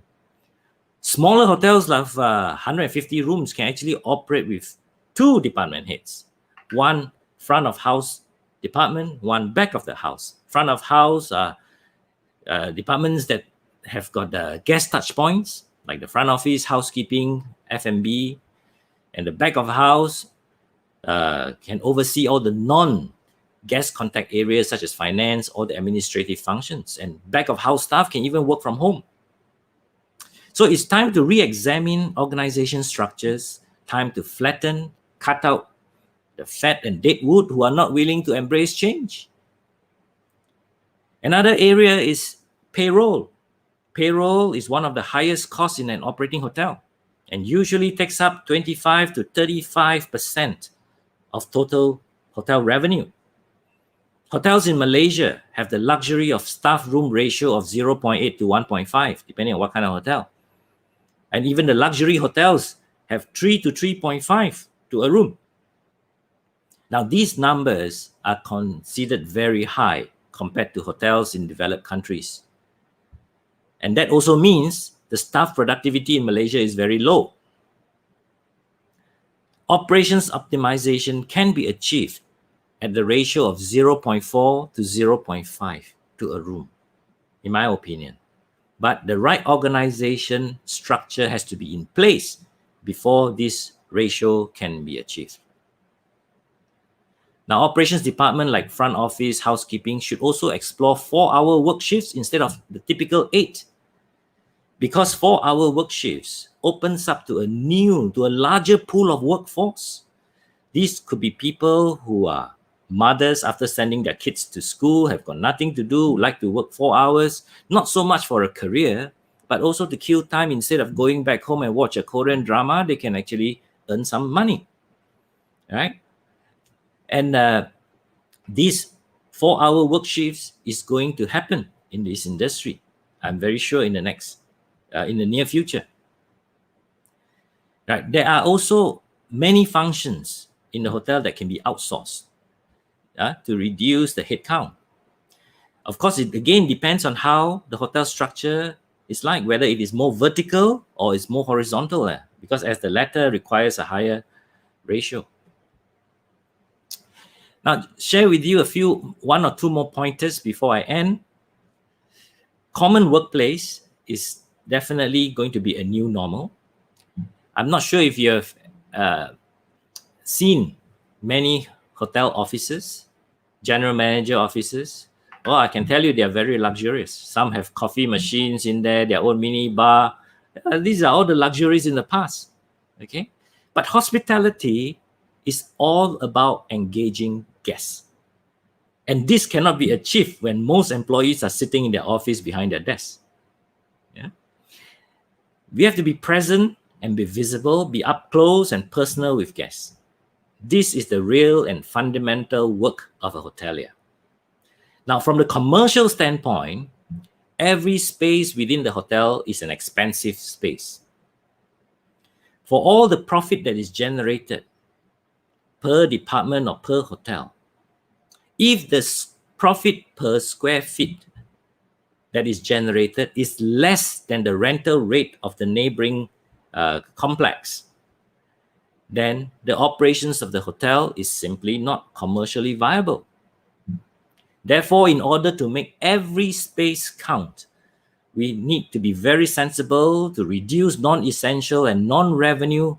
[SPEAKER 11] Smaller hotels of 150 rooms can actually operate with 2 department heads. One front of house department, one back of the house. Front of house departments that have got guest touch points, like the front office, housekeeping, F&B, and the back of the house can oversee all the non-guest contact areas such as finance or the administrative functions. And back of house staff can even work from home. So it's time to re-examine organization structures, time to flatten, cut out the fat and dead wood who are not willing to embrace change. Another area is payroll. Payroll is one of the highest costs in an operating hotel and usually takes up 25 to 35% of total hotel revenue. Hotels in Malaysia have the luxury of staff room ratio of 0.8 to 1.5, depending on what kind of hotel. And even the luxury hotels have 3 to 3.5 to a room. Now, these numbers are considered very high compared to hotels in developed countries. And that also means the staff productivity in Malaysia is very low. Operations optimization can be achieved at the ratio of 0.4 to 0.5 to a room, in my opinion. But the right organization structure has to be in place before this ratio can be achieved. Now, operations department like front office, housekeeping should also explore 4-hour work shifts instead of the typical 8. Because 4-hour work shifts opens up to a larger pool of workforce. These could be people who are mothers after sending their kids to school, have got nothing to do, like to work 4 hours, not so much for a career, but also to kill time. Instead of going back home and watch a Korean drama, they can actually earn some money, right? And these 4-hour work shifts is going to happen in this industry, I'm very sure, in the near future. Right? There are also many functions in the hotel that can be outsourced to reduce the headcount. Of course, it again depends on how the hotel structure is like, whether it is more vertical or it's more horizontal, because as the latter requires a higher ratio. Now, share with you one or two more pointers before I end. Common workplace is definitely going to be a new normal. I'm not sure if you have seen many hotel offices, general manager offices. Well, I can tell you they are very luxurious. Some have coffee machines in there, their own mini bar. These are all the luxuries in the past, okay? But hospitality is all about engaging guests. And this cannot be achieved when most employees are sitting in their office behind their desk. Yeah? We have to be present and be visible, be up close and personal with guests. This is the real and fundamental work of a hotelier. Now, from the commercial standpoint, every space within the hotel is an expensive space. For all the profit that is generated per department or per hotel, if the profit per square feet that is generated is less than the rental rate of the neighboring complex, then the operations of the hotel is simply not commercially viable. Therefore, in order to make every space count, we need to be very sensible to reduce non-essential and non-revenue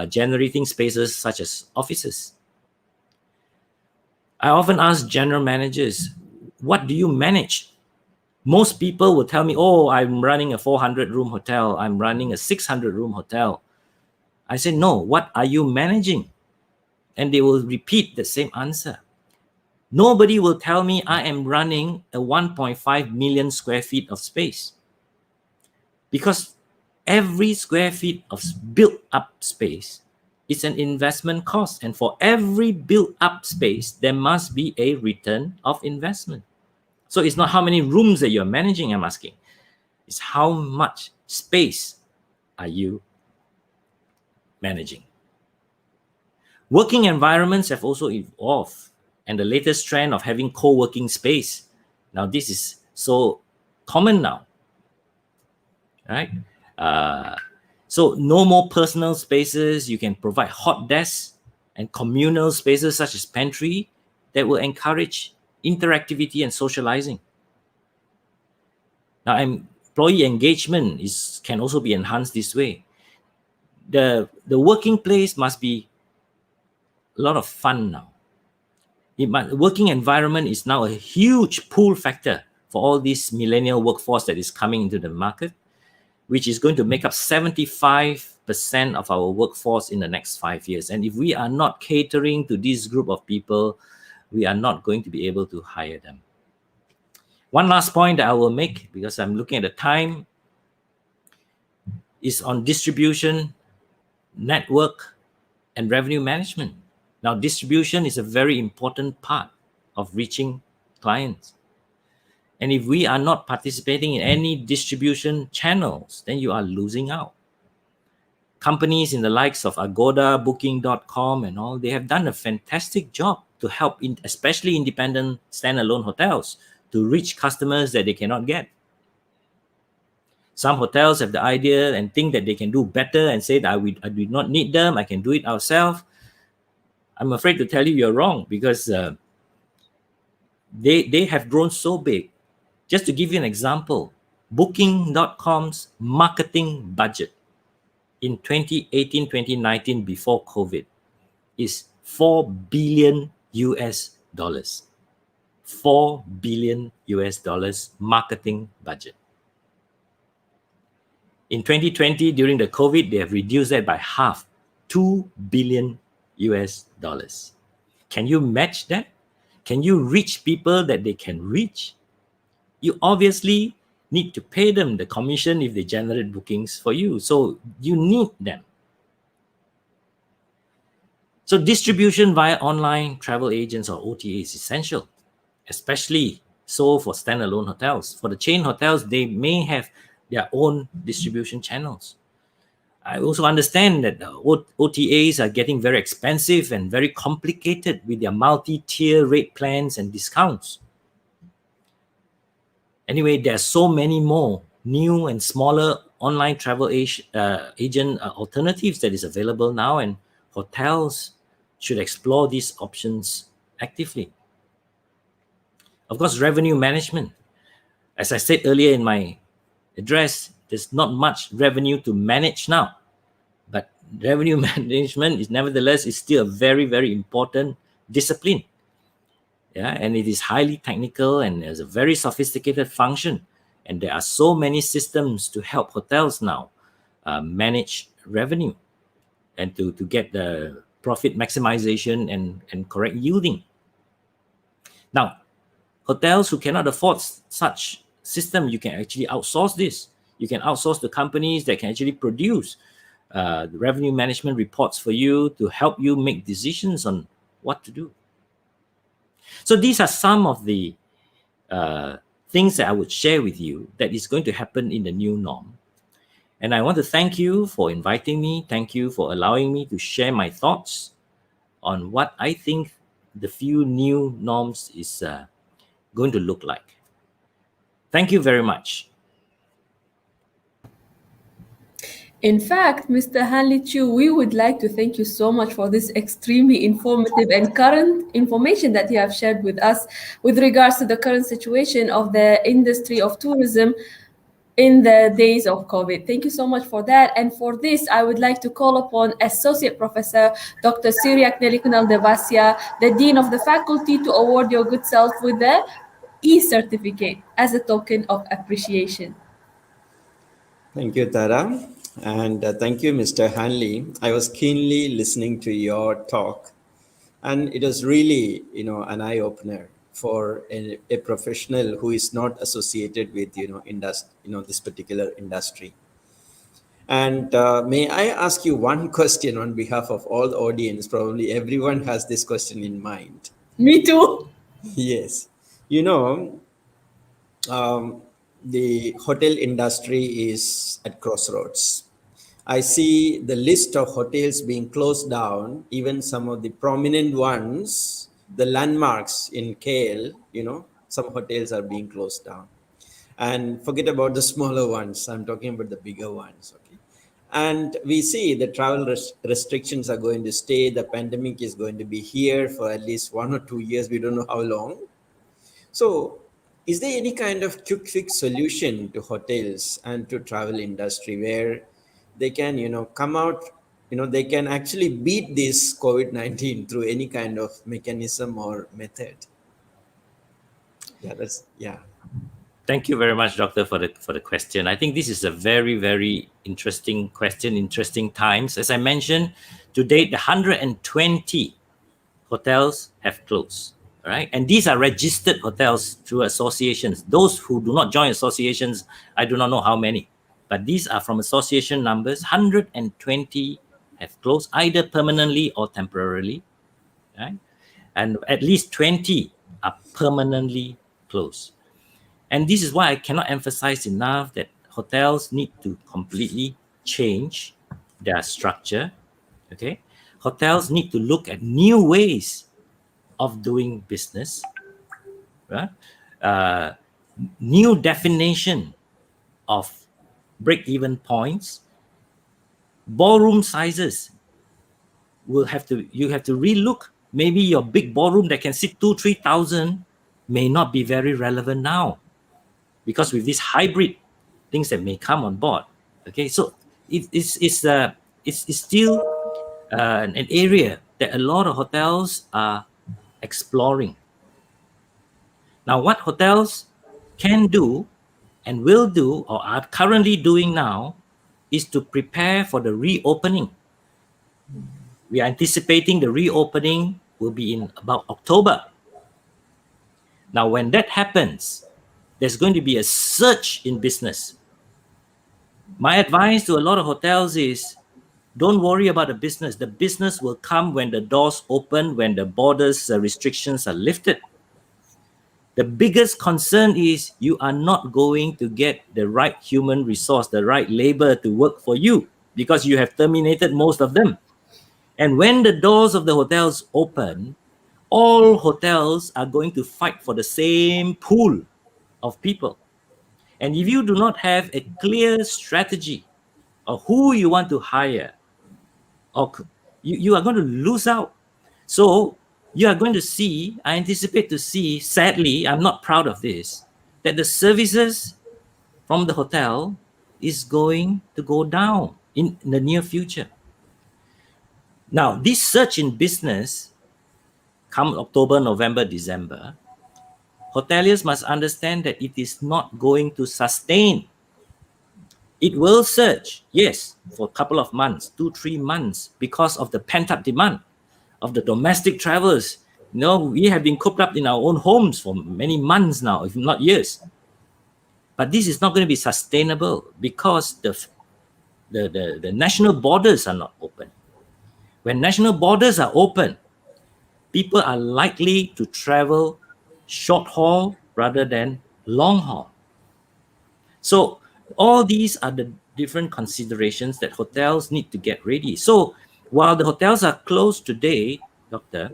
[SPEAKER 11] generating spaces such as offices. I often ask general managers, what do you manage? Most people will tell me, oh, I'm running a 400-room hotel. I'm running a 600-room hotel. I say, no, what are you managing? And they will repeat the same answer. Nobody will tell me I am running a 1.5 million square feet of space. Because every square feet of built-up space is an investment cost. And for every built-up space, there must be a return of investment. So it's not how many rooms that you're managing, I'm asking. It's how much space are you managing. Working environments have also evolved, and the latest trend of having co-working space. Now, this is so common now, right? So no more personal spaces. You can provide hot desks and communal spaces such as pantry that will encourage interactivity and socializing. Now, employee engagement can also be enhanced this way. The working place must be a lot of fun now. The working environment is now a huge pull factor for all this millennial workforce that is coming into the market, which is going to make up 75% of our workforce in the next 5 years. And if we are not catering to this group of people, we are not going to be able to hire them. One last point that I will make, because I'm looking at the time, is on distribution, network, and revenue management. Now, distribution is a very important part of reaching clients. And if we are not participating in any distribution channels, then you are losing out. Companies in the likes of Agoda, Booking.com and all, they have done a fantastic job to help, especially independent standalone hotels, to reach customers that they cannot get. Some hotels have the idea and think that they can do better and say that I do not need them, I can do it ourselves. I'm afraid to tell you you're wrong, because they have grown so big. Just to give you an example, Booking.com's marketing budget in 2018, 2019, before COVID, is $4 billion US. $4 billion US marketing budget. In 2020, during the COVID, they have reduced that by half, $2 billion US. Can you match that? Can you reach people that they can reach? You obviously need to pay them the commission if they generate bookings for you. So you need them. So distribution via online travel agents or OTA is essential, especially so for standalone hotels. For the chain hotels, they may have their own distribution channels. I also understand that OTAs are getting very expensive and very complicated with their multi-tier rate plans and discounts. Anyway, there are so many more new and smaller online travel agent alternatives that is available now, and hotels should explore these options actively. Of course, revenue management. As I said earlier in my address, there's not much revenue to manage now, but revenue management is nevertheless still a very, very important discipline. Yeah, and it is highly technical and has a very sophisticated function. And there are so many systems to help hotels now manage revenue and to get the profit maximization and correct yielding. Now, hotels who cannot afford such system, you can actually outsource this. You can outsource to companies that can actually produce the revenue management reports for you to help you make decisions on what to do. So these are some of the things that I would share with you that is going to happen in the new norm. And I want to thank you for inviting me. Thank you for allowing me to share my thoughts on what I think the few new norms is going to look like. Thank you very much.
[SPEAKER 1] In fact, Mr. Hanley Chu, we would like to thank you so much for this extremely informative and current information that you have shared with us with regards to the current situation of the industry of tourism in the days of COVID. Thank you so much for that. And for this, I would like to call upon Associate Professor Dr. Siriak Nelikunal Devasia, the Dean of the Faculty, to award your good self with the e-certificate as a token of appreciation.
[SPEAKER 3] Thank you, Tara. And thank you, Mr. Hanley. I was keenly listening to your talk, and it was really, an eye-opener for a professional who is not associated with, this particular industry. And may I ask you one question on behalf of all the audience? Probably everyone has this question in mind.
[SPEAKER 1] Me too.
[SPEAKER 3] Yes. The hotel industry is at crossroads. I see the list of hotels being closed down, even some of the prominent ones, the landmarks in KL, some hotels are being closed down. And forget about the smaller ones. I'm talking about the bigger ones. Okay. And we see the travel restrictions are going to stay. The pandemic is going to be here for at least 1 or 2 years. We don't know how long. So is there any kind of quick fix solution to hotels and to travel industry where they can, come out, they can actually beat this COVID-19 through any kind of mechanism or method? Yeah.
[SPEAKER 11] Thank you very much, Doctor, for the question. I think this is a very, very interesting question, interesting times. As I mentioned, to date, the 120 hotels have closed. Right? And these are registered hotels through associations. Those who do not join associations, I do not know how many. But these are from association numbers. 120 have closed, either permanently or temporarily. Right? And at least 20 are permanently closed. And this is why I cannot emphasize enough that hotels need to completely change their structure. Okay? Hotels need to look at new ways of doing business, right? New definition of break-even points. Ballroom sizes you have to relook. Maybe your big ballroom that can sit 2,000-3,000 may not be very relevant now, because with these hybrid things that may come on board. Okay, so it's still an area that a lot of hotels are exploring. Now, what hotels can do and will do or are currently doing now is to prepare for the reopening. We are anticipating the reopening will be in about October. Now, when that happens, there's going to be a surge in business. My advice to a lot of hotels is, don't worry about the business. The business will come when the doors open, when the borders restrictions are lifted. The biggest concern is you are not going to get the right human resource, the right labor to work for you, because you have terminated most of them. And when the doors of the hotels open, all hotels are going to fight for the same pool of people. And if you do not have a clear strategy of who you want to hire, or you are going to lose out. So you are going to see, I anticipate to see, sadly, I'm not proud of this, that the services from the hotel is going to go down in the near future. Now, this surge in business, come October, November, December, hoteliers must understand that it is not going to sustain. It will surge, yes, for a couple of months, 2-3 months, because of the pent-up demand of the domestic travelers. We have been cooped up in our own homes for many months now, if not years. But this is not going to be sustainable, because the national borders are not open. When national borders are open, people are likely to travel short haul rather than long haul. So all these are the different considerations that hotels need to get ready. So while the hotels are closed today, Doctor,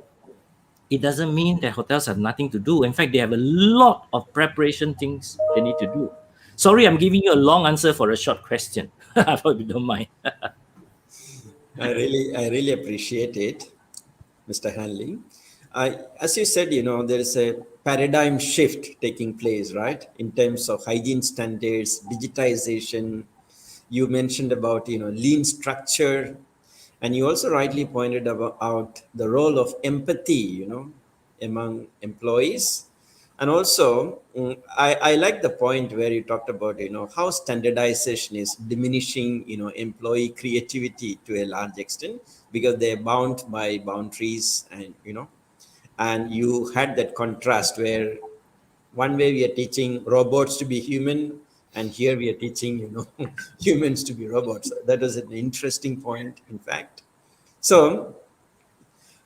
[SPEAKER 11] it doesn't mean that hotels have nothing to do. In fact, they have a lot of preparation things they need to do. Sorry, I'm giving you a long answer for a short question. I hope you don't mind.
[SPEAKER 3] I really appreciate it, Mr. Hanley. As you said, there is a paradigm shift taking place, right? In terms of hygiene standards, digitization. You mentioned about, lean structure, and you also rightly pointed out the role of empathy, among employees. And also, I like the point where you talked about, how standardization is diminishing, employee creativity to a large extent because they're bound by boundaries, and you had that contrast where one way we are teaching robots to be human, and here we are teaching, humans to be robots. That was an interesting point, in fact. So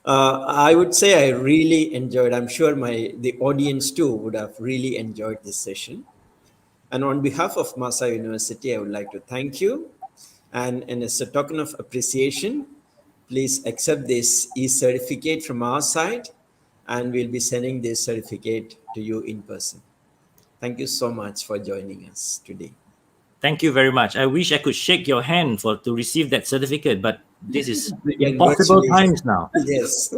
[SPEAKER 3] I would say I really enjoyed. I'm sure the audience too would have really enjoyed this session. And on behalf of MAHSA University, I would like to thank you. And as a token of appreciation, please accept this e-certificate from our side, and we'll be sending this certificate to you in person. Thank you so much for joining us today.
[SPEAKER 11] Thank you very much. I wish I could shake your hand to receive that certificate, but this is
[SPEAKER 3] We can
[SPEAKER 11] impossible
[SPEAKER 3] virtually-
[SPEAKER 11] times now.
[SPEAKER 3] Yes.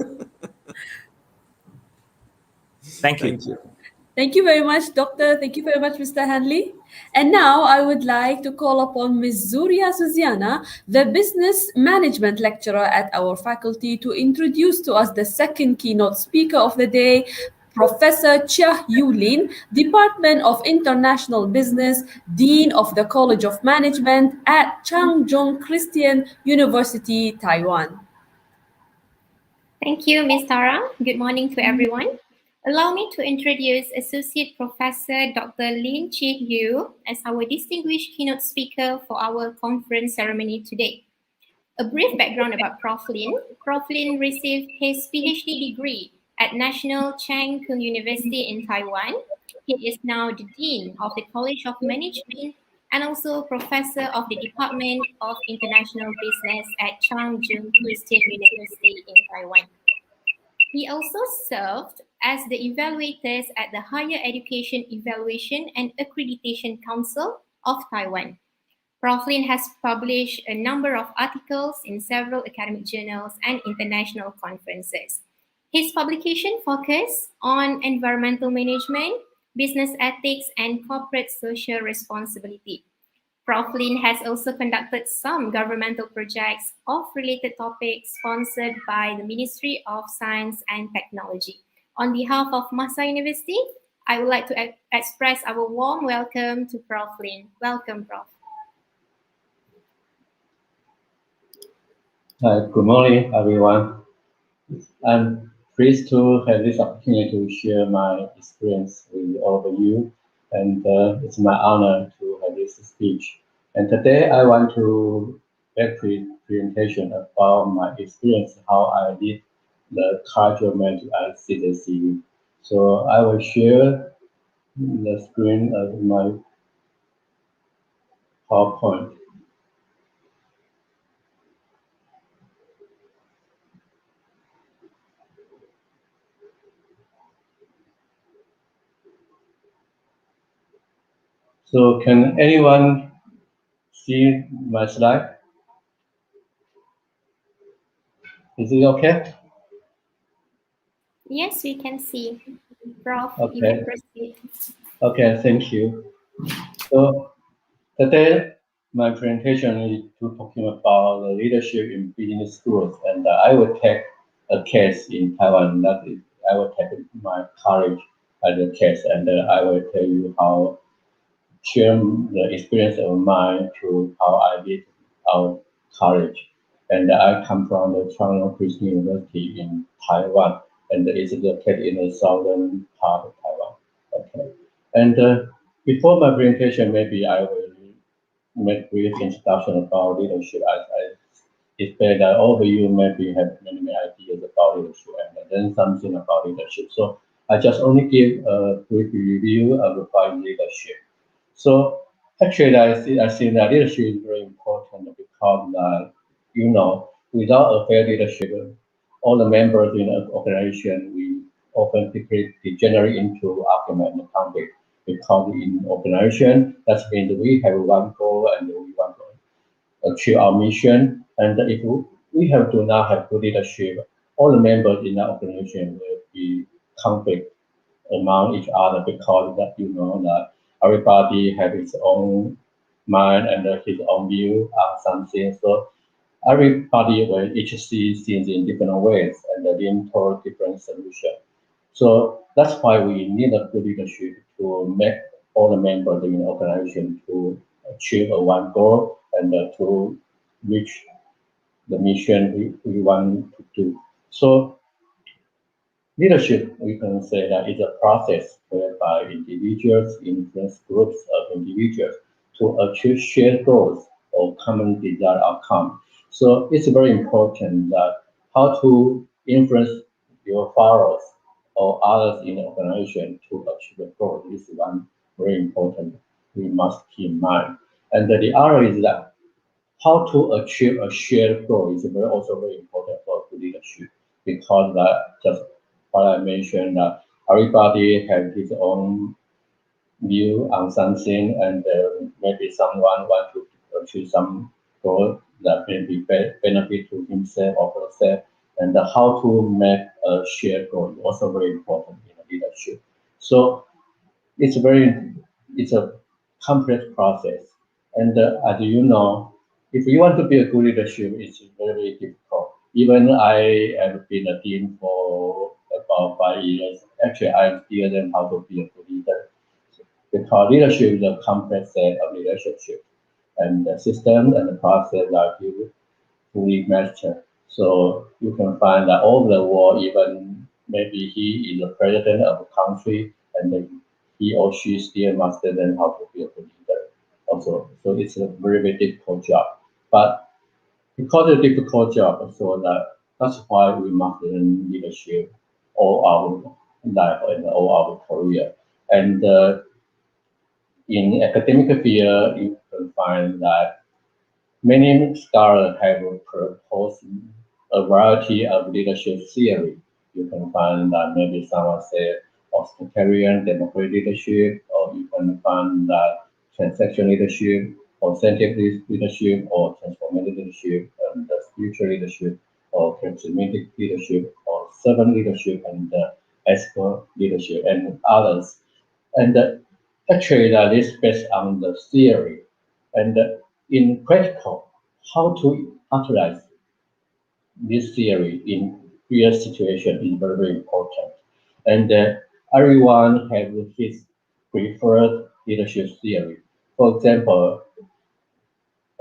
[SPEAKER 11] Thank you.
[SPEAKER 3] Thank you.
[SPEAKER 1] Thank you very much, Doctor. Thank you very much, Mr. Hanley. And now I would like to call upon Ms. Zuria Suziana, the Business Management Lecturer at our faculty, to introduce to us the second keynote speaker of the day, Professor Chia Yulin, Department of International Business, Dean of the College of Management at Changzhou Christian University, Taiwan.
[SPEAKER 12] Thank you, Ms. Tara. Good morning to everyone. Allow me to introduce Associate Professor Dr. Lin Chi Yu as our distinguished keynote speaker for our conference ceremony today. A brief background about Prof. Lin. Prof. Lin received his PhD degree at National Cheng Kung University in Taiwan. He is now the Dean of the College of Management and also Professor of the Department of International Business at Changzhou Christian University in Taiwan. He also served as the evaluators at the Higher Education Evaluation and Accreditation Council of Taiwan. Prof. Lin has published a number of articles in several academic journals and international conferences. His publication focus on environmental management, business ethics, and corporate social responsibility. Prof. Lin has also conducted some governmental projects of related topics sponsored by the Ministry of Science and Technology. On behalf of MAHSA University, I would like to express our warm welcome to Prof. Lin. Welcome, Prof.
[SPEAKER 13] Hi, good morning, everyone. I'm pleased to have this opportunity to share my experience with all of you, and it's my honor to have this speech. And today I want to make a presentation about my experience, how I did the cultural management at CDC. So I will share the screen of my PowerPoint. So can anyone see my slide? Is it okay?
[SPEAKER 12] Yes, we can see. Prof,
[SPEAKER 13] Okay.
[SPEAKER 12] you may proceed.
[SPEAKER 13] Okay, thank you. So today, my presentation is to talking about the leadership in business schools, and I will take a case in Taiwan. That is, I will take my college as a case, and I will tell you how share the experience of mine to how I did our college. And I come from the Changzhou Christian University in Taiwan, and it's located in the southern part of Taiwan. Okay. And before my presentation, maybe I will make brief introduction about leadership. I expect that all of you maybe have many ideas about leadership and then something about leadership. So I just only give a brief review about leadership. So actually, I think that leadership is very important because without a fair leadership, all the members in an organization we often quickly degenerate into argument and conflict. Because in organization, that means we have one goal and we want to achieve our mission. And if we do not have good leadership, all the members in the organization will be conflict among each other because that everybody have his own mind and his own view on something. So everybody will each see things in different ways and lean toward different solutions. So that's why we need a good leadership to make all the members in the organization to achieve a one goal and to reach the mission we want to do. So leadership, we can say that is a process whereby individuals influence groups of individuals to achieve shared goals or common desired outcome. So it's very important that how to influence your followers or others in the organization to achieve the goal is one very important we must keep in mind. And the other is that how to achieve a shared goal is also very important for good leadership because that just what I mentioned that everybody has his own view on something and maybe someone want to achieve some goal that may be benefit to himself or herself and how to make a shared goal is also very important in leadership. So it's a complex process. And as you know, if you want to be a good leadership, it's very difficult. Even I have been a dean for about 5 years. Actually, I still learn how to be a good leader. Because leadership is a complex set of relationships and the system and the process that you fully master. So you can find that all over the world, even maybe he is the president of a country and then he or she still must learn how to be a good leader also. So it's a very, very difficult job. But because it's a difficult job, so that's why we must learn leadership all our life and all our career. And in academic field, you can find that many scholars have proposed a variety of leadership theory. You can find that maybe someone say authoritarian democratic leadership, or you can find that transaction leadership, authentic leadership, or transformative leadership, and spiritual leadership, or charismatic leadership, or servant leadership, and ethical leadership, and others. And actually, that is based on the theory. And in practical, how to utilize this theory in real situation is very, very important. And everyone has his preferred leadership theory. For example,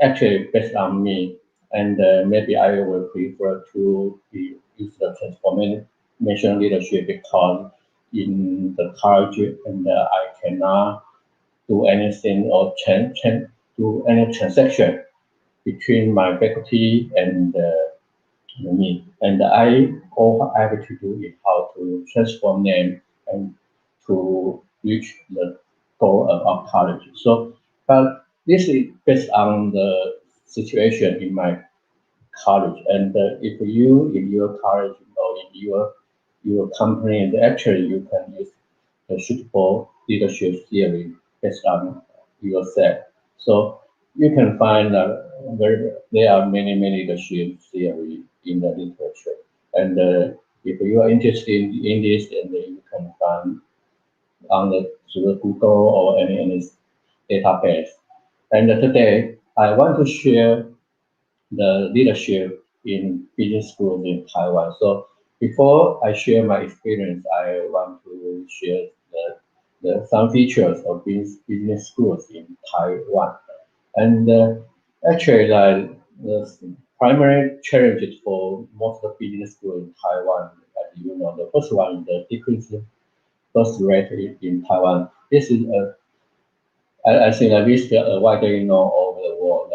[SPEAKER 13] actually based on me, and maybe I will prefer to use the transformation leadership because in the college and I cannot do anything or do any transaction between my faculty and me. And all I have to do is how to transform them and to reach the goal of our college. So, but this is based on the situation in my college. And if you in your college or in your company, and actually you can use the suitable leadership theory based on yourself. So you can find that there are many leadership theory in the literature. And if you are interested in this, then you can find through Google or any database. And today I want to share the leadership in business schools in Taiwan. So before I share my experience, I want to share some features of business schools in Taiwan. And actually, the primary challenges for most of the business schools in Taiwan, as you know, the first one is the decreasing birth rate in Taiwan. This is I think that this is widely known all over world.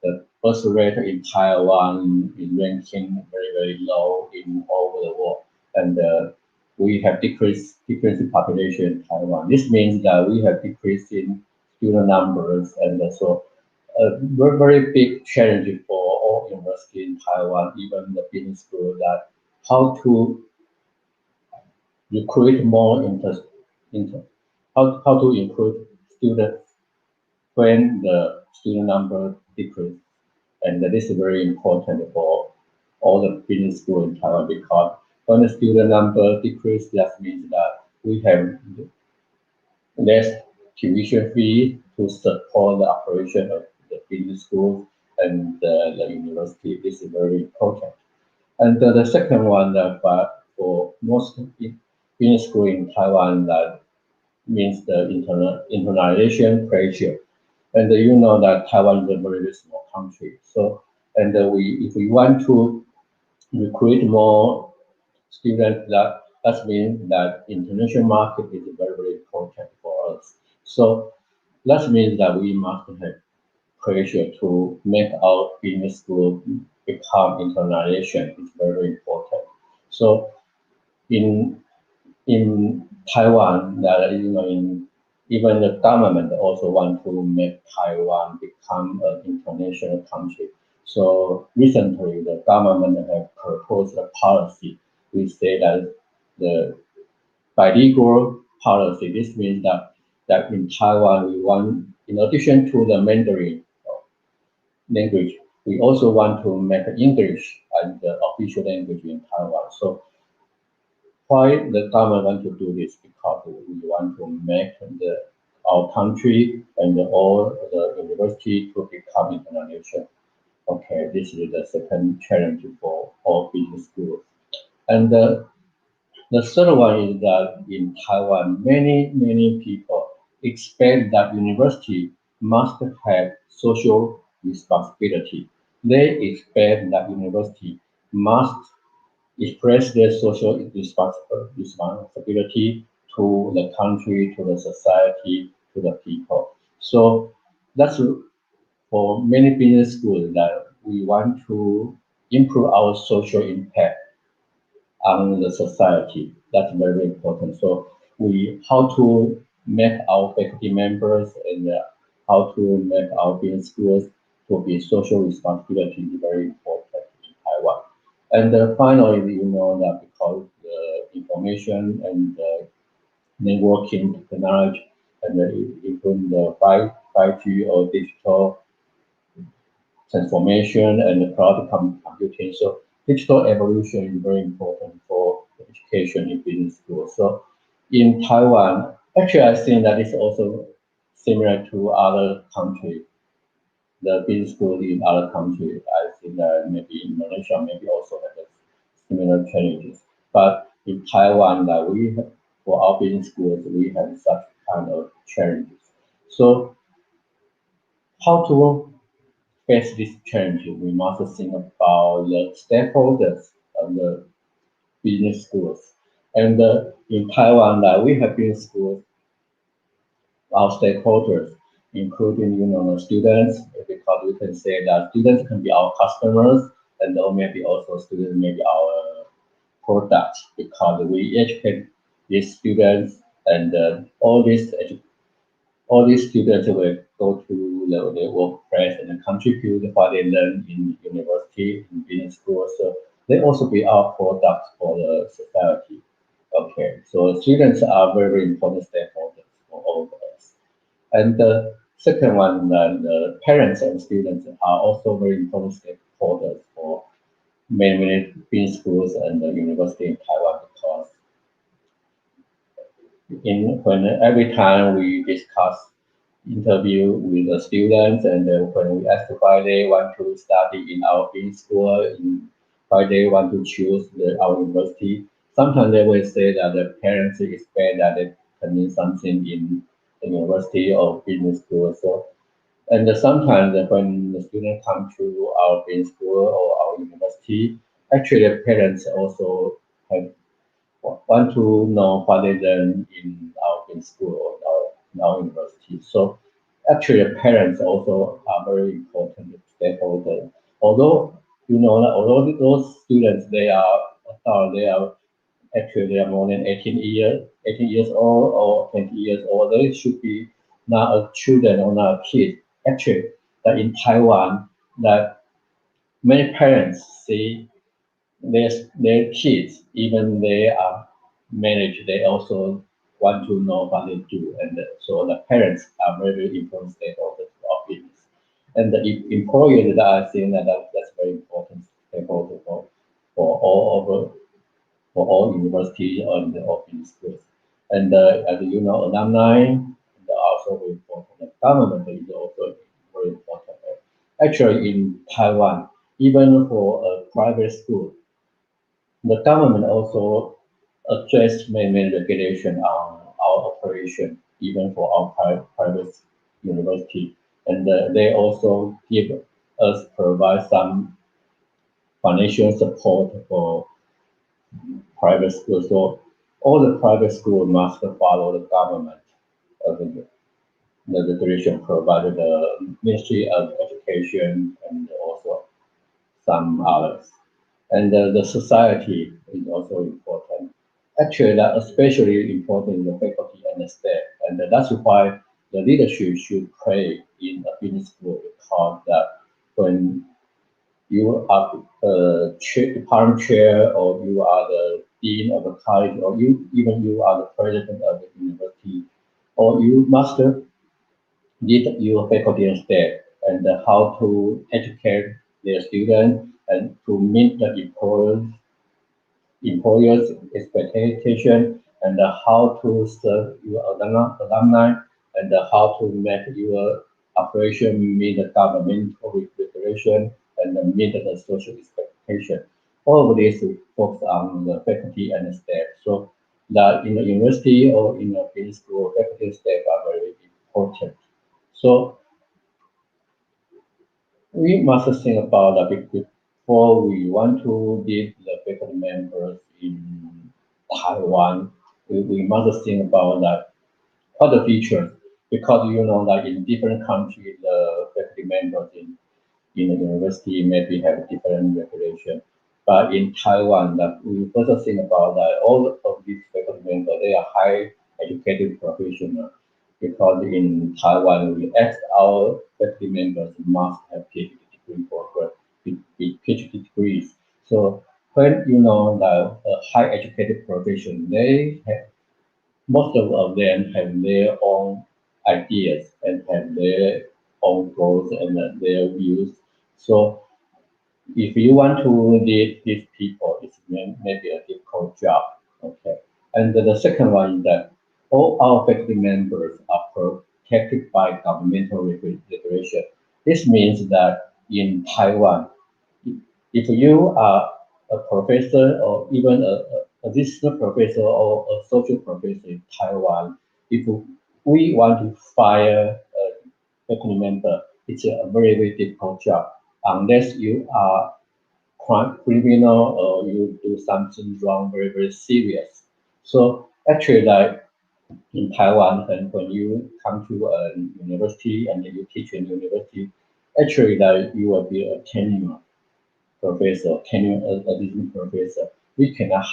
[SPEAKER 13] The birth rate in Taiwan is ranking very, very low in all over the world. And we have decreasing population in Taiwan. This means that we have decreasing student numbers, and so a very, very big challenge for all universities in Taiwan, even the business school, that how to recruit more how to recruit students when the student number decrease. And that is very important for all the business school in Taiwan, because when the student number decrease, that means that we have less tuition fee to support the operation of the business school and the university. This is very important. And the second one, for most business school in Taiwan, that means the internalization pressure. And you know that Taiwan is a very small country. So, and if we want to recruit more students, that means that international market is very, very important for us. So that means that we must have pressure to make our business school become internationalization. It's very, very important. So in Taiwan, that even the government also want to make Taiwan become an international country. So recently, the government have proposed a policy. We say that the bilingual policy. This means that in Taiwan, we want, in addition to the Mandarin language, we also want to make English as the official language in Taiwan. So why the government want to do this? Because we want to make our country and all the university to become international. Okay, this is the second challenge for all business schools. And the third one is that in Taiwan, many people expect that university must have social responsibility. They expect that university must express their social responsibility to the country, to the society, to the people. So that's for many business schools that we want to improve our social impact on the society. That's very important. So how to make our faculty members and how to make our business schools to be social responsibility is very important in Taiwan. And finally, you know that because the information and the networking technology and even the 5G or digital transformation and the cloud computing. So digital evolution is very important for education in business schools. So in Taiwan, actually I think that is also similar to other countries. The business school in other countries, I think that maybe in Malaysia, maybe also have similar challenges. But in Taiwan, that we have, for our business schools, we have such kind of challenges. So how to face this challenge, we must think about the stakeholders of the business schools. And in Taiwan, we have business schools, our stakeholders, including the students, because we can say that students can be our customers, and maybe also students may be our products, because we educate these students, and all these students will go to the workplace and contribute what they learn in university, in business school. So they also be our products for the society. Okay, so students are very important stakeholders for all of us. And the second one, the parents and students are also very important stakeholders for many business schools and the university in Taiwan, because when every time we discuss interview with the students, and when we ask why they want to study in our business school, why they want to choose our university, sometimes they will say that the parents expect that they can learn something in the university or business school. So, and sometimes when the students come to our business school or our university, actually the parents also want to know what they learn in our business school or in our university. So actually, parents also are very important stakeholders. Although although those students they are actually they are more than 18 years old or 20 years old. They should be not a children or not a kid. Actually, that in Taiwan, that many parents see their kids, even they are married, they also want to know what they do, and so the parents are very important stakeholders of business. And the employers that I think that's very important stakeholder for all over for all universities and open schools. And as you know, alumni are also very important. The government is also very important. Actually, in Taiwan, even for a private school, the government also addressed many regulation on our operation, even for our private university. And they also provide some financial support for private schools. So all the private schools must follow the government the regulation provided the Ministry of Education and also some others. And the society is also important. Actually, that especially important in the faculty and the staff. And that's why the leadership should play in a business school, because that when you are department chair, or you are the dean of the college, or you are the president of the university, or you must lead your faculty and staff, and how to educate their students and to meet the employers' expectation, and how to serve your alumni, and how to make your operation meet the governmental regulation and meet the social expectation. All of this focus on the faculty and the staff. So that in the university or in a business school, faculty and staff are very important. So we must think about that before we want to lead the faculty members in Taiwan. We must think about that what the features, because you know that in different countries the faculty members in the university maybe have different regulation. But in Taiwan, that we first think about that all of these faculty members, they are high educated professionals, because in Taiwan we ask our faculty members must have PhD degree program, PhD degrees. So when you know that a high educated profession, most of them have their own ideas and have their own goals and their views. So if you want to lead these people, it's maybe a difficult job. Okay. And the second one is that all our faculty members are protected by governmental regulation. This means that in Taiwan, if you are a professor or even a assistant professor or a social professor in Taiwan, if we want to fire a faculty member, it's a very, very difficult job unless you are criminal or you do something wrong, very, very serious. So actually, like in Taiwan, and when you come to a university and you teach in university, actually, that you will be a tenure professor, tenure assistant professor. We cannot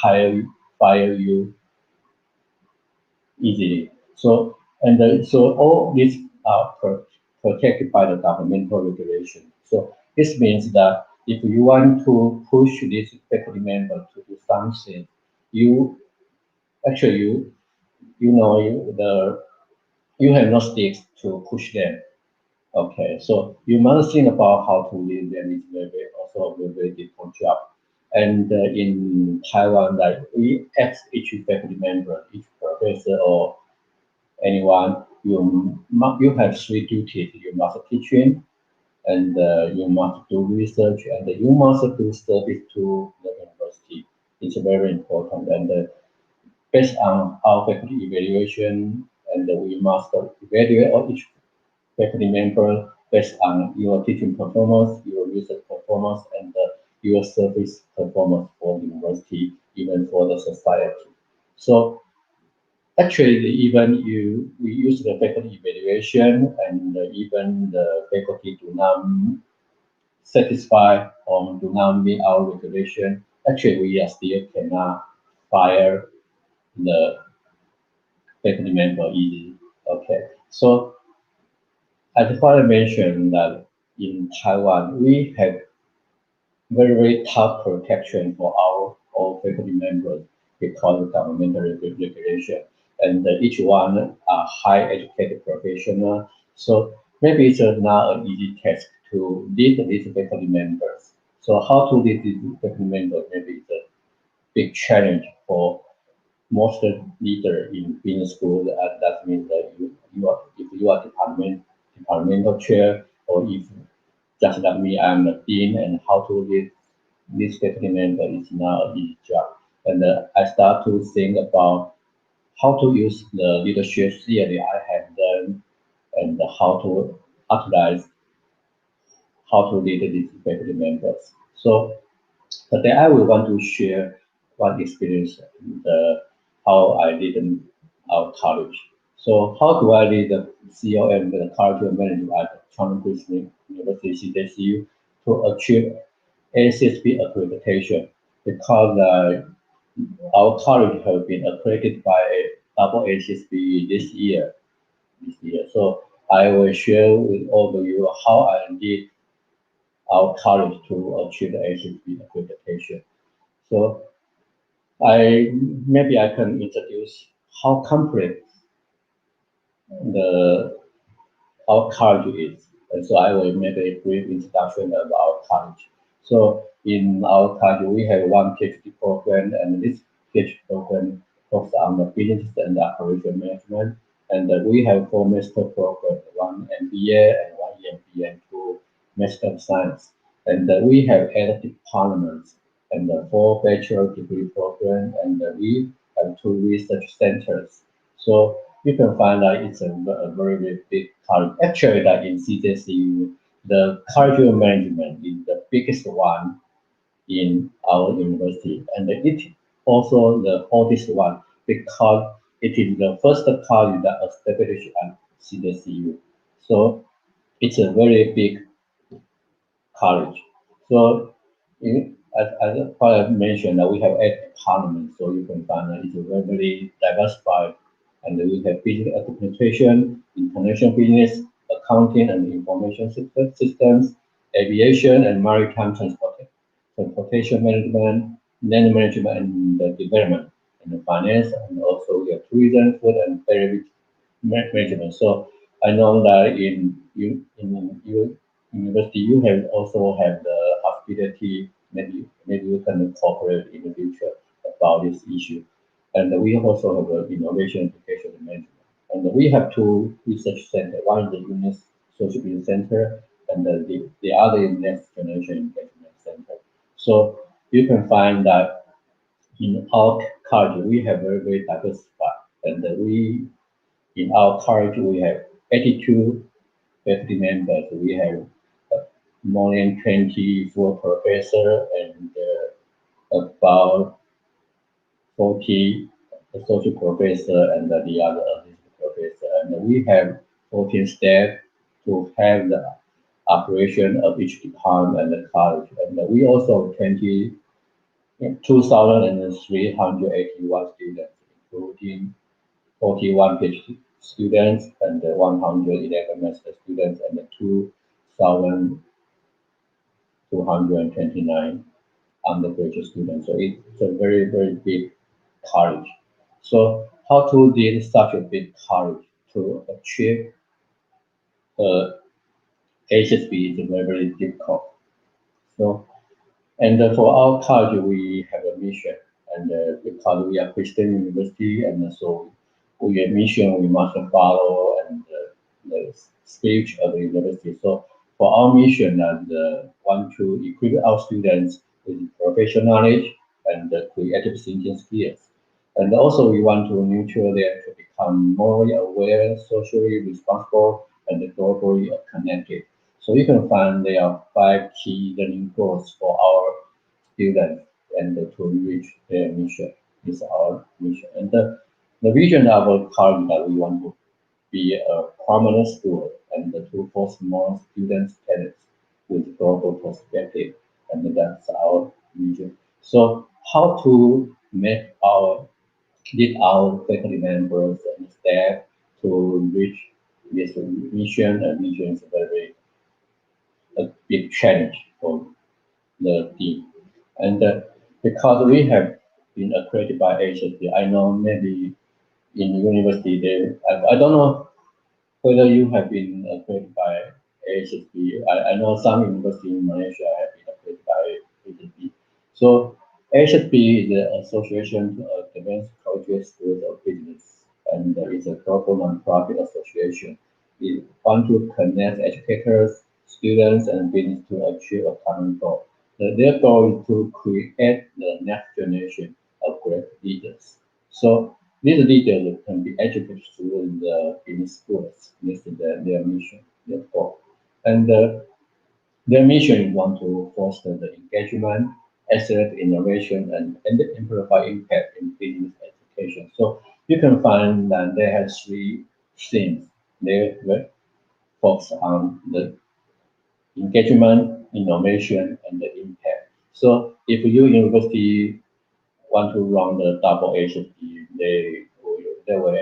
[SPEAKER 13] fire you easily. So so all these are protected by the governmental regulation. So this means that if you want to push this faculty member to do something, you actually you have no stakes to push them. Okay, so you must think about how to lead them. It's also a very difficult job. And in Taiwan, like we ask each faculty member, each professor or anyone, you have three duties. You must teach him, and you must do research, and you must do service to the university. It's very important. And based on our faculty evaluation, and we must evaluate each faculty member based on your teaching performance, your research performance, and your service performance for the university, even for the society. So Actually, even we use the faculty evaluation, and even the faculty do not satisfy or do not meet our regulation. Actually, we are still cannot fire the faculty member easily. Okay, so I just want to mention that in Taiwan, we have very tough protection for our all faculty members because of governmental regulation, and each one are high educated professional. So maybe it's not an easy task to lead these faculty members. So how to lead these faculty members maybe it's a big challenge for most leader in business school. That means that if you are departmental chair, or if just like me, I'm the dean, and how to lead this faculty member is not an easy job. And I start to think about how to use the leadership theory I have learned, and how to utilize how to lead these faculty members. So today I will want to share one experience how I did in our college. So how do I lead the COM, the cultural management at China Christian University CDCU, to achieve ACSB accreditation? Because our college has been accredited by a double ACSB this year. So I will share with all of you how I did our college to achieve the ACSB accreditation. So maybe I can introduce how complex our college is. And so I will make a brief introduction of our college. So in our college, we have one PhD program, and this PhD program focuses on the business and operation management. And we have 4 master programs, one MBA and one EMBA and 2 Master of Science. And we have 8 departments and 4 bachelor degree programs, and we have 2 research centers. So you can find that it's a very big college. Actually, that in CJCU, the cultural management is the biggest one in our university, and it also the oldest one because it is the first college that established at CJCU. So it's a very big college. So as I mentioned, we have 8 departments, so you can find that it's very diversified, and we have business administration, international business, accounting and information systems, aviation and maritime transportation management, land management and development, and the finance, and also we have tourism, food and beverage management. So I know that in university you have also have the hospitality. Maybe you can cooperate in the future about this issue. And we also have the innovation education management. And we have 2 research centers. One is the UNIS Social Business Center, and the other is Next Generation Engagement Center. So you can find that in our college we have very diversified, and in our college, we have 82 faculty members. We have more than 24 professors and about 40 associate professors and the other assistant professor. And we have 14 staff to have the operation of each department and the college. And we also have 2,381 students, including 41 PhD students and 111 master students and 2,229 undergraduate students. So it's a very big college. So how to lead such a big college to achieve HSB is very difficult. So, and for our college, we have a mission, and because we are Christian university, and so we have mission we must follow and the speech of the university. So for our mission, and want to equip our students with professional knowledge and creative thinking skills. And also we want to nurture them to become more aware, socially responsible, and globally connected. So you can find there are 5 key learning goals for our students and to reach their mission is our mission. And The vision of our college that we want to be a prominent school and to force more students talents with global perspective, and that's our vision. So how to make our lead our faculty members and staff to reach this mission, and vision is a big challenge for the team. And because we have been accredited by HSP, I know maybe in university I don't know whether you have been accredited by HSP. I know some university in Malaysia have been accredited by HSP. So HSP is the Association of Advanced Colleges Schools of Business, and it's a global nonprofit association. It wants to connect educators, students, and business to achieve a common goal. Their goal is to create the next generation of great leaders. So these leaders can be educated through the business schools. This is their mission, their goal. And their mission is want to foster the engagement, accelerate innovation, and amplify impact in business education. So you can find that they have three themes. They focus on the engagement, innovation, and the impact. So if your university want to run the double HSP, they will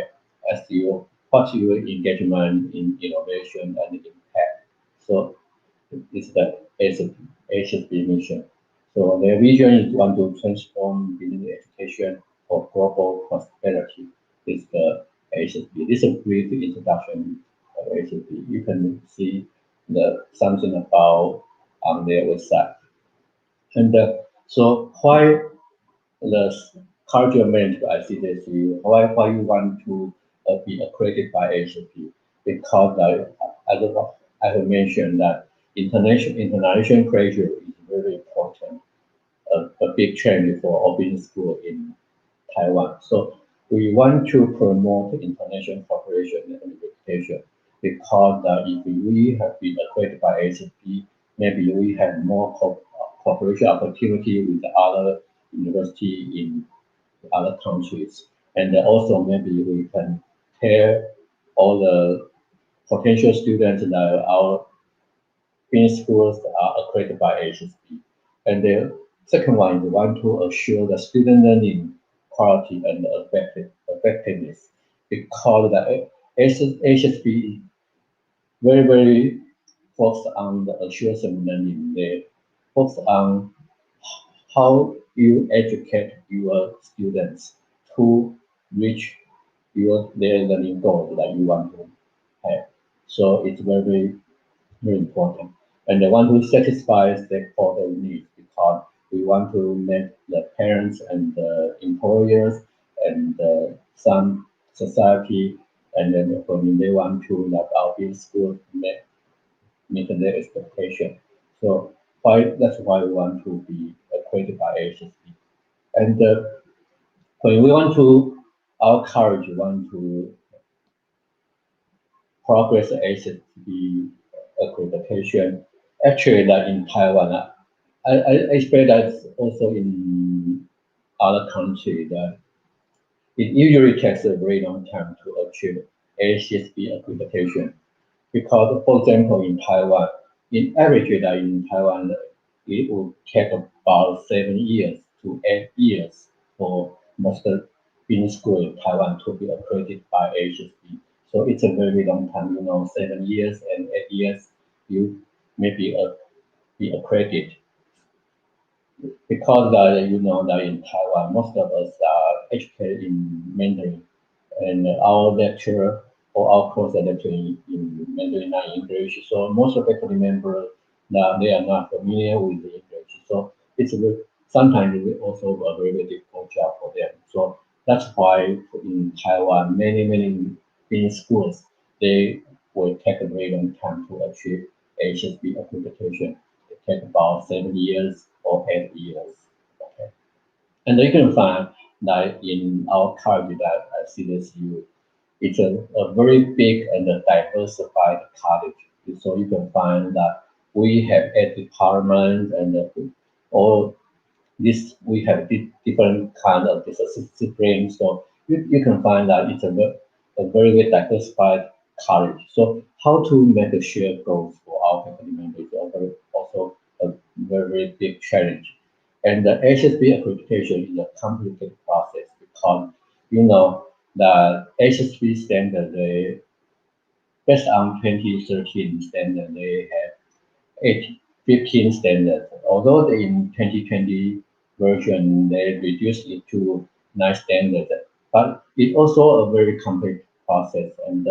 [SPEAKER 13] ask you what's your engagement in innovation and impact. So it's the HSP mission. So their vision is want to transform business education for global prosperity. It's the HSP. This is a brief introduction of HSP. You can see something about on their website. And so why the cultural management I see this why you want to be accredited by HSP? Because I have mentioned that international pressure is very important, a big change for our business school in Taiwan. So we want to promote international cooperation and education, because if we have been accredited by HSP, maybe we have more cooperation opportunity with other university in other countries, and also maybe we can tell all the potential students that our business schools are accredited by HSP. And the second one is we want to assure the student learning quality and effectiveness, because the HSP very focused on the assurance of learning. They focus on how you educate your students to reach their learning goals that you want to have. So it's very important. And I want to satisfy stakeholder needs, because we want to make the parents and the employers and some society, and then when they want to that our business school meet their expectation. So that's why we want to be accredited by HSP. And when we want to, our college want to progress HSP accreditation. Actually, that in Taiwan, I expect that also in other countries that it usually takes a very long time to achieve HSP accreditation. Because, for example, in Taiwan, in average that in Taiwan, it will take about 7 years to 8 years for most business school in Taiwan to be accredited by HSP. So it's a very long time, 7 years and 8 years, you may be accredited. Because that in Taiwan, most of us are educated in Mandarin, and our lecturer or our course are lecturing in Mandarin and English. So most of the faculty members now they are not familiar with the English. So sometimes it's also a very difficult job for them. So that's why in Taiwan, many business schools they will take a very long time to achieve HSP accreditation. It takes about 7 years or 8 years. Okay. And you can find that in our college that I see this it's a very big and a diversified college. So you can find that we have 8 departments, and all this we have different kind of disciplines. So you can find that it's a very diversified college. So how to make a shared goals for our faculty members is also a very big challenge. And the HSP accreditation is a complicated process because you know the HSP standard, they based on 2013 standard, they have 15 standards. Although in 2020 version they reduced it to 9 standards, but it's also a very complex process. And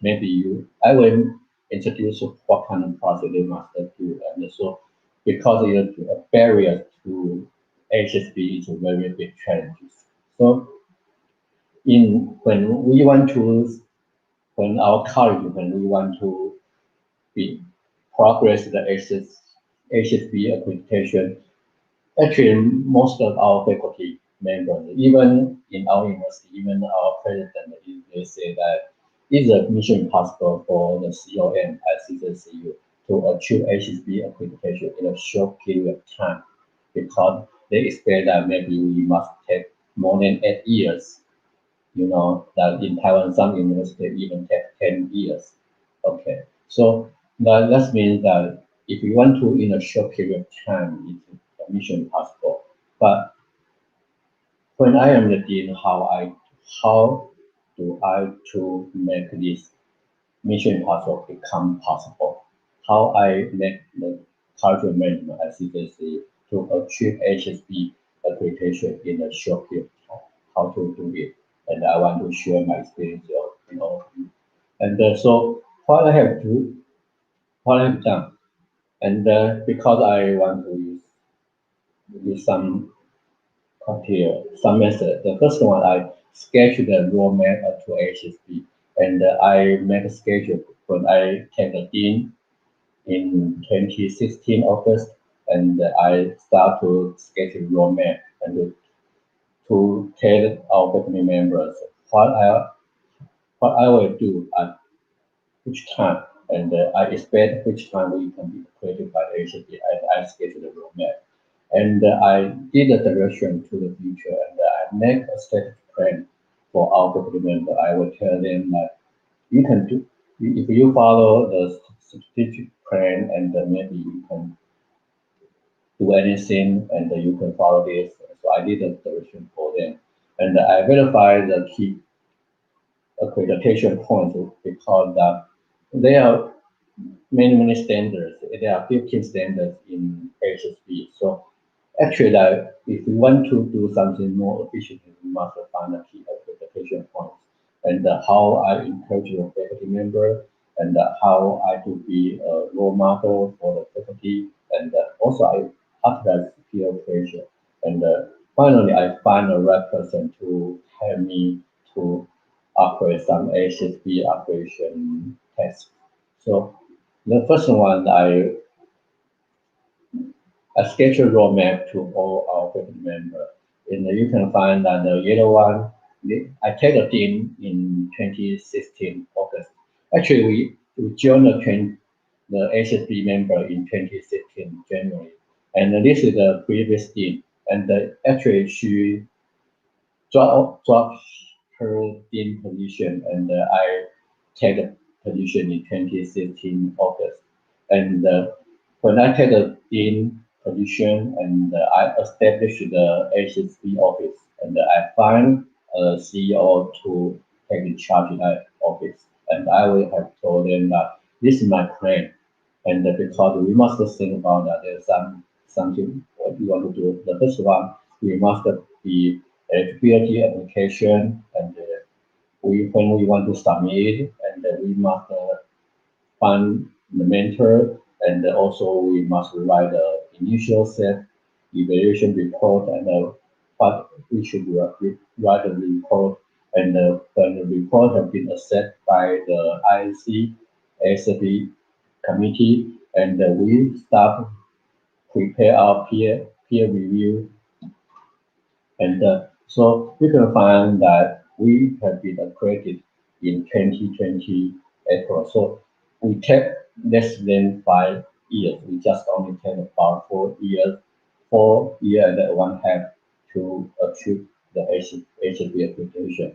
[SPEAKER 13] maybe I will introduce what kind of process they must do. And so because it's a barrier to HSP is a very big challenge. So when our college, when we want to be progress the HSB accreditation, actually most of our faculty members, even in our university, even our president, they say that it's a mission impossible for the COM at CZCU to achieve HSB accreditation in a short period of time, because they expect that maybe we must take more than 8 years. You know that in Taiwan, some universities even take 10 years. Okay, so that means that if we want to in a short period of time, it's a mission impossible. But when I am the dean, how do I to make this mission impossible become possible? How I make the cultural management at CJC to achieve HSB accreditation in a short period of time? How to do it? And I want to share my experience, you know. And so what I have done, and because I want to use some criteria, some method. The first one, I schedule the roadmap to HSB, and I make a schedule when I take the dean in 2016 August, and I start to schedule roadmap and to tell our faculty members what I will do at which time, and I expect which time we can be accredited by the HSB, and I schedule the roadmap. And I did a direction to the future, and I make a strategic plan for our faculty member. I will tell them that you can do, if you follow the strategic plan, and maybe you can do anything, and you can follow this. So I did a direction for them, and I verify the key accreditation points because there are many standards. There are 15 standards in HSB. So actually, if we want to do something more efficiently, we must find a key accreditation points, and how I encourage the faculty member, and how I to be a role model for the faculty, and also I utilize peer pressure. And finally, I find a right person to help me to operate some HSB operation tests. So the first one, I schedule roadmap to all our faculty members. And you can find that the yellow one, I take a dean in 2016 August. Actually, we joined the HSB member in 2016 January. And this is the previous dean. And actually, she dropped her dean position, and I take the position in 2016 August. And when I take the dean position, and I established the HSB office, and I find a CEO to take in charge of that office. And I will have told them that this is my plan, and because we must think about that there's something what we want to do. The first one, we must be eligibility application, and when we want to submit, and we must find the mentor, and also we must write the initial set evaluation report, and what we should write the report, and when the report has been accepted by the INC ASB committee, and we start prepare our peer review. And so you can find that we have been accredited in 2020 April. So we take less than 5 years. We just only take about 4 years, and 1/2 to achieve the HSB accreditation.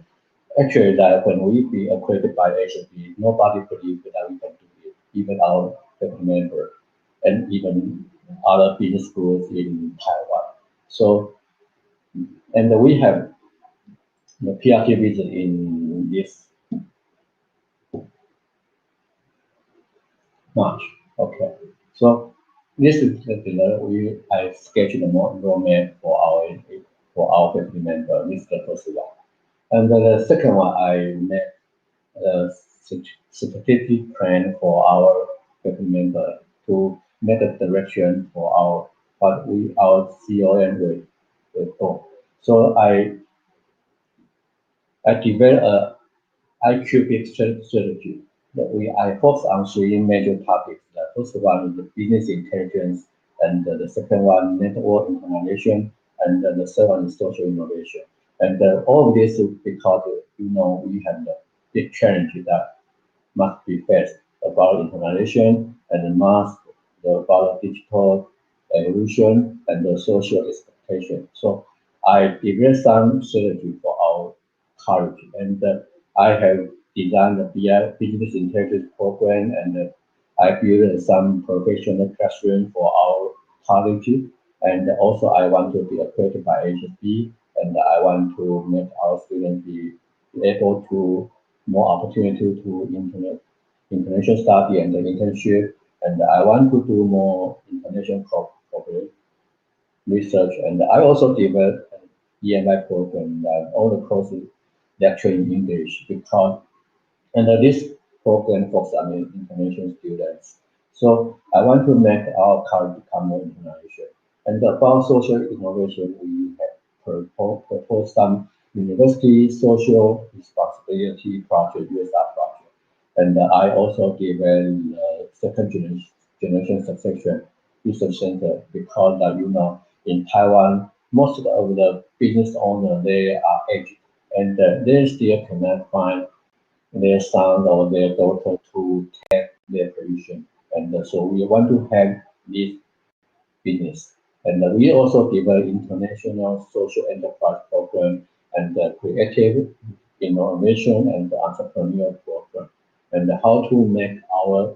[SPEAKER 13] Actually, that when we be accredited by HSB, nobody believed that we can do it, even our faculty member and even other business schools in Taiwan. So, and we have the PRT visit in this March. Okay, so this is the I scheduled a more enrollment for our faculty member. This is the first one, and the second one I met a strategic plan for our faculty member to make a direction for our CON will go. So I developed a IQ-based strategy. I focus on three major topics. The first one is the business intelligence, and the second one, network information, and the third one is social innovation. And all of this is because, we have the big challenge that must be faced about internationalization and the mass, about digital evolution and the social expectation. So I developed some strategy for our college, and I have designed the BI business intelligence program, and I built some professional classroom for our college, and also I want to be accredited by HSB, and I want to make our students be able to more opportunity to international study and the internship, and I want to do more international corporate research, and I also developed an EMI program that all the courses lecture in English because, and this program focuses on international students. So I want to make our college become more international. And about social innovation, we have proposed some university social responsibility project, USR project. And I also given second generation succession research center because in Taiwan, most of the business owners, they are aged, and they still cannot find their son or their daughter to take their position. And so we want to have this business. And we also develop international social enterprise program and creative innovation and entrepreneurial program, and how to make our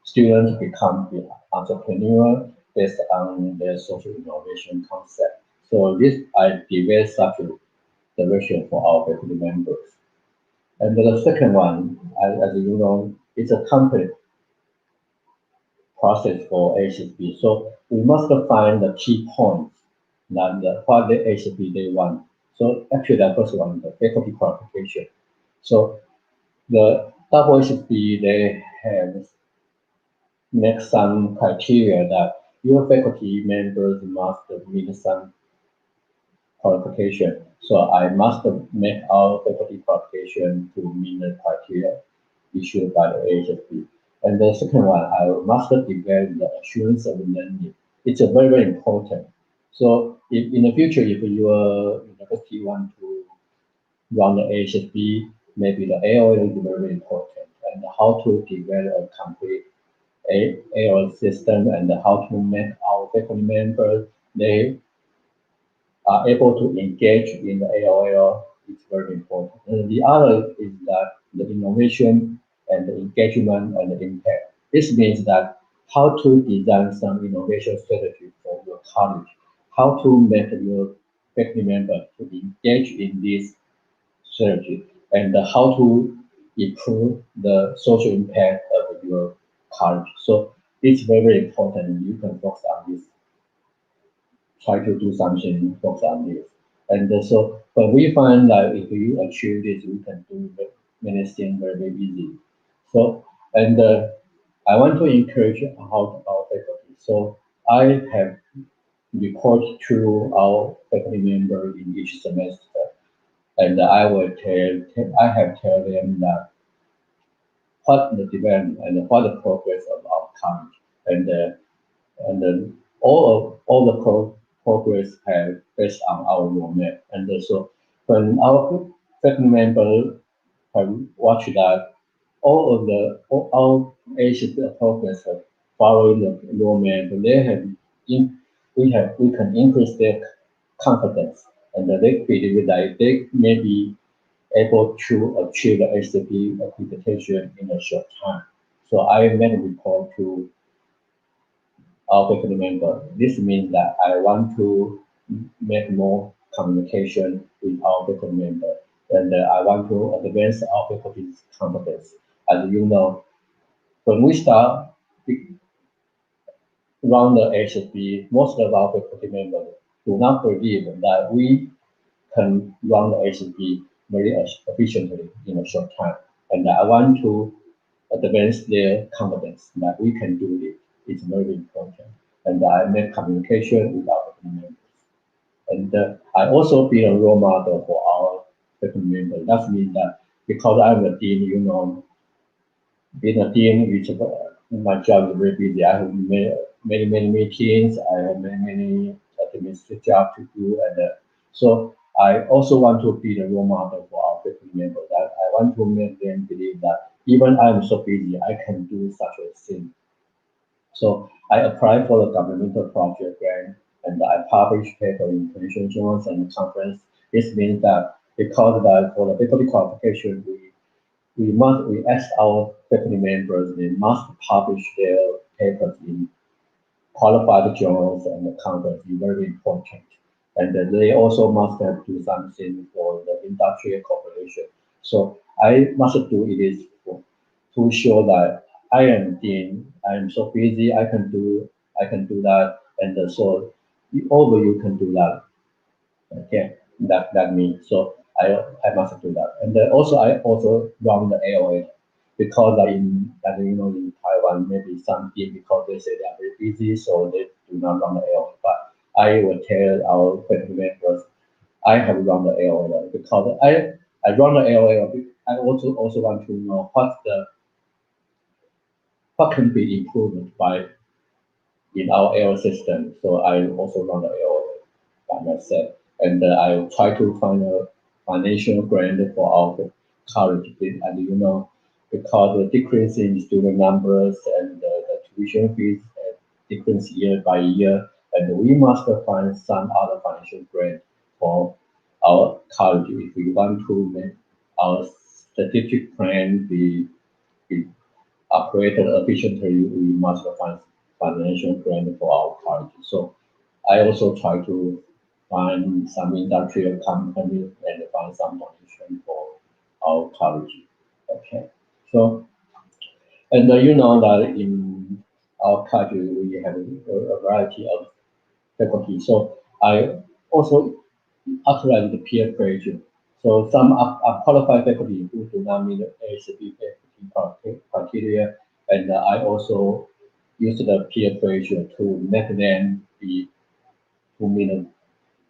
[SPEAKER 13] students become the entrepreneur based on their social innovation concept. So this I developed such a direction for our faculty members. And the second one, as you know, is a company process for HSB. So we must find the key points that what the HSB they want. So actually the first one, the faculty qualification. So the double HSB, they have make some criteria that your faculty members must meet some qualification. So I must make our faculty qualification to meet the criteria issued by the HSB. And the second one, I must develop the assurance of learning. It's a very, very important. So if in the future, if your university want to run the HSB, maybe the AOL is very, very important, and how to develop a complete AOL system, and how to make our faculty members, they are able to engage in the AOL is very important. And the other is that the innovation and the engagement and the impact. This means that how to design some innovation strategy for your college, how to make your faculty member to engage in this strategy, and how to improve the social impact of your college. So it's very, very important. You can focus on this, try to do something, focus on this. And so when we find that if you achieve this, we can do many things very, very easy. So, and I want to encourage our faculty. So I have report to our faculty member in each semester, and I have tell them that what the development and what the progress of our college, and then all the progress have based on our roadmap. And so when our faculty members have watched that, all our Asian progress have following the roadmap, we can increase their confidence, and they believe that they may be able to achieve the HCP accreditation in a short time. So I made a report to our faculty member. This means that I want to make more communication with our faculty member, and I want to advance our faculty's competence. As you know, when we start run the HSP, most of our faculty members do not believe that we can run the HSP very efficiently in a short time. And I want to advance their confidence that we can do it. It's very important. And I make communication with our faculty members. And I also be a role model for our faculty members. That means that because I'm a dean, you know, being a dean is my job is very busy. I have many meetings. I have many administrative jobs to do, and so I also want to be the role model for our faculty members. I want to make them believe that even I'm so busy, I can do such a thing. So I applied for the governmental project grant, and I published paper in international journals and conference. This means that because that for the faculty qualification, we ask our faculty members, they must publish their papers in qualified journals and the conference is very important. And they also must have do something for the industrial corporation. So I must do it is to show that I am dean, I am so busy, I can do that, and so all of you can do that. Okay, that means so I must do that. And also I also run the AOA because in Taiwan maybe some team because they say they are very busy so they do not run the AOA. But I will tell our faculty members I have run the AOA because I run the AOA. I also want to know what can be improved by in our AOA system. So I also run the AOA by myself. And I will try to find a financial grant for our college. And you know, because the decrease in student numbers and the tuition fees decrease year by year, and we must find some other financial grant for our college if we want to make our strategic plan be operated efficiently. We must find financial grant for our college. So I also try to find some industrial company and find some donation for our college. Okay, so and you know that in our college we have a variety of faculty. So I also authorize the peer pressure. So some qualified faculty who do not meet the ACP faculty criteria, and I also use the peer pressure to make them be to meet the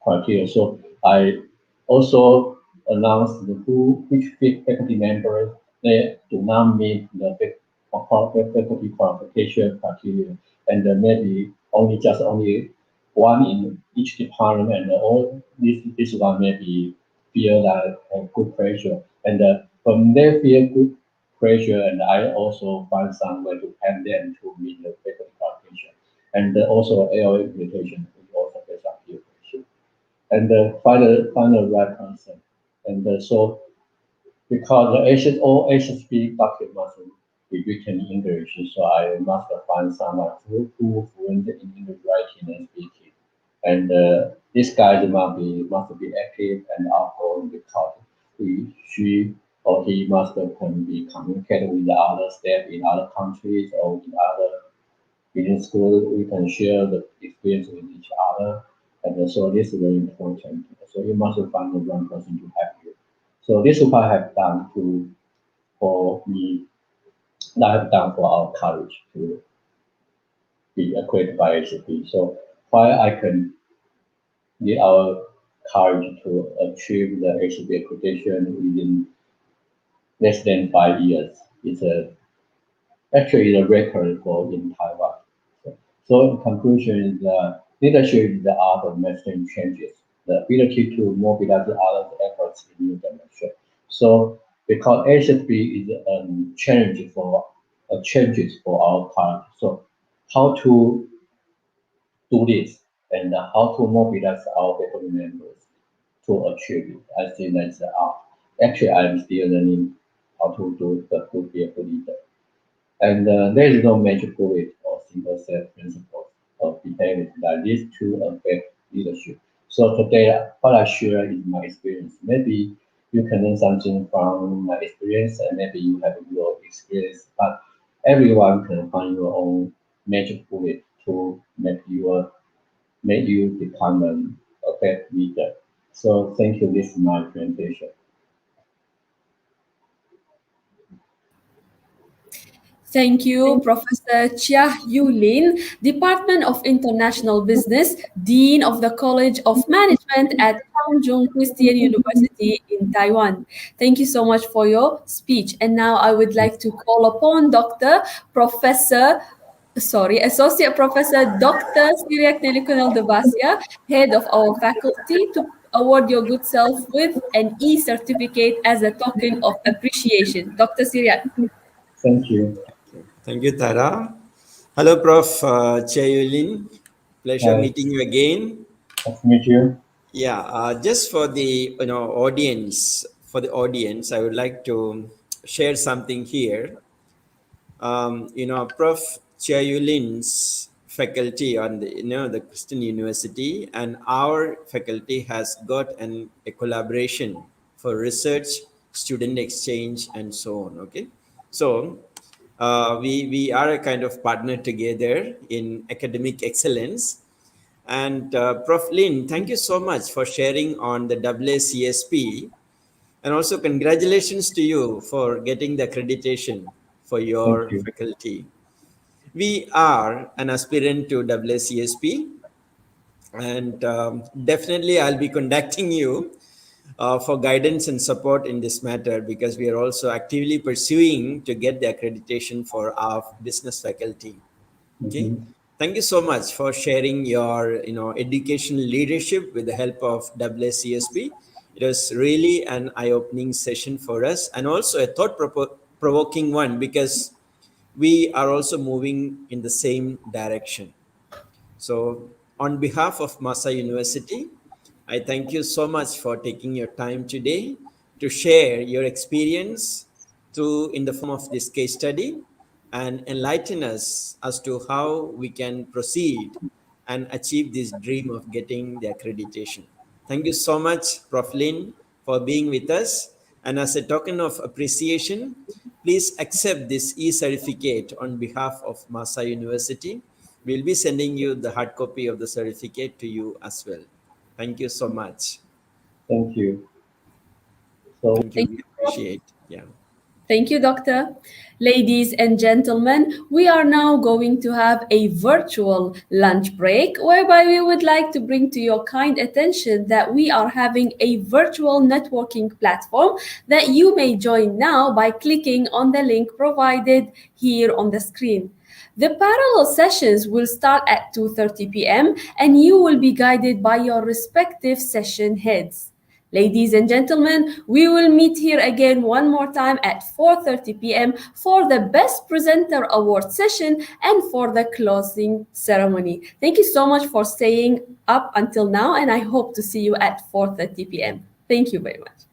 [SPEAKER 13] criteria. So I also announced which faculty members they do not meet the faculty qualification criteria, and maybe only one in each department, and all this one maybe feel that good pressure, and when they feel good pressure, and I also find some way to help them to meet the faculty qualification, and also AOA implementation is also based on peer pressure, and find the right person, and so because all HSP document must be written in English, so I must find someone who fluent in English writing and speaking. And this guy must be active and outgoing because she or he must can be communicated with the other staff in other countries or in other business schools. We can share the experience with each other, and so this is very important. So you must find the one person to help you. So this is what I have done for me. That I have done for our college to be accredited by HCP. So why I can get our college to achieve the HCP accreditation within less than 5 years. It's actually a record for in Taiwan. So in conclusion, the leadership is the art of mastering changes, the ability to mobilize others' efforts in new dimension. So because HSP is a changes for our college. So how to do this and how to mobilize our faculty members to achieve it. I think that's actually I'm still learning how to do the to be a good leader. And there is no magic bullet or single set principles of behavior that leads to affect leadership. So today, what I share is my experience. Maybe you can learn something from my experience, and maybe you have your experience, but everyone can find your own magic bullet to make you become an effective leader. So thank you. This is my presentation.
[SPEAKER 1] Thank you, Professor Chia Yu Lin, Department of International Business, Dean of the College of Management at Changzhou Christian University in Taiwan. Thank you so much for your speech. And now I would like to call upon Associate Professor Dr. Siriak Nelikunal Debasia, Head of our faculty, to award your good self with an e-certificate as a token of appreciation. Dr. Siriak.
[SPEAKER 13] Thank you.
[SPEAKER 3] Thank you, Tara. Hello, Prof. Chia Yulin. Pleasure meeting you again.
[SPEAKER 13] Nice to meet you.
[SPEAKER 3] Yeah, just for the audience, I would like to share something here. Prof. Chia Yulin's faculty on the Christian University and our faculty has got a collaboration for research, student exchange, and so on. Okay, so we are a kind of partner together in academic excellence. And Prof. Lin, thank you so much for sharing on the AACSP, and also congratulations to you for getting the accreditation for your faculty. We are an aspirant to AACSP, and definitely I'll be contacting you for guidance and support in this matter, because we are also actively pursuing to get the accreditation for our business faculty. Okay. Thank you so much for sharing your educational leadership with the help of AACSP. It was really an eye-opening session for us, and also a thought-provoking one, because we are also moving in the same direction. So on behalf of MAHSA University, I thank you so much for taking your time today to share your experience in the form of this case study and enlighten us as to how we can proceed and achieve this dream of getting the accreditation. Thank you so much, Prof. Lin, for being with us. And as a token of appreciation, please accept this e-certificate on behalf of MAHSA University. We'll be sending you the hard copy of the certificate to you as well. Thank you so much.
[SPEAKER 13] Thank you.
[SPEAKER 3] Thank you. We appreciate. Yeah.
[SPEAKER 1] Thank you, Doctor. Ladies and gentlemen, we are now going to have a virtual lunch break, whereby we would like to bring to your kind attention that we are having a virtual networking platform that you may join now by clicking on the link provided here on the screen. The parallel sessions will start at 2:30 p.m. and you will be guided by your respective session heads. Ladies and gentlemen, we will meet here again one more time at 4:30 p.m. for the Best Presenter Award session and for the closing ceremony. Thank you so much for staying up until now, and I hope to see you at 4:30 p.m. Thank you very much.